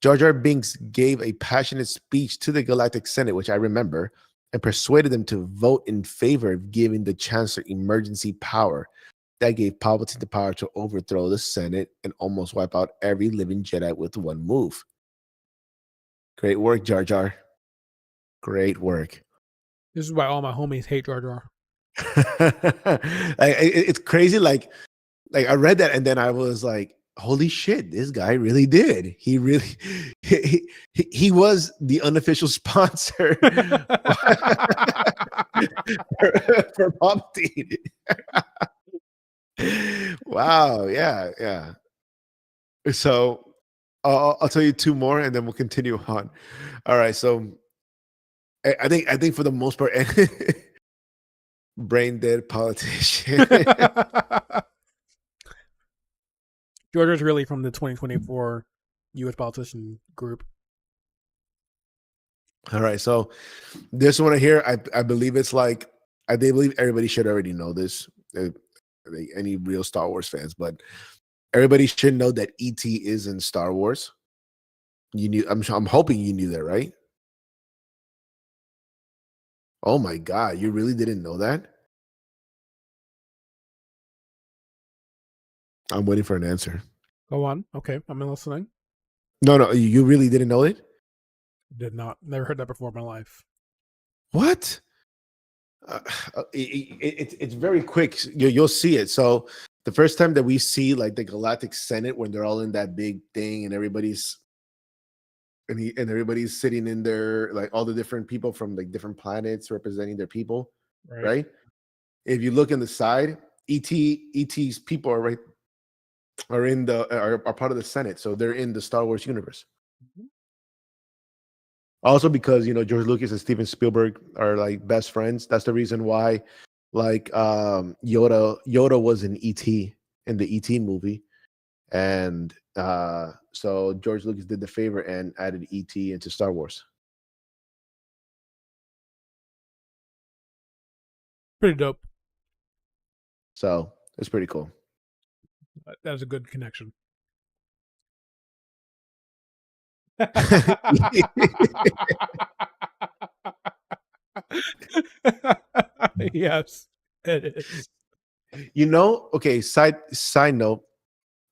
Jar Jar Binks gave a passionate speech to the Galactic Senate, which I remember, and persuaded them to vote in favor of giving the Chancellor emergency power. That gave Palpatine the power to overthrow the Senate and almost wipe out every living Jedi with one move. Great work, Jar Jar. Great work. This is why all my homies hate Jar Jar. It's crazy. Like I read that and then I was like, holy shit, this guy really did. He really he was the unofficial sponsor for Palpatine. Wow, yeah, yeah. So I'll tell you 2 more and then we'll continue on. All right, so I think for the most part, brain dead politician. Georgia's really from the 2024 U.S. politician group. All right, so this one here, I believe it's like I believe everybody should already know this. Any real Star Wars fans, but everybody should know that ET is in Star Wars. You knew. I'm hoping you knew that, right? Oh my god, you really didn't know that? I'm waiting for an answer. Go on. Okay, I'm listening. No, you really didn't know it? Did not. Never heard that before in my life. What? It's very quick. You'll see it. So the first time that we see like the Galactic Senate when they're all in that big thing and everybody's sitting in there, like all the different people from like different planets representing their people, Right. right? If you look in the side, ET's people are part of the Senate, so they're in the Star Wars universe. Mm-hmm. Also, because George Lucas and Steven Spielberg are like best friends. That's the reason why, like Yoda was in ET in the ET movie, and so George Lucas did the favor and added ET into Star Wars. Pretty dope. So it's pretty cool. That was a good connection. Yes, it is. Okay. Side note,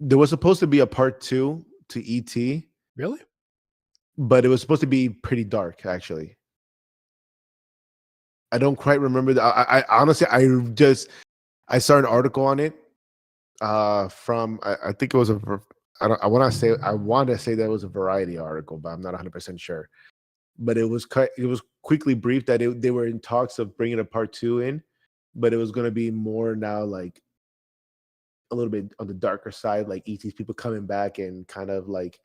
there was supposed to be a part 2 to ET, Really? but it was supposed to be pretty dark. Actually, I don't quite remember that. I honestly, I saw an article on it from I think it was I want to say that it was a Variety article, but I'm not 100% sure. But it was quickly briefed that they were in talks of bringing a part 2 in, but it was going to be more now like a little bit on the darker side, like ET's people coming back and kind of like,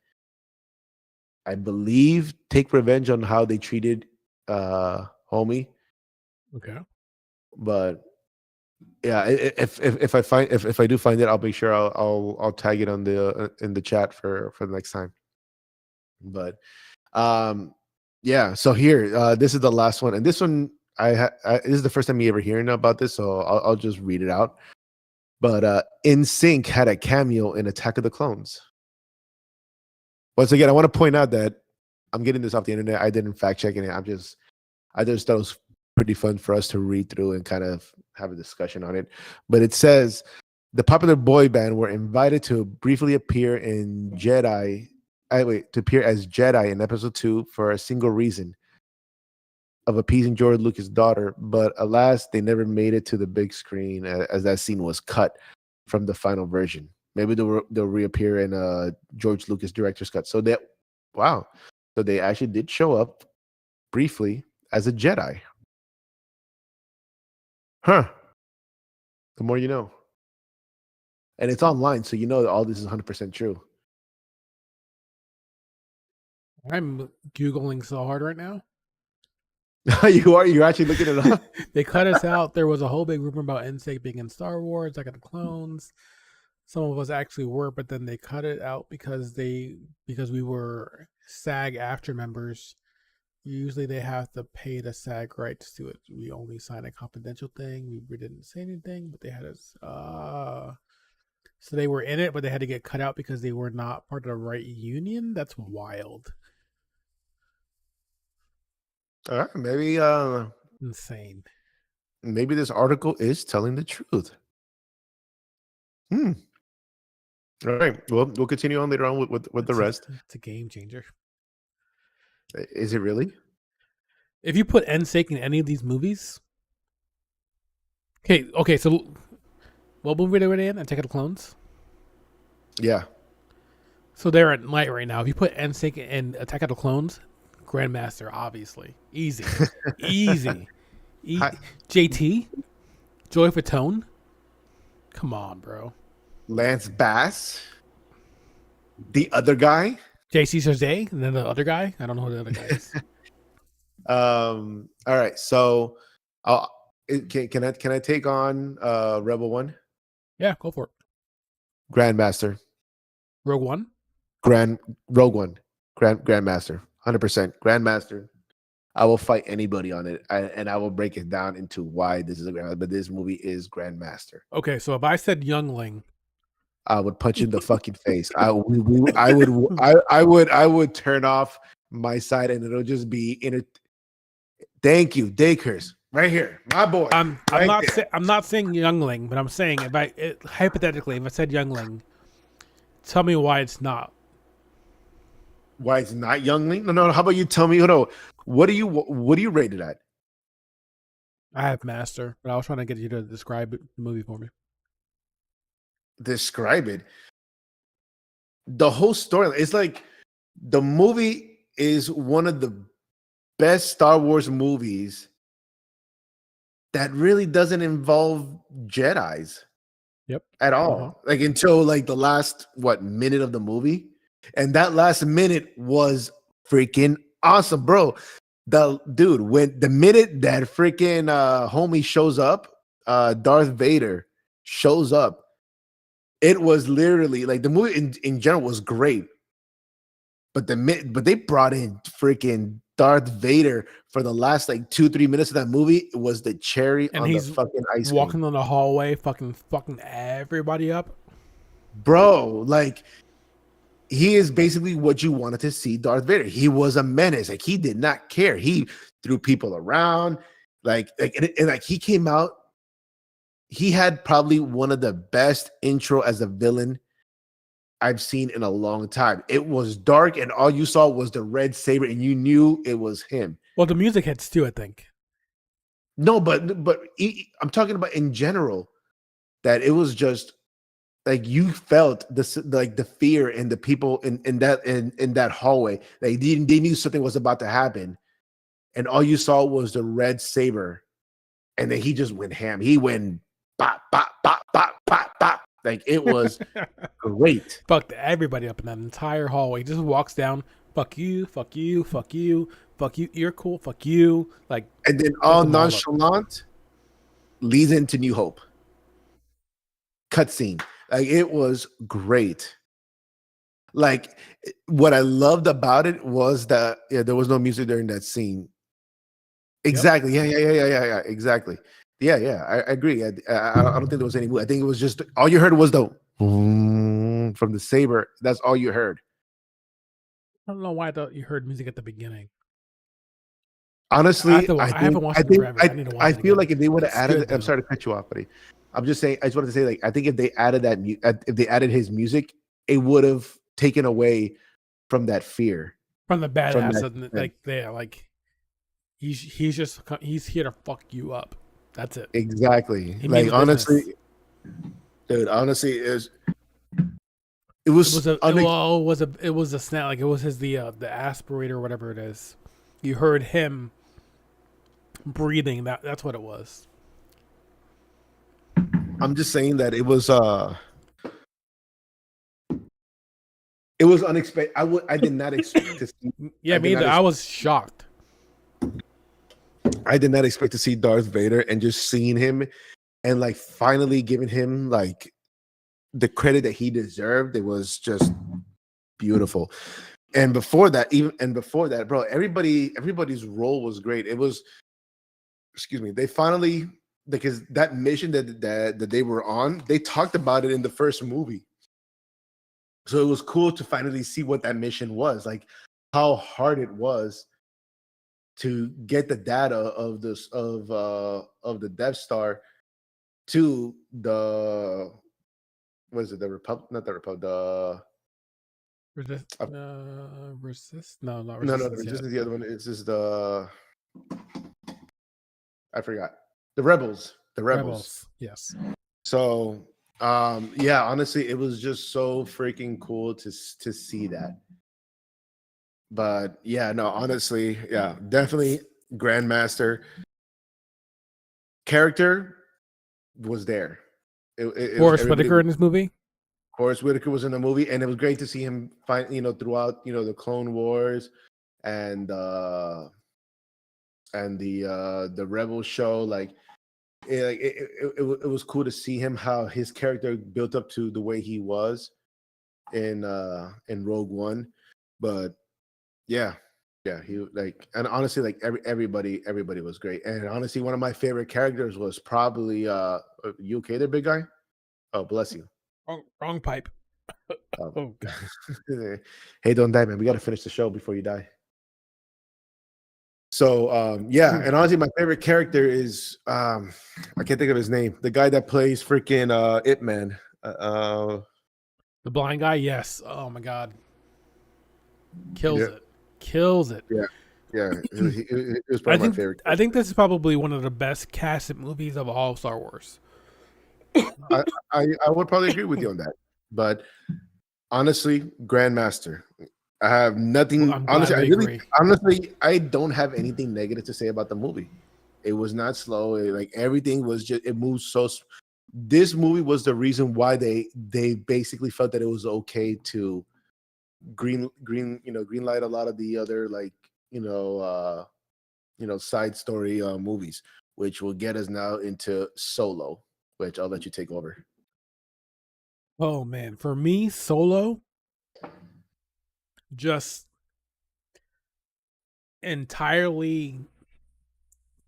I believe, take revenge on how they treated homie. Okay. But Yeah, if I find if I do find it, I'll make sure I'll tag it on the in the chat for the next time. But um, yeah. So here, this is the last one, and this one this is the first time you ever hearing about this, so I'll just read it out. But In Sync had a cameo in Attack of the Clones. Once again, I want to point out that I'm getting this off the internet. I didn't fact check it. I just thought it was pretty fun for us to read through and kind of have a discussion on it. But it says the popular boy band were invited to briefly appear in Jedi. To appear as Jedi in Episode 2 for a single reason of appeasing George Lucas' daughter, but alas, they never made it to the big screen as that scene was cut from the final version. Maybe they'll reappear in George Lucas director's cut. So that wow, so they actually did show up briefly as a Jedi. Huh. The more you know. And it's online, so you know that all this is 100% true. I'm Googling so hard right now. You're actually looking it up? They cut us out. There was a whole big rumor about NSYNC being in Star Wars. I got the clones. Some of us actually were, but then they cut it out because we were SAG after members. Usually they have to pay the SAG rights to it. We only signed a confidential thing. We didn't say anything, but they had us. So they were in it, but they had to get cut out because they were not part of the right union. That's wild. All right, maybe Insane. maybe this article is telling the truth. All right. Well, we'll continue on later on with the rest. It's a game changer. Is it really? If you put NSYNC in any of these movies, okay. So, what movie were they in? Attack of the Clones. Yeah. So they're at night right now. If you put NSYNC in Attack of the Clones, Grandmaster, obviously, easy. JT, Joy Fatone. Come on, bro. Lance Bass, the other guy. JC Chazé, and then the other guy. I don't know who the other guy is. All right. So, can I take on Rebel One? Yeah, go for it. Grandmaster. Rogue One. Rogue One. Grandmaster. 100% Grandmaster. I will fight anybody on it, and I will break it down into why this is a Grandmaster. But this movie is Grandmaster. Okay, so if I said Youngling, I would punch you in the fucking face. I would turn off my side, and it'll just be in it. Thank you, Dakers, right here, my boy. I'm not saying Youngling, but I'm saying hypothetically, if I said Youngling, tell me why it's not. Why it's not Youngling? No. How about you tell me? No, what do you rate it at? I have Master, but I was trying to get you to describe the movie for me. Describe it. The whole story. It's like the movie is one of the best Star Wars movies that really doesn't involve Jedis. Yep. At all. Like until like the last minute of the movie. And that last minute was freaking awesome, bro. When the minute that freaking homie shows up, Darth Vader shows up, it was literally like the movie in general was great. But they brought in freaking Darth Vader for the last like 2-3 minutes of that movie. It was the cherry on the fucking ice cream. Walking on the hallway, fucking everybody up. Bro, like he is basically what you wanted to see Darth Vader. He was a menace. Like he did not care. He threw people around. Like he came out. He had probably one of the best intro as a villain I've seen in a long time. It was dark, and all you saw was the red saber, and you knew it was him. Well, the music hits too, I think. No, but I'm talking about in general that it was just like you felt the fear in the people in that hallway. Like they knew something was about to happen, and all you saw was the red saber, and then he just went ham. He went bop bop bop bop bop bop. Like it was great. Fucked everybody up in that entire hallway. He just walks down. Fuck you. Fuck you. Fuck you. Fuck you. You're cool. Fuck you. Like, and then all nonchalant leads into New Hope. cutscene. Like it was great. Like what I loved about it was that there was no music during that scene. Yep. Exactly. Yeah. Exactly. Yeah. I agree. I don't think there was any. I think it was just all you heard was the from the saber. That's all you heard. I don't know why I thought you heard music at the beginning. Honestly, I haven't watched it in forever. I need to watch I it feel again. like if they would have It's added, good I'm though. sorry to cut you off, buddy. I'm just saying. I just wanted to say, like, I think if they added if they added his music, it would have taken away from that fear, From the from badass, that. and like there, like he's here to fuck you up. That's it. Exactly. He Like means business. honestly, dude. Honestly, it It was was a it, unex- well, it was a snap. Like it was his the aspirator or whatever it is. You heard him breathing. That's what it was. I'm just saying that it was unexpected. I did not expect to see. Yeah, I me did not either. I was shocked. I did not expect to see Darth Vader and just seeing him and like finally giving him like the credit that he deserved. It was just beautiful. And before that, bro, everybody's role was great. It was, excuse me, they finally, because that mission that they were on, they talked about it in the first movie. So it was cool to finally see what that mission was, like how hard it was to get the data of the Death Star to the, what is it, the Republic, not the Republic, the Resist? Resist? No, not no, resistance this yet. is the other one. It's just the, I forgot, the Rebels. The Rebels. Yes. So yeah, honestly, it was just so freaking cool to see that. But yeah, no, honestly, yeah, definitely Grandmaster character was there. It was Forrest everybody. Whitaker in this movie. Forrest Whitaker was in the movie, and it was great to see him find, throughout, the Clone Wars and the Rebel show. Like, it was cool to see him, how his character built up to the way he was in Rogue One. But yeah, he like, and honestly, like everybody was great. And honestly, one of my favorite characters was probably you okay there, big guy? Oh, bless you. Wrong pipe. Oh. Oh god. Hey, don't die, man. We got to finish the show before you die. So yeah, and honestly, my favorite character is I can't think of his name. The guy that plays freaking Ip Man. The blind guy. Yes. Oh my god. Kills Yeah. it. Kills it. Yeah, it was probably my favorite. I think this is probably one of the best casted movies of all Star Wars. I would probably agree with you on that. But honestly, Grandmaster. I have nothing. Well, I'm glad we agree. Honestly, I don't have anything negative to say about the movie. It was not slow. Like everything was just, it moved so. This movie was the reason why they basically felt that it was okay to green light a lot of the other, like, side story movies, which will get us now into Solo, which I'll let you take over. Oh man, for me, Solo just entirely,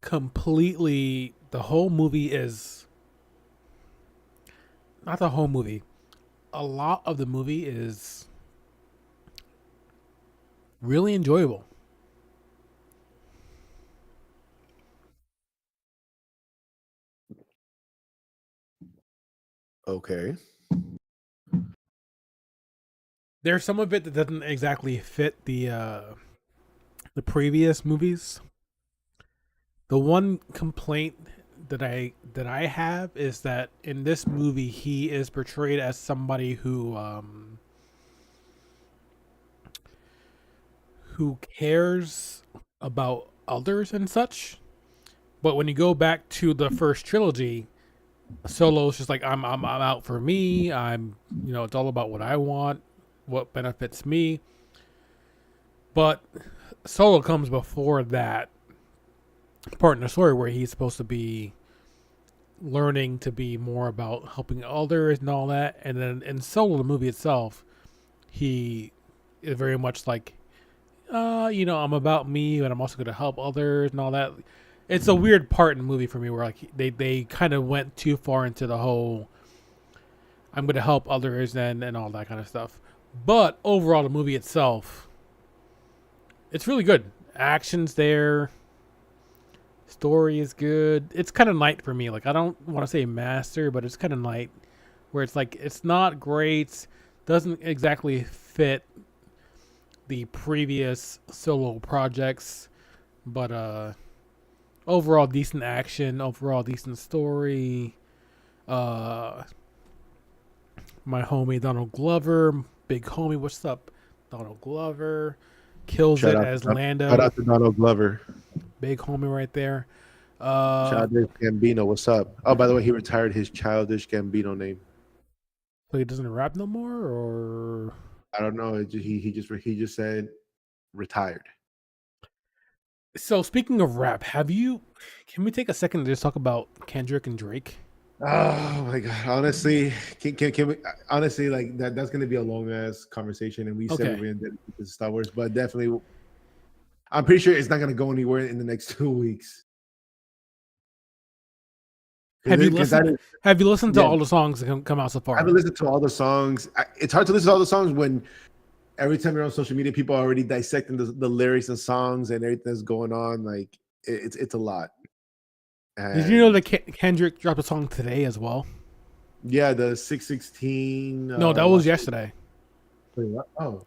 completely, the whole movie is not the whole movie. A lot of the movie is really enjoyable. Okay. There's some of it that doesn't exactly fit the previous movies. The one complaint that I have is that in this movie he is portrayed as somebody who cares about others and such. But when you go back to the first trilogy, Solo's just like I'm out for me. It's all about what I want, what benefits me. But Solo comes before that part in the story where he's supposed to be learning to be more about helping others and all that. And then in Solo, the movie itself, he is very much like, I'm about me, but I'm also going to help others and all that. It's a weird part in the movie for me where like they kind of went too far into the whole I'm going to help others and all that kind of stuff. But overall, the movie itself, it's really good. Action's there. Story is good. It's kind of light for me. Like I don't want to say master, but it's kind of light, where it's like it's not great, doesn't exactly fit the previous Solo projects, but overall decent action, overall decent story. Uh, my homie Donald Glover, big homie, what's up? Donald Glover kills Shout it out, as shout Lando, out to Donald Glover. big homie right there. Uh, Childish Gambino, what's up? Oh, by the way, he retired his Childish Gambino name. so he doesn't rap no more, or I don't know. He just said retired. so speaking of rap, have you? Can we take a second to just talk about Kendrick and Drake? Oh my god! Honestly, can we? Honestly, like that's gonna be a long ass conversation, and we said Okay. we're gonna dedicate to Star Wars, but definitely, I'm pretty sure it's not gonna go anywhere in the next 2 weeks. Have you Because that listened? is, Have you listened to yeah, all the songs that come out so I far? haven't listened to all the songs. It's hard to listen to all the songs when every time you're on social media, people are already dissecting the lyrics and songs and everything that's going on. Like it's a lot. Did you know And that Kendrick dropped a song today as well? yeah, the 616 No, that was watch. yesterday. Wait, what? Oh,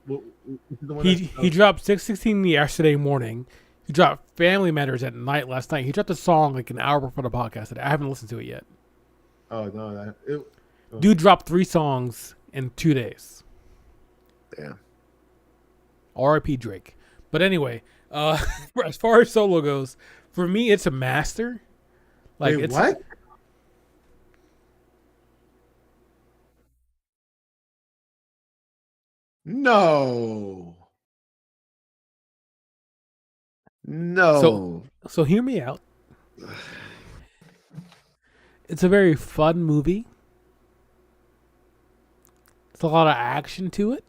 well, this is the one He dropped 616 yesterday morning. He dropped Family Matters at night last night. He dropped a song like an hour before the podcast today. I haven't listened to it yet. oh no, oh, Dude dropped 3 songs in 2 days. damn. R.I.P. Drake. But anyway, as far as Solo goes, for me it's a master. Like Wait, it's what? No, so no. so hear me out. It's a very fun movie. It's a lot of action to it.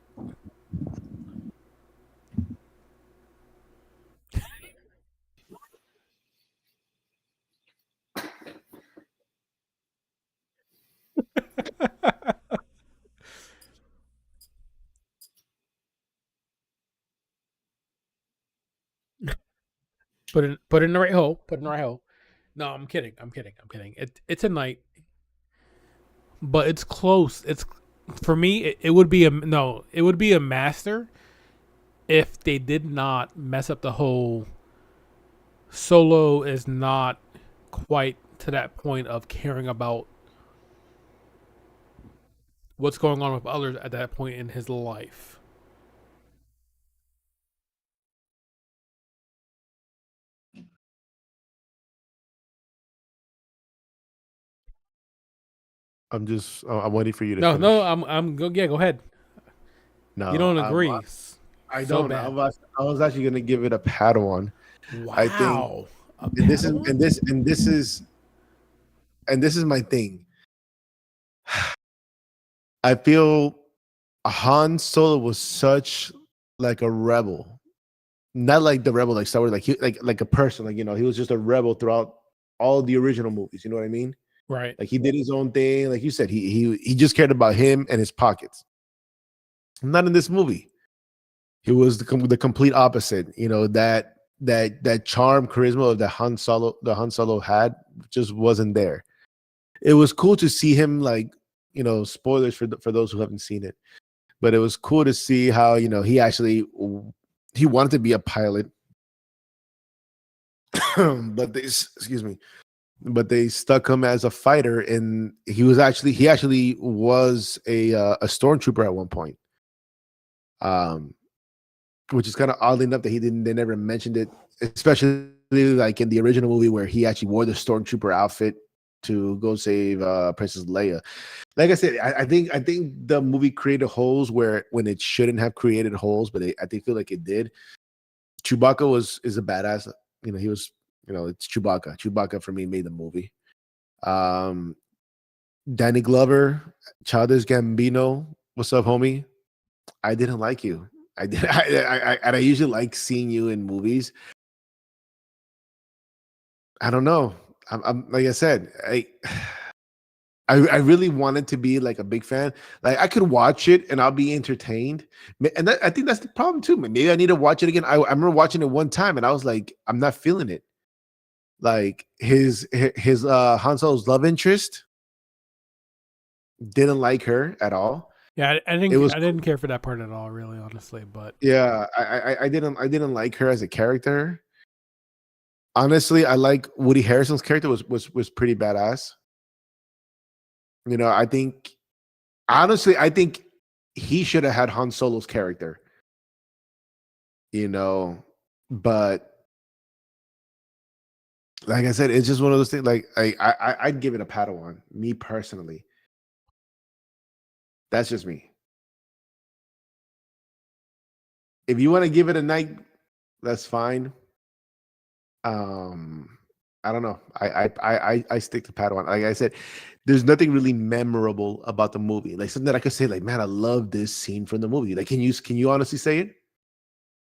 Put it in the right hole. Put it in the right hole. No, I'm kidding. I'm kidding. I'm kidding. It's a night, but it's close. It's for me. It would be a no. It would be a master if they did not mess up the whole. Solo is not quite to that point of caring about what's going on with others at that point in his life. I'm waiting for you to No, no, finish. I'm go. Yeah, go ahead. You No, don't agree? I So don't. bad. I was actually gonna give it a Padawan. I think, Wow, a and this is Padawan. and this is my thing. I feel Han Solo was such like a rebel, not like the rebel like Star Wars, like like a person, like he was just a rebel throughout all the original movies. You know what I mean? Right. Like he did his own thing, like you said, he just cared about him and his pockets. Not in this movie. He was the complete opposite. That charm, charisma of the Han Solo had just wasn't there. It was cool to see him, like, spoilers for those who haven't seen it, but it was cool to see how he wanted to be a pilot, but excuse me, but they stuck him as a fighter, and he actually was a stormtrooper at one point. Um, which is kind of oddly enough that they never mentioned it, especially like in the original movie where he actually wore the stormtrooper outfit to go save Princess Leia. Like I said, I think the movie created holes where when it shouldn't have created holes, but I think feel like it did. Chewbacca is a badass. He was. It's Chewbacca. Chewbacca for me made the movie. Um, Danny Glover, Childish Gambino. What's up, homie? I didn't like you. I did. And I usually like seeing you in movies. I don't know. I'm like I said. I really wanted to be like a big fan. Like I could watch it and I'll be entertained. And I think that's the problem too. Maybe I need to watch it again. I remember watching it one time and I was like, I'm not feeling it. Like his Han Solo's love interest didn't like her at all. Yeah, I It didn't was I didn't care for that part at all, really, honestly. But yeah, I didn't like her as a character. Honestly, I like Woody Harrelson's character was pretty badass. You know, I think he should have had Han Solo's character. You know, but like I said, it's just one of those things. Like I'd give it a Padawan, me personally. That's just me. If you want to give it a night, that's fine. Um, I don't know. I stick to Padawan. Like I said, there's nothing really memorable about the movie. Like something that I could say, like, man, I love this scene from the movie. Like, can you honestly say it?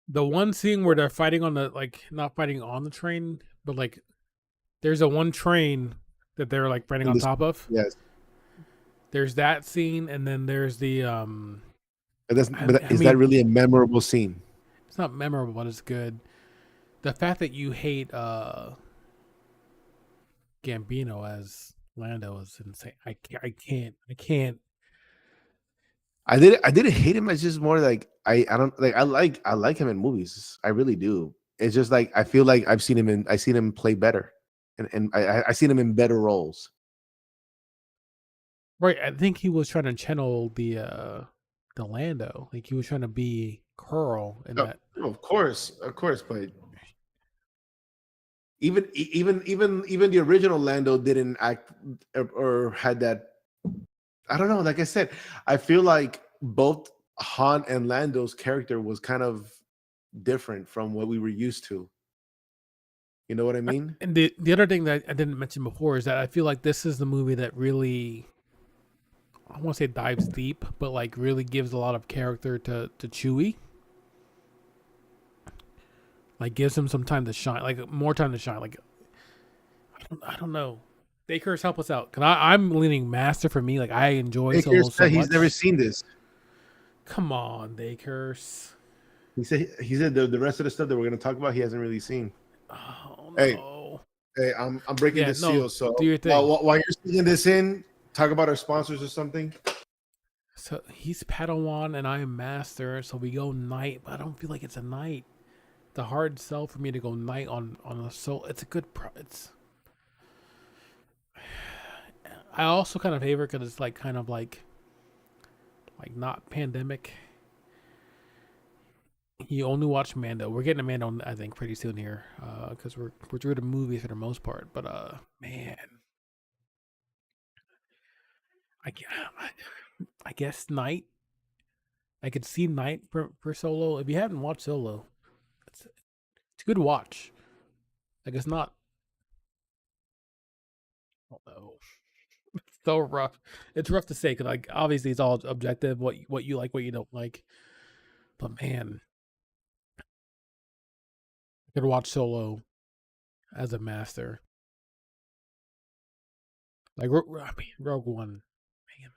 the one scene where they're fighting on the like not fighting on the train, but like there's a one train that they're like fighting In on this, top of. yes. There's that scene, and then there's the But I is that mean, really a memorable scene? it's not memorable, but it's good. The fact that you hate Gambino as Lando is insane. I can't. I didn't hate him. It's just more like I don't like I like him in movies. I really do. It's just like I feel like I seen him play better, and I seen him in better roles. Right, I think he was trying to channel the Lando. Like he was trying to be Curl in No, that. no, of course, but even the original Lando didn't act or had that. I don't know. Like I said, I feel like both Han and Lando's character was kind of different from what we were used to. You know what I mean? And the other thing that I didn't mention before is that I feel like this is the movie that really, I won't say dives deep, but like really gives a lot of character to Chewie. Like gives him some time to shine, like more time to shine. Like I don't know. Bakers, help us out, cause I'm leaning master for me. Like I enjoy Baker Solo so said he's much. never seen this. Come on, Dakers. He said the rest of the stuff that we're gonna talk about he hasn't really seen. Oh Hey, no. hey, I'm breaking Yeah, this no. seal. So Do your thing. while you're seeing this in, talk about our sponsors or something. So he's Padawan and I am Master, so we go knight, but I don't feel like it's a knight. The hard sell for me to go knight on a soul. It's a good. It's. I also kind of favor because it's like kind of like not pandemic. You only watch Mando. We're getting a Mando, I think, pretty soon here, because we're through the movies for the most part. But man, I I, I guess Night. I could see Night for Solo. If you haven't watched Solo, it's a good watch. Like it's not. Oh no, it's so rough. It's rough to say because like obviously it's all objective. What you like, what you don't like. But man, I could watch Solo as a master. Like I mean, Rogue One. Man,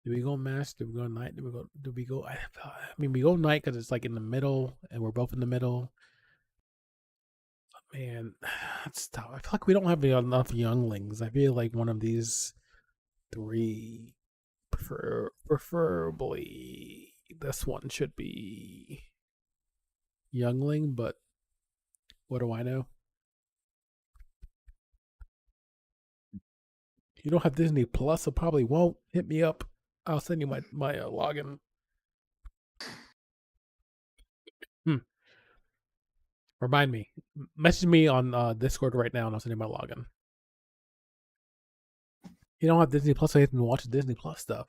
do we go master? Do we go night? Do we go? I mean, we go night because it's like in the middle, and we're both in the middle. Man, that's tough. I feel like we don't have enough younglings. I feel like one of these three, preferably this one should be youngling. But what do I know? You don't have Disney Plus, I probably won't. Hit me up. I'll send you my login. Hmm. Remind me. Message me on Discord right now, and I'll send you my login. You don't have Disney Plus, so you have to watch Disney Plus stuff.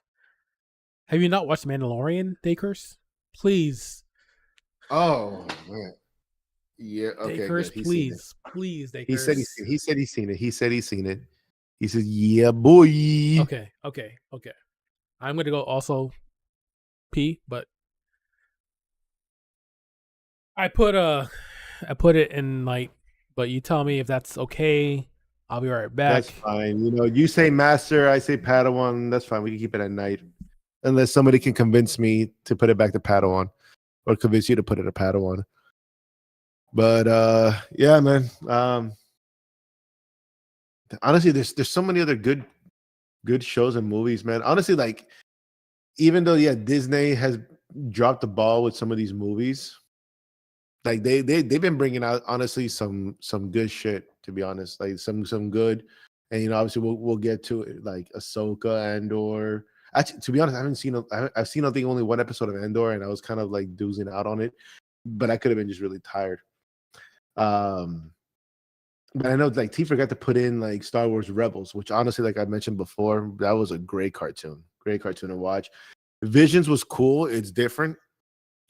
Have you not watched Mandalorian, Dakers? Please. Oh man, Yeah. Okay. Dakers, Good. He's seen it. please, He said he's Dakers. seen. He said he's seen it. He said he's seen it. He says, "Yeah, boy." Okay. I'm gonna go also P, but I put it in light. But you tell me if that's okay. I'll be right That's back. fine. You know, you say master, I say Padawan. That's fine. We can keep it at night, unless somebody can convince me to put it back to Padawan, or convince you to put it to Padawan. But yeah, man. Honestly, there's so many other good shows and movies, man. Honestly, like even though Disney has dropped the ball with some of these movies, like they've been bringing out honestly some good shit, to be honest, like some good, and obviously we'll get to it, like Ahsoka, Andor. Actually, to be honest, I haven't seen I've seen I think only one episode of Andor, and I was kind of like doozing out on it, but I could have been just really tired. Um, but I know like T forgot to put in like Star Wars Rebels, which honestly, like I mentioned before, that was a great cartoon to watch. Visions was cool. It's different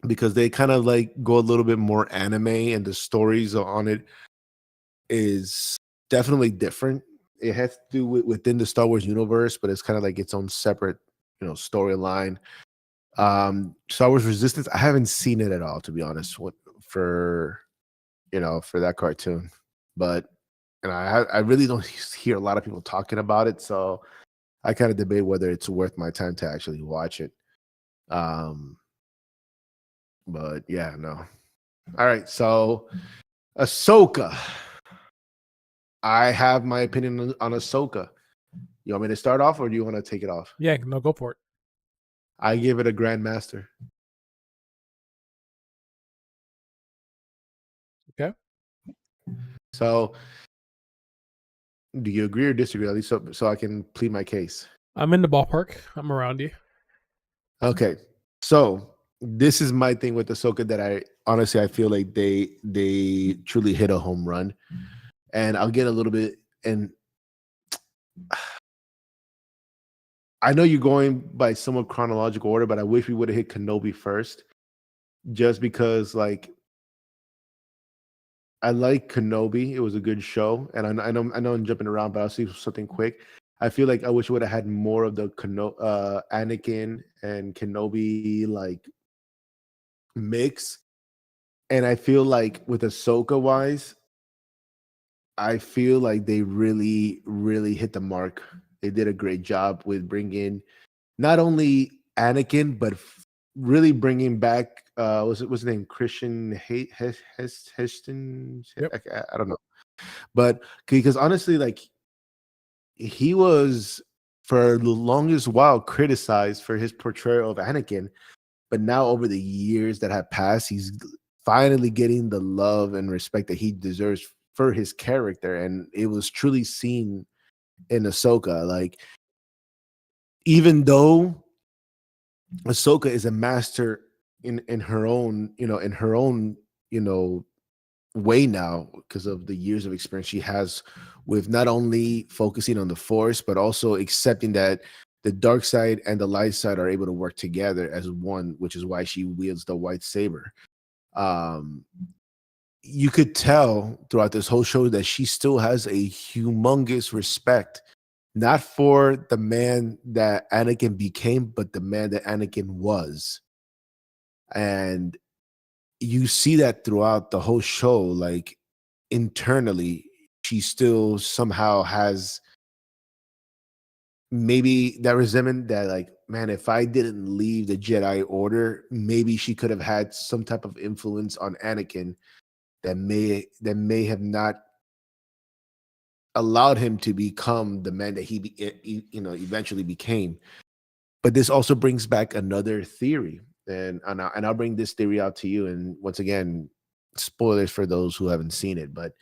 because they kind of like go a little bit more anime, and the stories on it is definitely different. It has to do with within the Star Wars universe, but it's kind of like its own separate, storyline. Star Wars Resistance, I haven't seen it at all, to be honest. What for, for that cartoon, but I really don't hear a lot of people talking about it, so I kind of debate whether it's worth my time to actually watch it. Um, but yeah, no. All right, so Ahsoka. I have my opinion on Ahsoka. You want me to start off, or do you want to take it off? Yeah, no, go for it. I give it a Grandmaster. Okay. So, do you agree or disagree? At least so I can plead my case. I'm in the ballpark. I'm around you. Okay. So this is my thing with Ahsoka that I honestly I feel like they truly hit a home run. And I'll get a little bit, and I know you're going by somewhat chronological order, but I wish we would have hit Kenobi first. Just because like I like Kenobi. It was a good show. And I know I'm jumping around, but I'll see something quick. I feel like I wish we would have had more of the Anakin and Kenobi like mix. And I feel like with Ahsoka wise, I feel like they really, really hit the mark. They did a great job with bringing not only Anakin, but really bringing back what's his name, Christian Heston. Yep. I don't know, but because honestly, like he was for the longest while criticized for his portrayal of Anakin, but now over the years that have passed, he's finally getting the love and respect that he deserves for his character, and it was truly seen in Ahsoka. Like even though Ahsoka is a master in her own, you know, way now because of the years of experience she has with not only focusing on the Force, but also accepting that the dark side and the light side are able to work together as one, which is why she wields the white saber. Um, you could tell throughout this whole show that she still has a humongous respect, not for the man that Anakin became, but the man that Anakin was. And you see that throughout the whole show. Like internally, she still somehow has maybe that resentment that, like, man, if I didn't leave the Jedi Order, maybe she could have had some type of influence on Anakin that may have not allowed him to become the man that eventually became. But this also brings back another theory, and I'll bring this theory out to you. And once again, spoilers for those who haven't seen it, but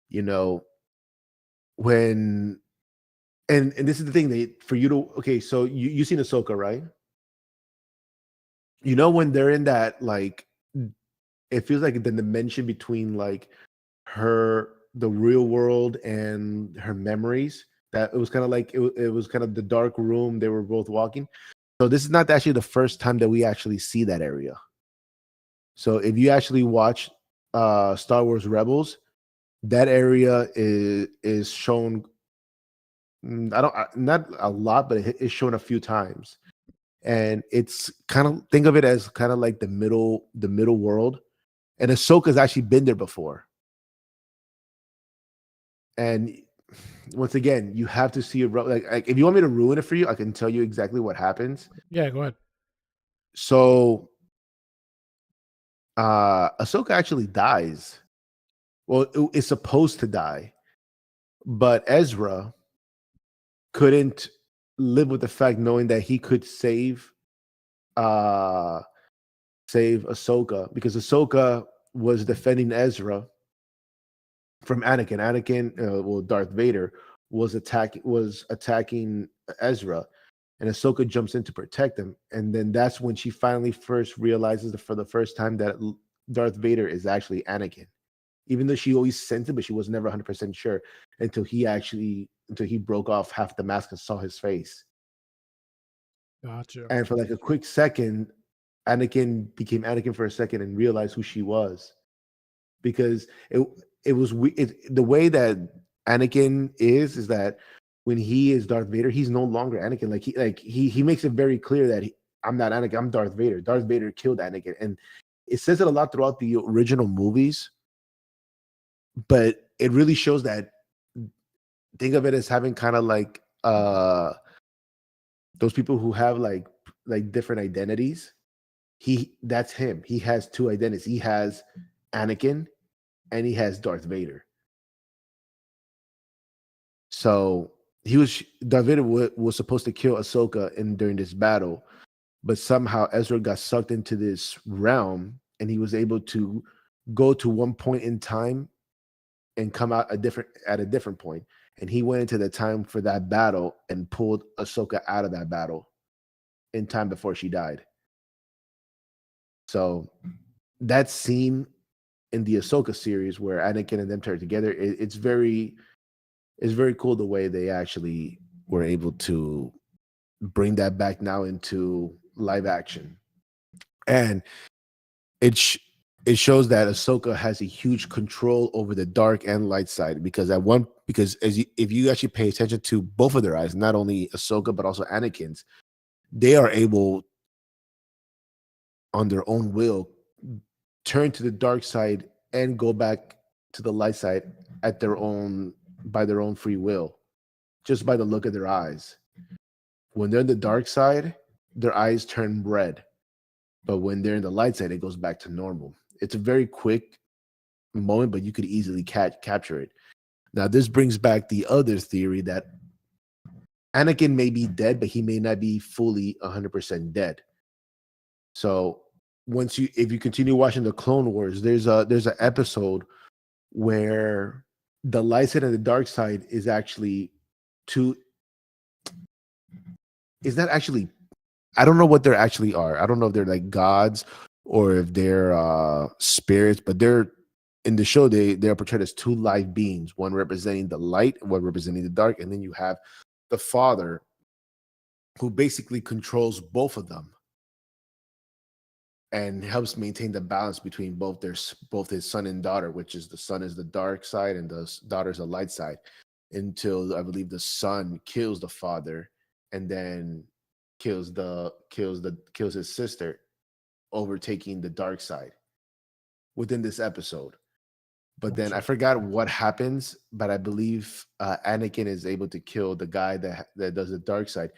you know when and this is the thing that for you to okay, so you seen Ahsoka, right? You know when they're in that like it feels like the dimension between like the real world and her memories, that it was kind of like it was kind of the dark room they were both walking. So this is not actually the first time that we actually see that area. So if you actually watch Star Wars Rebels, that area is shown. I don't not a lot, but it's shown a few times, and it's kind of think of it as kind of like the middle world. And Ahsoka's actually been there before. And once again, you have to see it. Like if you want me to ruin it for you, I can tell you exactly what happens. Yeah, go ahead. So Ahsoka actually dies. Well, it's supposed to die, but Ezra couldn't live with the fact knowing that he could uh save Ahsoka, because Ahsoka was defending Ezra from Anakin. Darth Vader was attacking Ezra, and Ahsoka jumps in to protect him. And then that's when she finally first realizes for the first time that Darth Vader is actually Anakin. Even though she always sensed it, but she was never 100% sure until he broke off half the mask and saw his face. Gotcha. And for like a quick second, Anakin became Anakin for a second and realized who she was, because the way that Anakin is that when he is Darth Vader, he's no longer Anakin. He makes it very clear that I'm not Anakin, I'm Darth Vader. Darth Vader killed Anakin, and it says it a lot throughout the original movies, but it really shows that. Think of it as having kind of like those people who have like different identities. That's him. He has two identities. He has Anakin and he has Darth Vader. So Darth Vader was supposed to kill Ahsoka during this battle, but somehow Ezra got sucked into this realm, and he was able to go to one point in time and come out at a different point. And he went into the time for that battle and pulled Ahsoka out of that battle in time before she died. So that scene in the Ahsoka series where Anakin and them turn together, it's very cool the way they actually were able to bring that back now into live action. And it it shows that Ahsoka has a huge control over the dark and light side, because if you actually pay attention to both of their eyes, not only Ahsoka but also Anakin's, they are able on their own will turn to the dark side and go back to the light side at by their own free will, just by the look of their eyes. When they're in the dark side, their eyes turn red, but when they're in the light side, it goes back to normal. It's a very quick moment, but you could easily capture it. Now, this brings back the other theory that Anakin may be dead, but he may not be fully 100% dead. So if you continue watching the Clone Wars, there's an episode where the light side and the dark side is actually two. Is that actually? I don't know what they actually are. I don't know if they're like gods or if they're spirits, but they're in the show. They're portrayed as two live beings, one representing the light, one representing the dark, and then you have the father who basically controls both of them and helps maintain the balance between both his son and daughter, which is the son is the dark side and the daughter's the light side, until I believe the son kills the father and then kills his sister, overtaking the dark side within this episode. But then I forgot what happens, but I believe Anakin is able to kill the guy that does the dark side.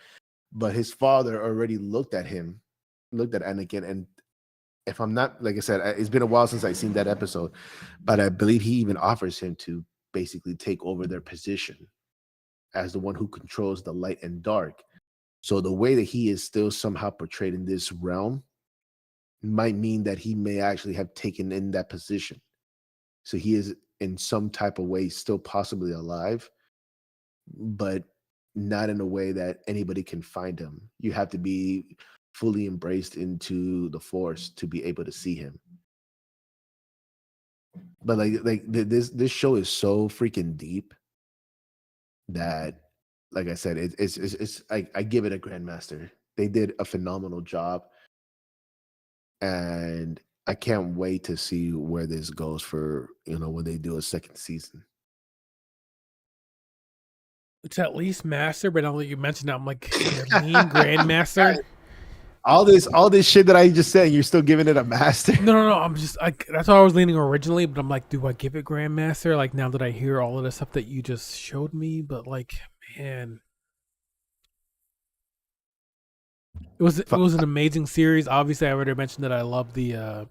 But his father already looked at Anakin, and if I'm not, like I said, it's been a while since I've seen that episode, but I believe he even offers him to basically take over their position as the one who controls the light and dark. So the way that he is still somehow portrayed in this realm might mean that he may actually have taken in that position. So he is in some type of way still possibly alive, but not in a way that anybody can find him. You have to be fully embraced into the force to be able to see him. But this show is so freaking deep that, like I said, I give it a grandmaster. They did a phenomenal job, and I can't wait to see where this goes for when they do a second season. It's at least master, but now that you mentioned that, I'm like, you're lean grandmaster. All this shit that I just said, you're still giving it a master. No. I'm just like, that's how I was leaning originally, but I'm like, do I give it grandmaster? Like now that I hear all of the stuff that you just showed me, but like, man, it was an amazing series. Obviously, I already mentioned that I love the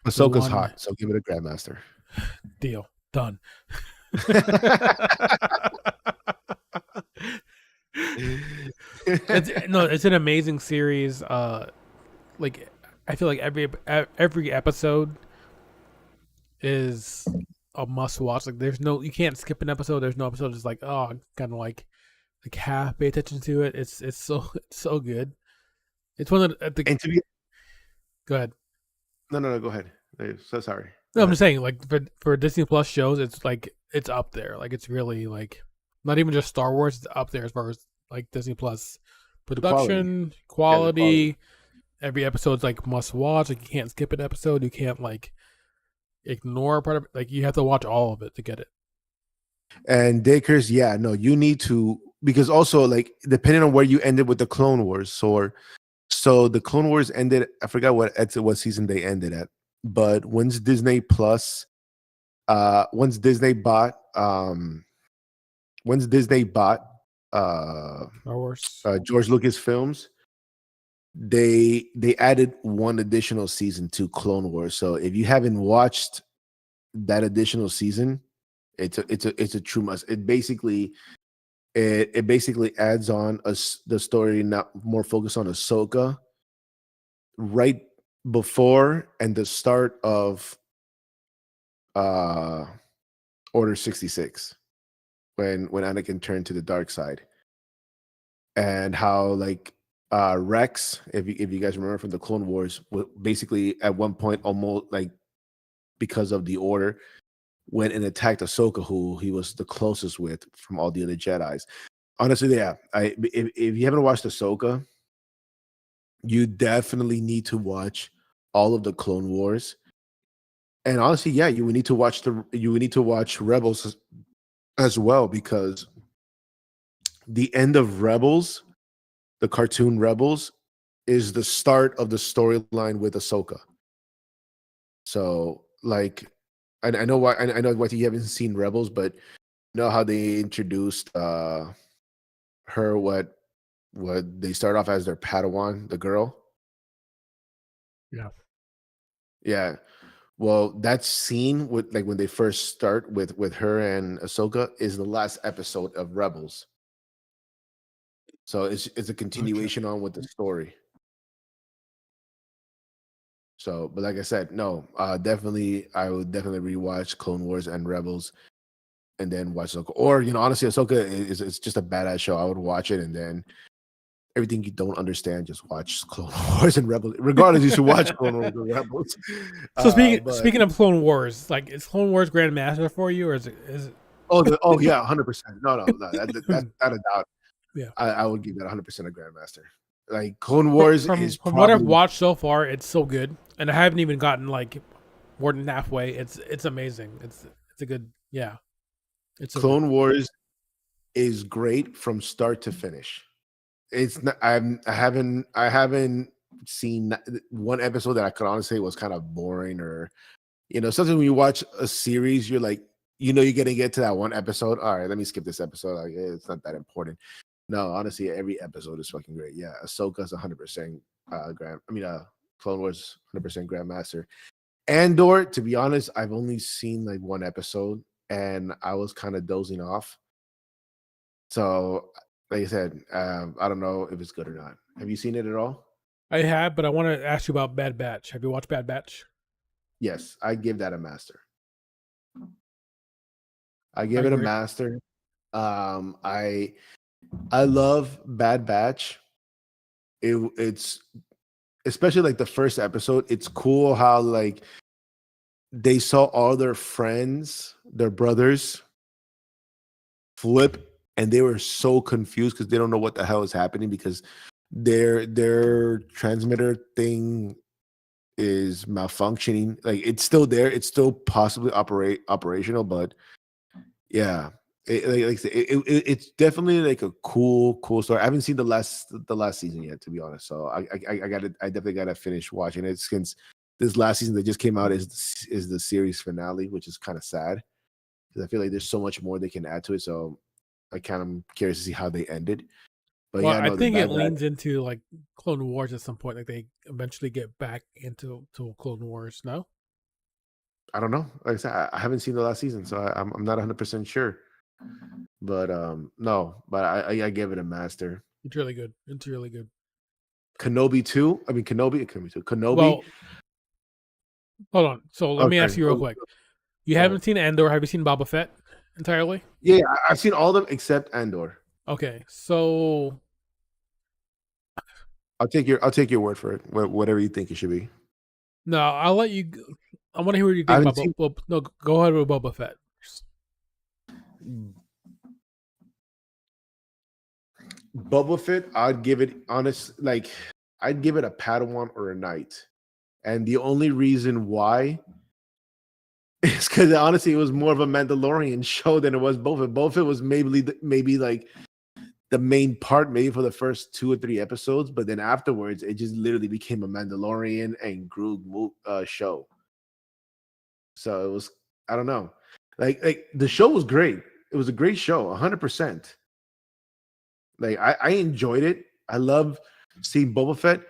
Ahsoka's one hot, so give it a grandmaster. deal done. It's an amazing series. Like I feel like every episode is a must watch. Like you can't skip an episode. There's no episode that's like, oh, kind of like half pay attention to it. It's so good. It's one of the. And to be Go ahead. no, go ahead. I'm so sorry. No, I'm just saying, like for Disney Plus shows, it's like it's up there. Like it's really like not even just Star Wars. It's up there as far as like Disney Plus production quality. Every episode's like must watch. Like you can't skip an episode. You can't like ignore a part of it. Like you have to watch all of it to get it. And Dakers, yeah, no, you need to, because also like depending on where you ended with the Clone Wars, so the Clone Wars ended. I forgot what season they ended at, but once Disney Plus, once Disney bought Star Wars. George Lucas Films, they added one additional season to Clone Wars. So if you haven't watched that additional season, it's a true must. It basically adds on the story, not more focused on Ahsoka right before and the start of Order 66, when Anakin turned to the dark side, and how like Rex, if you guys remember from the Clone Wars, basically at one point almost like because of the Order went and attacked Ahsoka, who he was the closest with from all the other Jedis. Honestly, yeah, if you haven't watched Ahsoka, you definitely need to watch all of the Clone Wars. And honestly, yeah, you would need to watch Rebels as well, because the end of Rebels, the cartoon Rebels, is the start of the storyline with Ahsoka. So, like, I know why you haven't seen Rebels, but you know how they introduced her, what they start off as their Padawan, the girl. Yeah. Well, that scene with like when they first start with her and Ahsoka is the last episode of Rebels. So it's a continuation on with the story. So, but like I said, no, definitely, I would definitely rewatch Clone Wars and Rebels, and then watch Ahsoka. Or honestly, Ahsoka is just a badass show. I would watch it, and then everything you don't understand, just watch Clone Wars and Rebels. Regardless, you should watch Clone Wars and Rebels. So speaking of Clone Wars, like is Clone Wars Grandmaster for you, or is it? Oh yeah, 100%. No, that's not a doubt. Yeah, I would give that 100% a Grandmaster. Like Clone Wars from what I've watched so far, it's so good, and I haven't even gotten like more than halfway. It's amazing. It's a good, yeah. Clone Wars is great from start to finish. It's not. I haven't seen one episode that I could honestly say was kind of boring, or something. When you watch a series, you're like, you're gonna get to that one episode. All right, let me skip this episode. Like, it's not that important. No, honestly, every episode is fucking great. Yeah, Ahsoka's 100% Clone Wars 100% Grandmaster. Andor, to be honest, I've only seen like one episode, and I was kind of dozing off. So, like I said, I don't know if it's good or not. Have you seen it at all? I have, but I want to ask you about Bad Batch. Have you watched Bad Batch? Yes, I give that a master. I give it a master. I love Bad Batch. It's especially like the first episode. It's cool how like they saw all their friends, their brothers, flip, and they were so confused because they don't know what the hell is happening, because their transmitter thing is malfunctioning. Like it's still there, it's still possibly operational, but yeah, like I said, it's definitely like a cool story. I haven't seen the last season yet, to be honest. So I definitely gotta finish watching it since this last season that just came out is the series finale, which is kind of sad because I feel like there's so much more they can add to it. So I kind of curious to see how they ended. But Well, yeah, I no, the think it bad leans into like Clone Wars at some point. Like they eventually get back into Clone Wars. No, I don't know. Like I said, I haven't seen the last season, so I'm not 100% sure. But no, but I give it a master. it's really good. It's really good. Kenobi 2. I mean Kenobi 2. Kenobi. Well, hold on. So let Oh, me ask sorry. you real Oh, quick. You go ahead. haven't seen Andor? Have you seen Boba Fett entirely? Yeah, I've seen all of them except Andor. Okay, so I'll take your word for it. Whatever you think it should be. no, I'll let you. I want to hear what you I think haven't about. seen No, go ahead with Boba Fett. Boba Fett. I'd give it honest, like I'd give it a Padawan or a Knight. And the only reason why is because honestly, it was more of a Mandalorian show than it was Boba Fett. Boba Fett was maybe like the main part, maybe for the first 2 or 3 episodes, but then afterwards, it just literally became a Mandalorian and Groot show. So it was, I don't know, like the show was great. It was a great show, 100%. Like I enjoyed it. I love seeing Boba Fett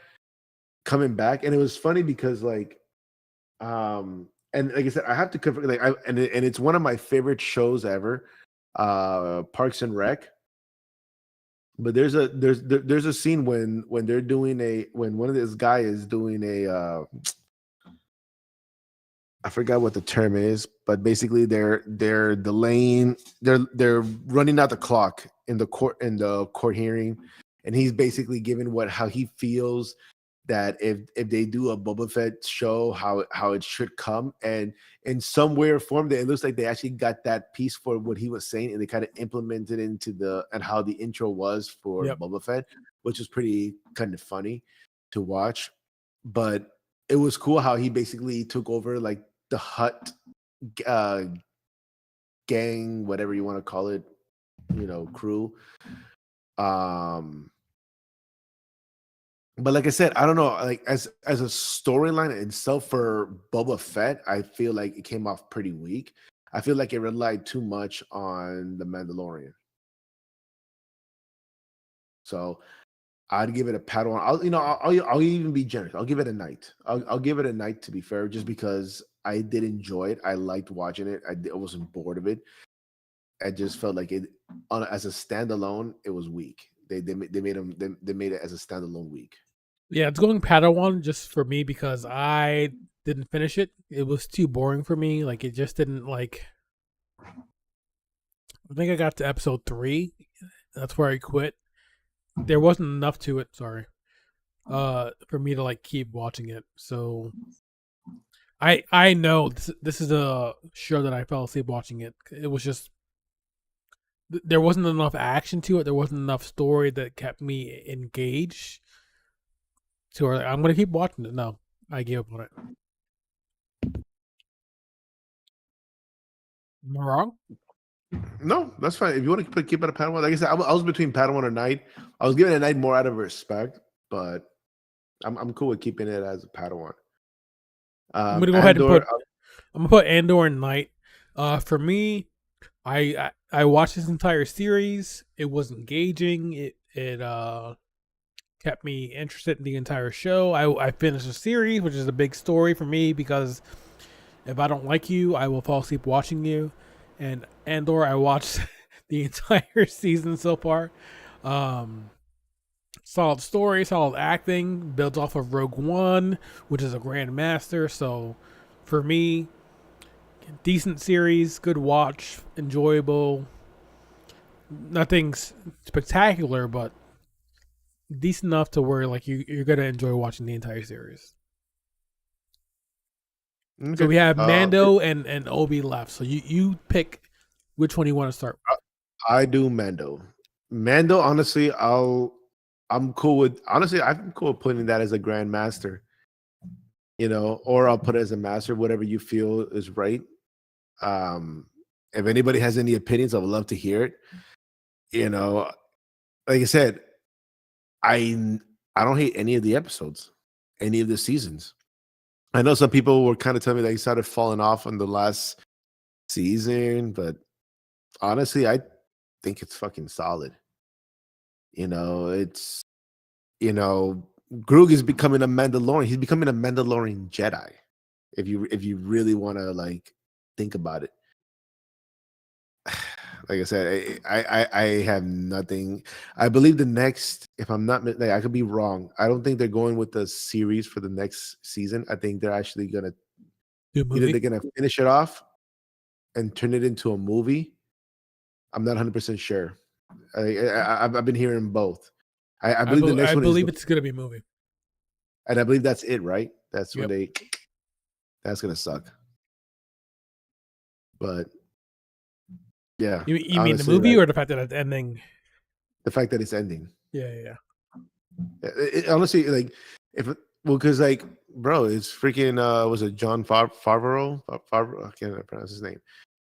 coming back, and it was funny because and like I said, I have to confirm, and it's one of my favorite shows ever, Parks and Rec. But there's a scene when they're doing when one of this guy is doing I forgot what the term is, but basically they're delaying, they're running out the clock in the court hearing, and he's basically giving how he feels that if they do a Boba Fett show, how it should come, and in some way or form, that it looks like they actually got that piece for what he was saying, and they kind of implemented into and how the intro was for Yep. Boba Fett, which was pretty kind of funny to watch, but it was cool how he basically took over like the hut uh gang, whatever you want to call it, crew. um but like I said, I don't know, like as a storyline itself for Boba Fett, I feel like it came off pretty weak. I feel like it relied too much on the Mandalorian. So I'd give it a Padawan. I'll even be generous. I'll give it a Night. I'll give it a Night, to be fair, just because I did enjoy it. I liked watching it. I wasn't bored of it. I just felt like as a standalone, it was weak. They made it as a standalone weak. Yeah, it's going Padawan just for me because I didn't finish it. It was too boring for me. Like it just didn't like. I think I got to episode 3. That's where I quit. There wasn't enough to it. Sorry. For me to like keep watching it. So I know this is a show that I fell asleep watching it. It was just there wasn't enough action to it. There wasn't enough story that kept me engaged. So I'm gonna keep watching it. No, I gave up on it. Am I wrong? No, that's fine. If you want to keep it a Padawan, like I said, I was between Padawan or Knight. I was giving a Knight more out of respect, but I'm cool with keeping it as a Padawan. I'm gonna go ahead and Andor, put. I'm gonna put Andor and Night. For me, I watched this entire series. It was engaging. It kept me interested in the entire show. I finished the series, which is a big story for me because if I don't like you, I will fall asleep watching you. And Andor, I watched the entire season so far. Solid story, solid acting, builds off of Rogue One, which is a grandmaster. So for me, decent series, good watch, enjoyable. Nothing spectacular, but decent enough to where like you're gonna enjoy watching the entire series. okay. So we have Mando and Obi left. So you pick which one you want to start with. I do Mando. Mando, honestly, I'm cool with. Honestly, I'm cool with putting that as a grandmaster. or I'll put it as a master, whatever you feel is right. Um, if anybody has any opinions, I would love to hear it. Like I said, I I don't hate any of the episodes, any of the seasons. I know some people were kind of telling me that he started falling off on the last season, but honestly, I think it's fucking solid. It's you know, Groog is becoming a Mandalorian. He's becoming a Mandalorian Jedi. If you really want to like think about it, like I said, I have nothing. I believe the next, if I'm not, like, I could be wrong. I don't think they're going with the series for the next season. I think they're actually gonna Good either movie. they're gonna finish it off and turn it into a movie. I'm not 100% sure. I've been hearing both. I believe the next I one is, believe it's gonna be a movie. and I believe that's it, right? That's when Yep. that's gonna suck. But yeah, You mean the honestly, movie like or the fact that it's ending? the fact that it's ending. Yeah, yeah, yeah. Honestly, like because like, bro, it's freaking was it John Favreau? Favreau, I can't pronounce his name.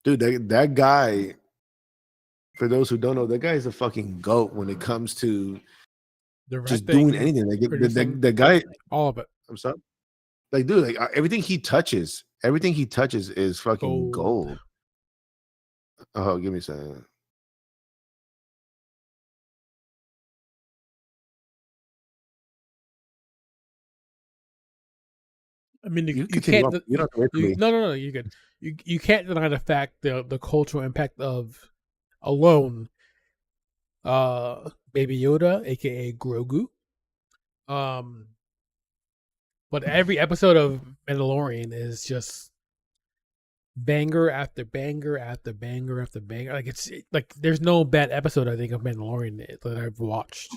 Dude, that guy, for those who don't know, that guy is a fucking goat when it comes to just doing Directing, anything. Like producing, the guy, all of it. I'm sorry. Like, dude, like everything he touches is fucking Gold. gold. Oh, give me a second. I mean, You you continue can't on. You don't have to wait for you me. no, you good. You can't deny the fact the cultural impact of alone. Baby Yoda, aka Grogu. Um, but every episode of Mandalorian is just banger after banger after banger after banger. Like like there's no bad episode I think of Mandalorian that I've watched.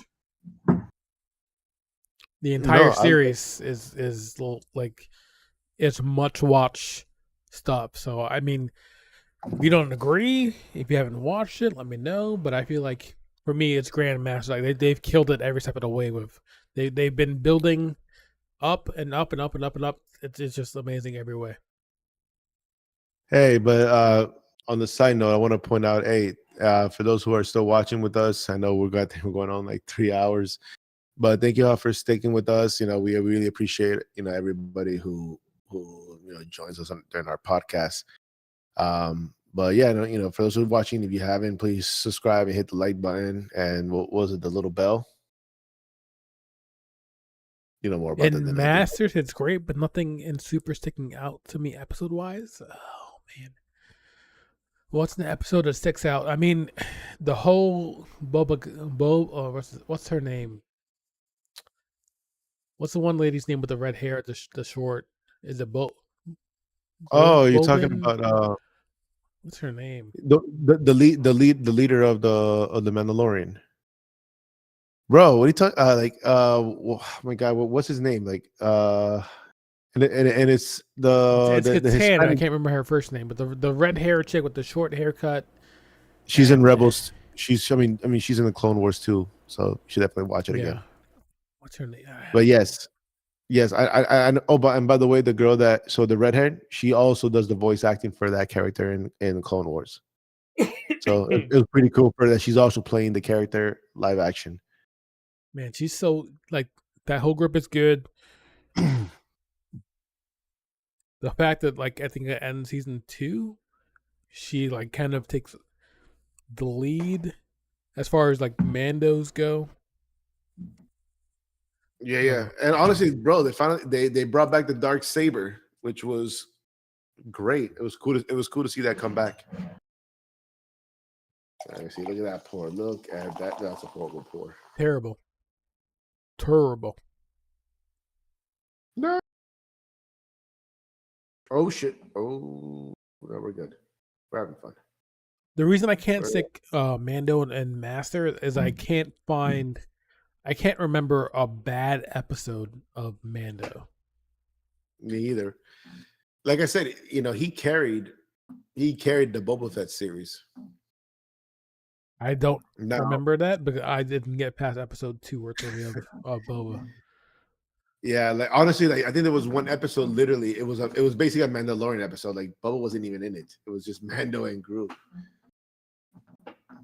The entire No, I series is like it's much watch stuff. So I mean, if you don't agree, if you haven't watched it, let me know. But I feel like for me, it's Grandmaster. Like they've killed it every step of the way. With they've been building up and up and up and up and up. It's just amazing every way. Hey, but on the side note, I want to point out, hey, for those who are still watching with us, I know we're going on like 3 hours, but thank you all for sticking with us. We really appreciate everybody who joins us during our podcast. But yeah, for those who are watching, if you haven't, please subscribe and hit the like button. And what was it, the little bell? You know more about that In than I do. Masters, it's great, but nothing in Super sticking out to me episode wise. Oh man, what's the episode that sticks out? I mean, the whole what's her name? What's the one lady's name with the red hair? The short is it Oh, you're talking Bolden? about What's her name? the leader of the Mandalorian. Bro, what are you talking? Oh my God, what's his name? Like, and it's It's the Katana. I Hispanic. can't remember her first name, but the red hair chick with the short haircut. She's in And Rebels. I mean, she's in the Clone Wars too. So you should definitely watch it yeah, again. what's her name? But yes, I know. Oh, and by the way, the girl the redhead, she also does the voice acting for that character in Clone Wars. So it was pretty cool for that. She's also playing the character live action. Man, she's so like that whole group is good. The fact that like I think at end season 2, she like kind of takes the lead as far as like Mandos go. Yeah. And honestly, bro, they brought back the dark saber, which was great. It was cool. It was cool to see that come back. Let me see. Look at that pour. Look at that. That's a horrible pour. Terrible. Terrible. No. Oh shit. Oh, no, we're good. We're having fun. The reason I can't stick Mando and Master is I can't remember a bad episode of Mando. Me either. Like I said, he carried the Boba Fett series. I don't Now, remember that because I didn't get past episode 2 or 3 of Boba. Yeah, like honestly, like I think there was one episode. Literally, it was basically a Mandalorian episode. Like Bubba wasn't even in it. It was just Mando and Groot.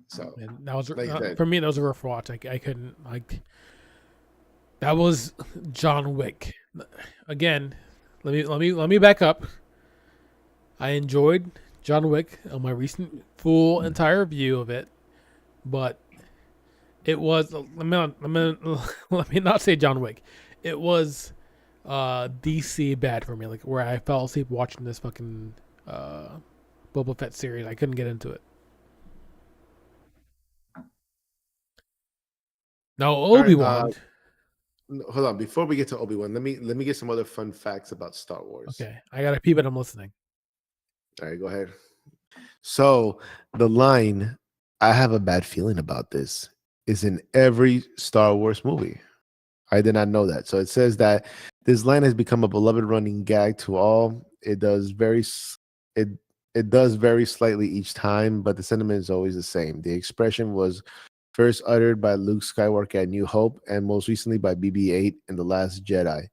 So, And that was like I said, for me. That was a rough watch. I couldn't like. That was John Wick. Again, let me back up. I enjoyed John Wick on my recent full entire view of it, but it was let me not say John Wick. It was DC bad for me, like where I fell asleep watching this fucking Boba Fett series. I couldn't get into it. Now all right. Obi-Wan. Hold on. Before we get to Obi-Wan, let me get some other fun facts about Star Wars. Okay, I gotta peep it. I'm listening. All right, go ahead. So the line, "I have a bad feeling about this," is in every Star Wars movie. I did not know that. So it says that this line has become a beloved running gag to all. It it does vary slightly each time, but the sentiment is always the same. The expression was first uttered by Luke Skywalker at New Hope, and most recently by BB-8 in The Last Jedi.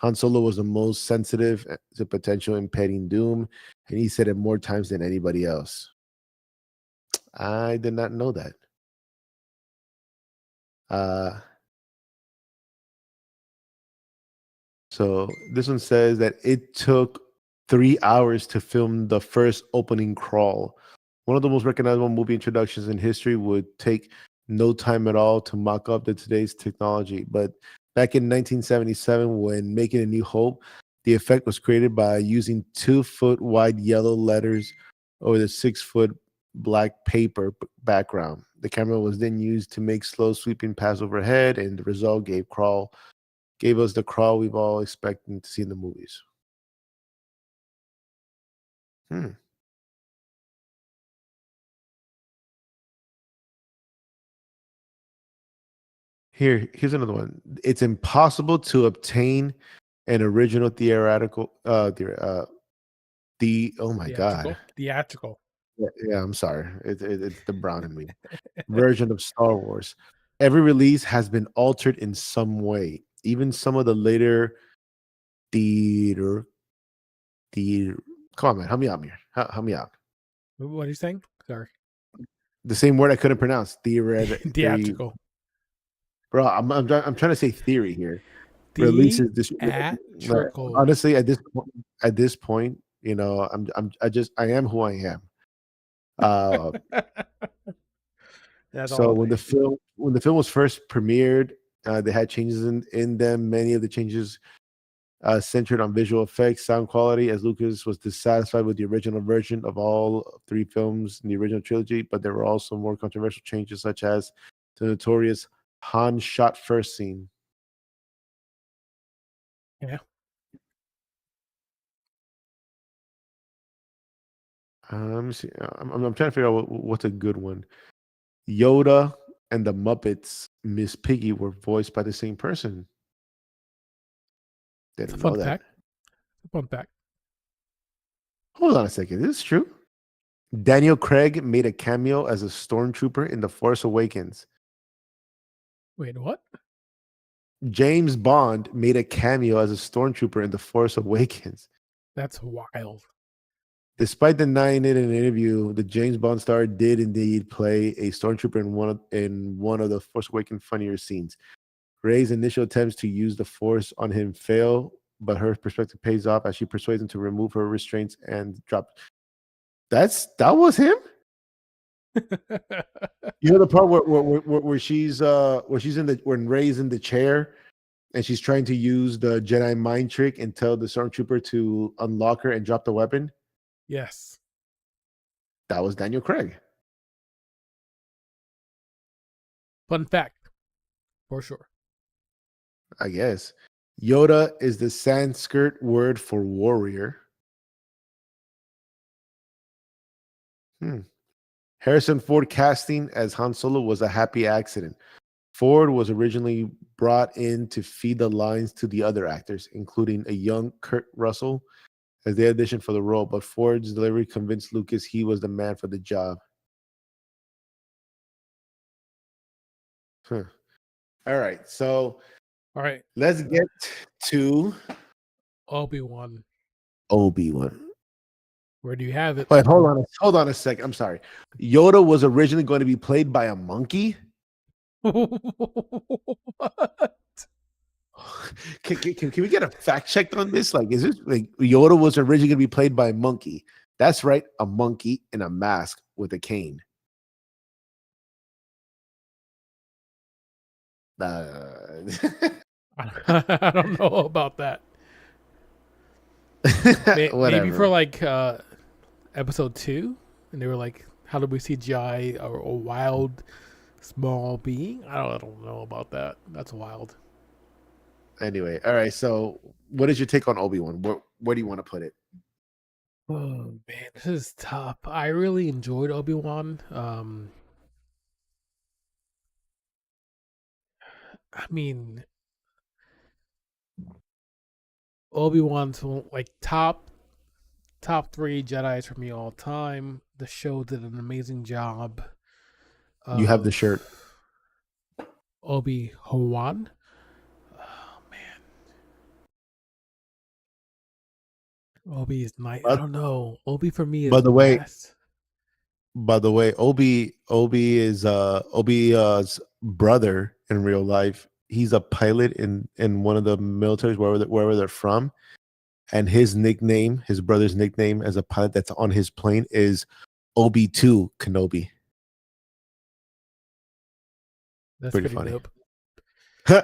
Han Solo was the most sensitive to potential impending doom, and he said it more times than anybody else. I did not know that. Uh, so this one says that it took 3 hours to film the first opening crawl. One of the most recognizable movie introductions in history would take no time at all to mock up to today's technology. But back in 1977, when making A New Hope, the effect was created by using 2-foot wide yellow letters over the 6-foot black paper background. The camera was then used to make slow sweeping pass overhead, and the result gave us the crawl we've all expected to see in the movies. Hmm. Here's another one. It's impossible to obtain an original theoretical the oh my god. Theatrical. Yeah, I'm sorry. It's the brown in me. Version of Star Wars. Every release has been altered in some way. Even some of the later theater theater. Come on, man. Help me out here. Help me out. What are you saying? Sorry. The same word I couldn't pronounce. Theory. Theatrical. Bro, I'm trying to say theory here. Releases this Theatrical. honestly at this point, you know, I am who I am. Uh, That's all so I'll say. when the film was first premiered, they had changes in them. Many of the changes centered on visual effects, sound quality, as Lucas was dissatisfied with the original version of all three films in the original trilogy. But there were also more controversial changes, such as the notorious Han shot first scene. Yeah. Let me see. I'm trying to figure out what's a good one. Yoda and the Muppets, Miss Piggy, were voiced by the same person. It's a Didn't fun know that. fact. Fun fact. Hold on a second. Is this true? Daniel Craig made a cameo as a stormtrooper in The Force Awakens. Wait, what? James Bond made a cameo as a stormtrooper in The Force Awakens. That's wild. Despite denying it in an interview, the James Bond star did indeed play a stormtrooper in one of the Force Awakens funnier scenes. Rey's initial attempts to use the Force on him fail, but her perspective pays off as she persuades him to remove her restraints and drop. That was him. You know the part where she's in the when Rey's in the chair and she's trying to use the Jedi mind trick and tell the stormtrooper to unlock her and drop the weapon. Yes. That was Daniel Craig. Fun fact. For sure. I guess. Yoda is the Sanskrit word for warrior. Harrison Ford casting as Han Solo was a happy accident. Ford was originally brought in to feed the lines to the other actors, including a young Kurt Russell, as they auditioned for the role, but Ford's delivery convinced Lucas he was the man for the job. Huh. All right, so All right, Let's get to Obi-Wan. Obi-Wan. Where do you have it? Wait, hold on a second. I'm sorry. Yoda was originally going to be played by a monkey. What? Can we get a fact checked on this? Like, is this like Yoda was originally going to be played by a monkey? That's right, a monkey in a mask with a cane. I don't know about that. Maybe for Whatever. like episode 2, and they were like, "How do we CGI a wild small being?" I don't know about that. That's wild. Anyway, all right. So, what is your take on Obi-Wan? Where do you want to put it? Oh man, this is tough. I really enjoyed Obi-Wan. I mean, Obi-Wan's like top 3 Jedi's for me all time. The show did an amazing job You have the of shirt. Obi-Wan. Oh man, Obi is nice. I But, don't know. Obi for me by is the way, best. Obi is Obi's brother in real life. He's a pilot in one of the militaries wherever they're from, and his brother's nickname as a pilot that's on his plane is Obi-2 Kenobi. That's Pretty pretty funny. dope. All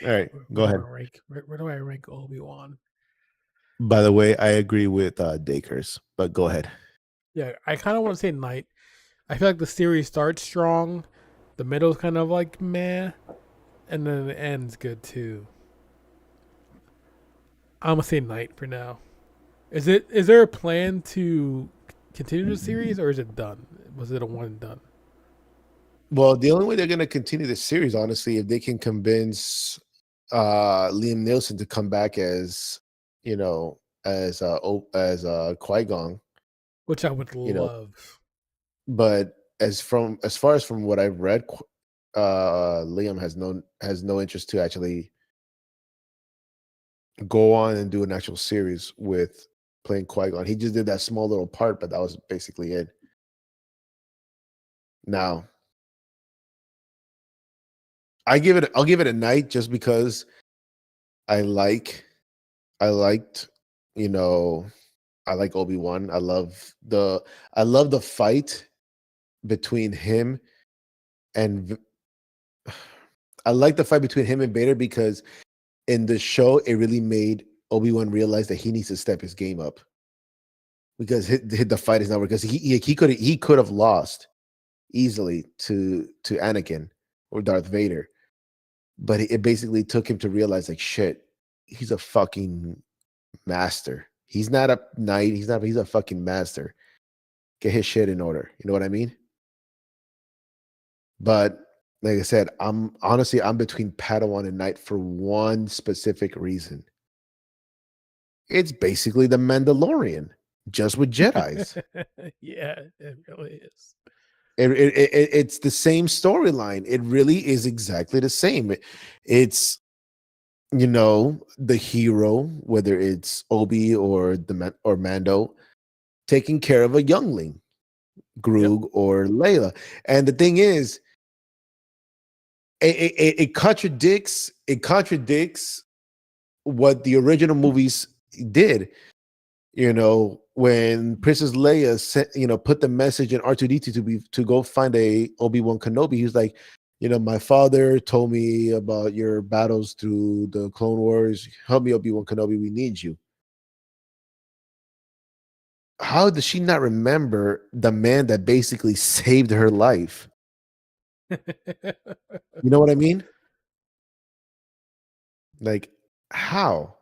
Man, right, go ahead. Where do I rank Obi-Wan? By the way, I agree with Dakers, but go ahead. Yeah, I kind of want to say Knight. I feel like the series starts strong, the middle's kind of like meh, and then the end's good too. I'm gonna say Knight for now. Is there a plan to continue the series, or is it done? Was it a one and done? Well, the only way they're going to continue the series, honestly, if they can convince Liam Nielsen to come back as, as Qui-Gon, Which I would you know. love. But as far as from what I've read, Liam has no interest to actually go on and do an actual series with playing Qui-Gon. He just did that small little part, but that was basically it. Now, I'll give it a night just because I liked, you know, I like Obi-Wan. I love the fight between him and I like the fight between him and Vader because in the show it really made Obi-Wan realize that he needs to step his game up because the fight is not because he could have lost easily to Anakin or Darth Vader, but it basically took him to realize like shit, he's a fucking master. He's not a knight. He's a fucking master. Get his shit in order. You know what I mean? But like I said, I'm between Padawan and Knight for one specific reason. It's basically the Mandalorian, just with Jedi's. Yeah, it really is. It's the same storyline. It really is exactly the same. It's the hero, whether it's Obi or or Mando, taking care of a youngling, Yep. Groog or Layla. And the thing is, it contradicts what the original movies did. When Princess Leia sent, put the message in R2D2 to go find a Obi-Wan Kenobi, he was like, my father told me about your battles through the Clone Wars. Help me, Obi-Wan Kenobi. We need you. How does she not remember the man that basically saved her life? You know what I mean? Like, how?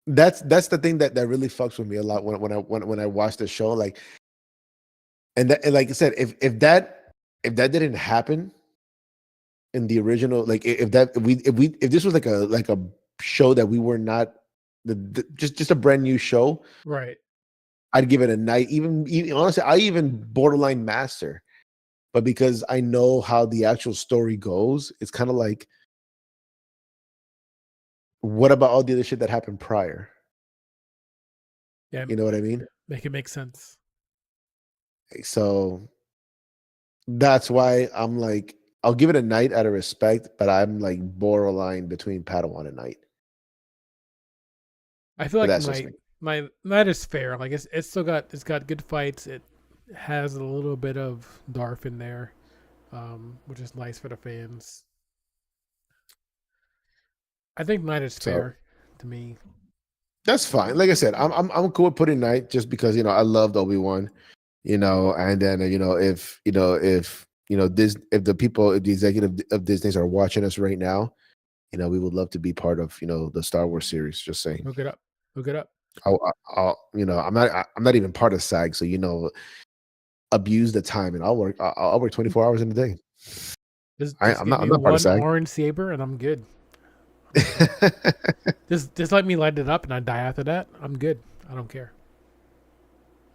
That's the thing that really fucks with me a lot when I watch the show. Like, and like I said, if that didn't happen in the original, like if this was like a show that we were not just a brand new show, Right. I'd give it a night. Even honestly, I even borderline master. but because I know how the actual story goes, it's kind of like, what about all the other shit that happened prior? Yeah, You know what I mean? make it make sense. So that's why I'm like, I'll give it a night out of respect, but I'm like borderline between Padawan and Knight. I feel But like that's just me. my that is fair. Like it's got good fights. It has a little bit of Darth in there, which is nice for the fans. I think Knight is So fair to me. that's fine. Like I said, I'm cool with putting Knight just because I loved Obi-Wan, and then this if the people if the executive of Disney are watching us right now, we would love to be part of the Star Wars series. Just saying. Hook it up. Hook it up. I'm not even part of SAG, so abuse the time, and I'll work 24 hours in a day. Just I'm give me not part of one SAG. orange saber and I'm good. Just let me light it up and I die after that. I'm good. I don't care.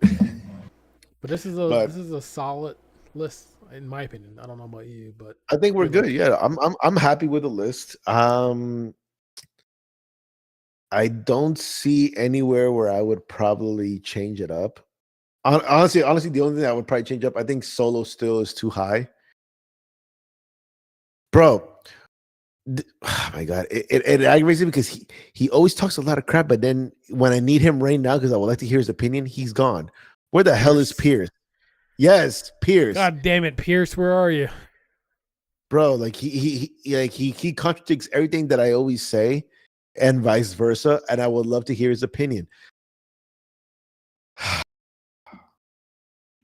But this is a solid list in my opinion. I don't know about you, but I think we're really good. Yeah, I'm happy with the list. I don't see anywhere where I would probably change it up. Honestly, the only thing I would probably change up, I think Solo still is too high, bro. Oh my god, it aggravates me because he always talks a lot of crap, but then when I need him right now because I would like to hear his opinion, he's gone. Where the hell is Pierce? Yes, Pierce. God damn it, Pierce, where are you? Bro, like he contradicts everything that I always say, and vice versa. And I would love to hear his opinion.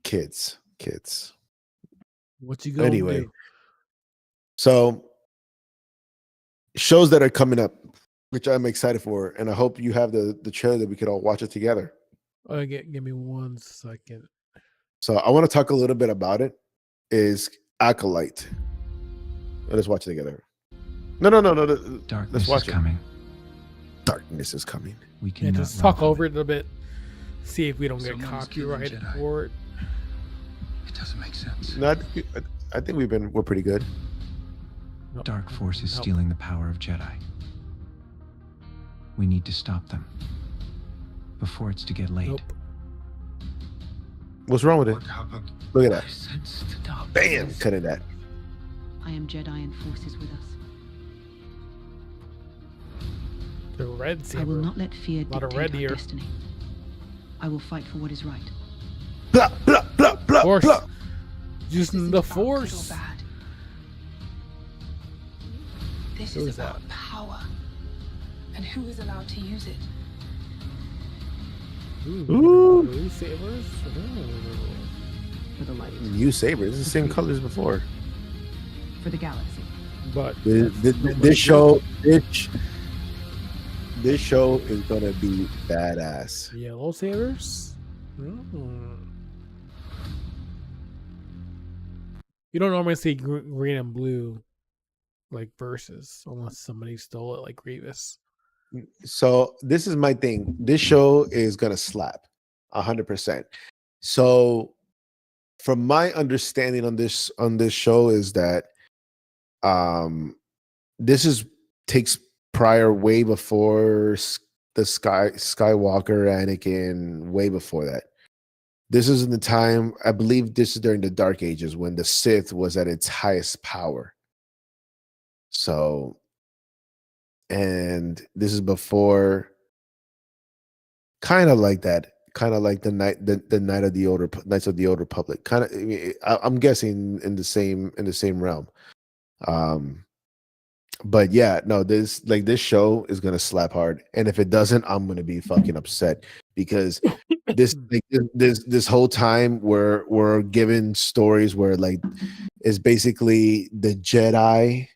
Kids. What you gonna do? So shows that are coming up, which I'm excited for, and I hope you have the trailer that we could all watch it together. Give me 1 second. So I want to talk a little bit about it. Is Acolyte. Let's watch it together. No. Darkness Let's watch is coming. Darkness is coming. We can just talk over it a bit. See if we don't get copyrighted for it. It doesn't make sense. No, I think we're pretty good. Dark Force is stealing the power of Jedi. We need to stop them before it's to get late. Nope. What's wrong with it? What happened? Look at that. I sensed the darkness. Bam! Cutting that. I am Jedi and Force is with us. The red saber. I will not let fear Lot of dictate red our here. destiny. I will fight for what is right. Blah, blah, blah, blah, Force. blah. Using the Force. This Who is is that? about power. And who is allowed to use it? Ooh. Blue sabers. For the light. New saber. This is the same color as before. For the galaxy. But This show is gonna be badass. yellow sabers. Mm. You don't normally see green and blue like versus unless somebody stole it like Grievous. So this is my thing. This show is gonna slap 100%. So from my understanding on this show is that this takes prior way before the Skywalker, Anakin, way before that. This is in the time, I believe this is during the Dark Ages when the Sith was at its highest power. So, and this is before, kind of like that, kind of like the night of the old Knights of the Old Republic. Kind of, I'm guessing in the same realm. But yeah, no, this show is gonna slap hard, and if it doesn't, I'm gonna be fucking upset because this whole time we're given stories where like it's basically the Jedi.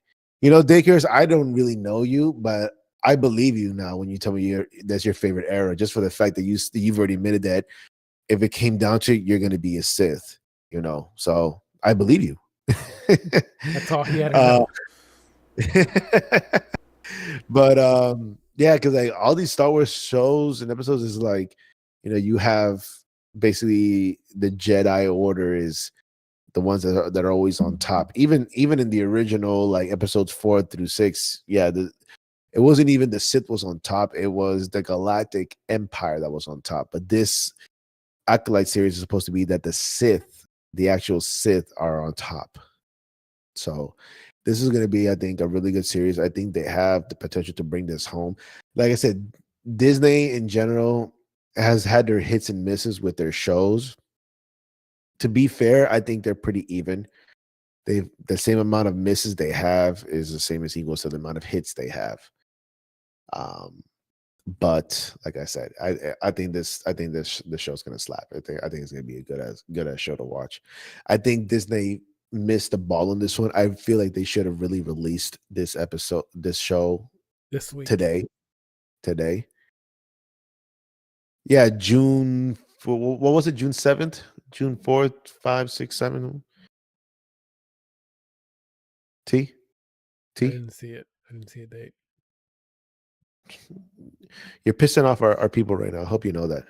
Daycares, I don't really know you, but I believe you now when you tell me that's your favorite era, just for the fact that you've already admitted that if it came down to it, you're gonna be a Sith. So I believe you. That's all he had to know. But yeah, because like all these Star Wars shows and episodes is like, you have basically the Jedi Order is the ones that are always on top. Even in the original, like episodes 4 through 6, yeah, it wasn't even the Sith was on top. It was the Galactic Empire that was on top. But this Acolyte series is supposed to be that the actual Sith, are on top. So this is going to be, I think, a really good series. I think they have the potential to bring this home. Like I said, Disney in general has had their hits and misses with their shows. To be fair, I think they're pretty even. The same amount of misses they have is the same as equals to the amount of hits they have. But like I said, I think this show's gonna slap. I think it's gonna be a good as show to watch. I think Disney missed the ball on this one. I feel like they should have really released this show this week. today. Yeah, June. What was it? June 7th, June 4th, 5, 6, 7. T. I didn't see it. I didn't see a date. You're pissing off our people right now. I hope you know that.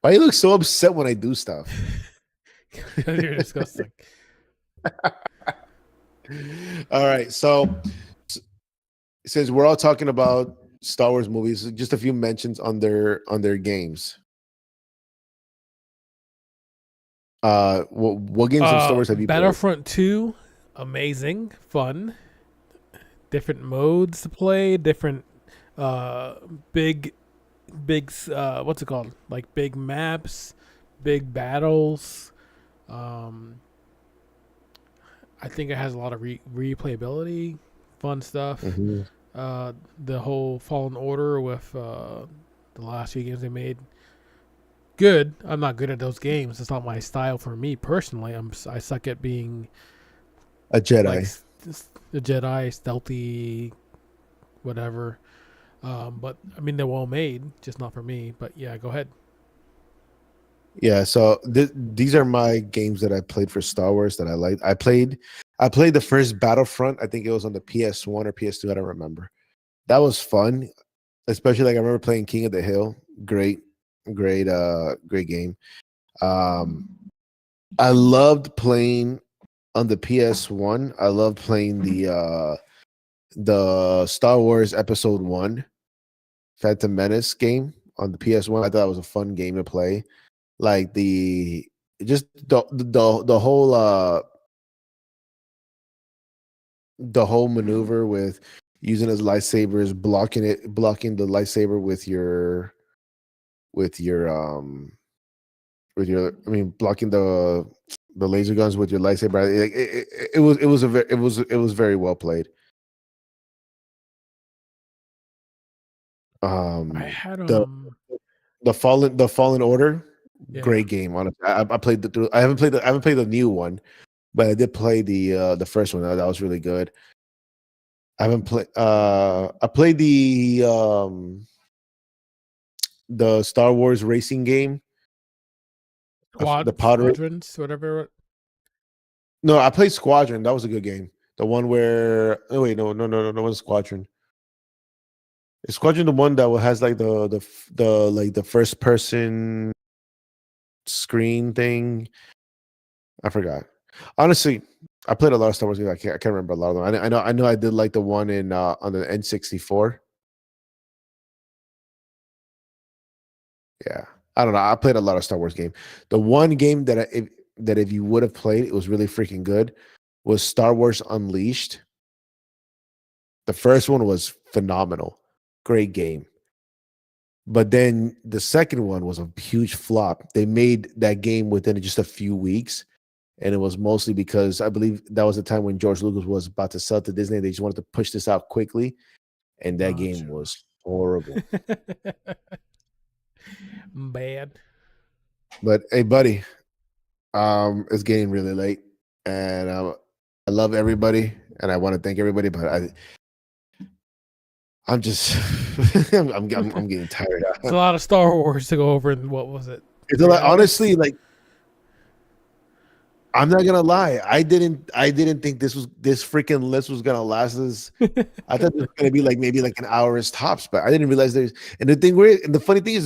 Why you look so upset when I do stuff? You're disgusting. All right, so since we're all talking about Star Wars movies, just a few mentions on their games. What games of Star Wars have you played? Battlefront 2, amazing, fun. Different modes to play, different big what's it called? Like big maps, big battles. I think it has a lot of replayability, fun stuff. Mm-hmm. The whole Fallen Order with the last few games they made. Good. I'm not good at those games. It's not my style for me personally. I suck at being A Jedi. like a Jedi, stealthy, whatever. But I mean, they're well made, just not for me. But yeah, go ahead. Yeah, so these are my games that I played for Star Wars that I liked. I played the first Battlefront. I think it was on the PS1 or PS2. I don't remember. That was fun, especially like I remember playing King of the Hill. Great game. I loved playing on the PS1. I loved playing the Star Wars Episode 1 Phantom Menace game on the PS1. I thought it was a fun game to play. Like the whole maneuver with using his lightsabers, blocking the lightsaber blocking the laser guns with your lightsaber. It was very well played. I had the Fallen Order, Yeah. great game. Honestly, I played I haven't played the new one, but I did play the first one. That was really good. I haven't played. I played the Star Wars racing game. Squadrons, whatever. No, I played Squadron. That was a good game. The one where no, it wasn't Squadron. Is Squadron the one that has like the first person screen thing? I forgot. Honestly, I played a lot of Star Wars games. I can't remember a lot of them. I know I did like the one in on the N64. Yeah, I don't know. I played a lot of Star Wars game. The one game that if you would have played, it was really freaking good, was Star Wars Unleashed. The first one was phenomenal, great game. But then the second one was a huge flop. They made that game within just a few weeks, and it was mostly because I believe that was the time when George Lucas was about to sell to Disney. They just wanted to push this out quickly, and that game was horrible. Bad. But hey, buddy, it's getting really late, and I love everybody, and I want to thank everybody, but I'm just I'm getting tired. It's a lot of Star Wars to go over. And what was it? It's a lot, honestly, like I'm not gonna lie. I didn't think this freaking list was gonna last us. I thought it was gonna be like maybe like an hour's tops, but I didn't realize there's. And the funny thing is,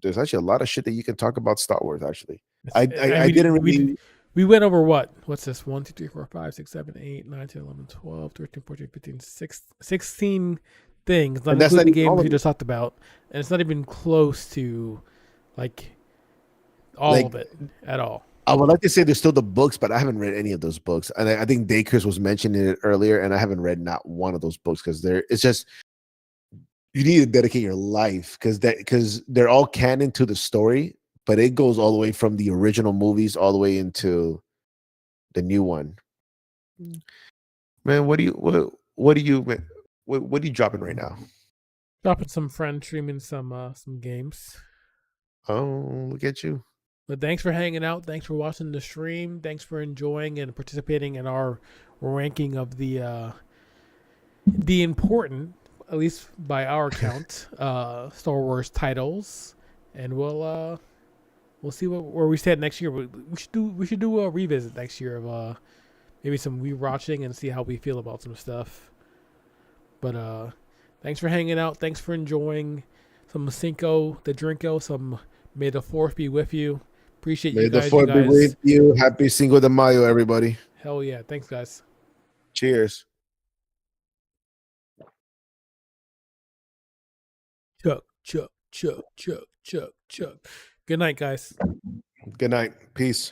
there's actually a lot of shit that you can talk about Star Wars. Actually, I didn't really. We went over what? What's this? 1, 2, 3, 4, 5, 6, 7, 8, 9, 10, 11, 12, 13, 14, 15, 16 things. Not And that's including not the even all games of we it. just talked about. And it's not even close to like all Like, of it at all. I would like to say there's still the books, but I haven't read any of those books. And I think Daycare was mentioning it earlier, and I haven't read not one of those books because it's just you need to dedicate your life because they're all canon to the story, but it goes all the way from the original movies all the way into the new one. Man, what are you dropping right now? Dropping some friends, streaming some games. Oh, look at you. But thanks for hanging out. Thanks for watching the stream. Thanks for enjoying and participating in our ranking of the important, at least by our count, Star Wars titles. And we'll see where we stand next year. We should do a revisit next year of maybe some rewatching and see how we feel about some stuff. But thanks for hanging out. Thanks for enjoying some Cinco de Drinko. Some May the Fourth be with you. Appreciate May you the guys. Fourth be with you. Happy Cinco de Mayo, everybody. Hell yeah. Thanks, guys. Cheers. Chuck, Chuck, Chuck, Chuck, Chuck, Chuck. Good night, guys. Good night. Peace.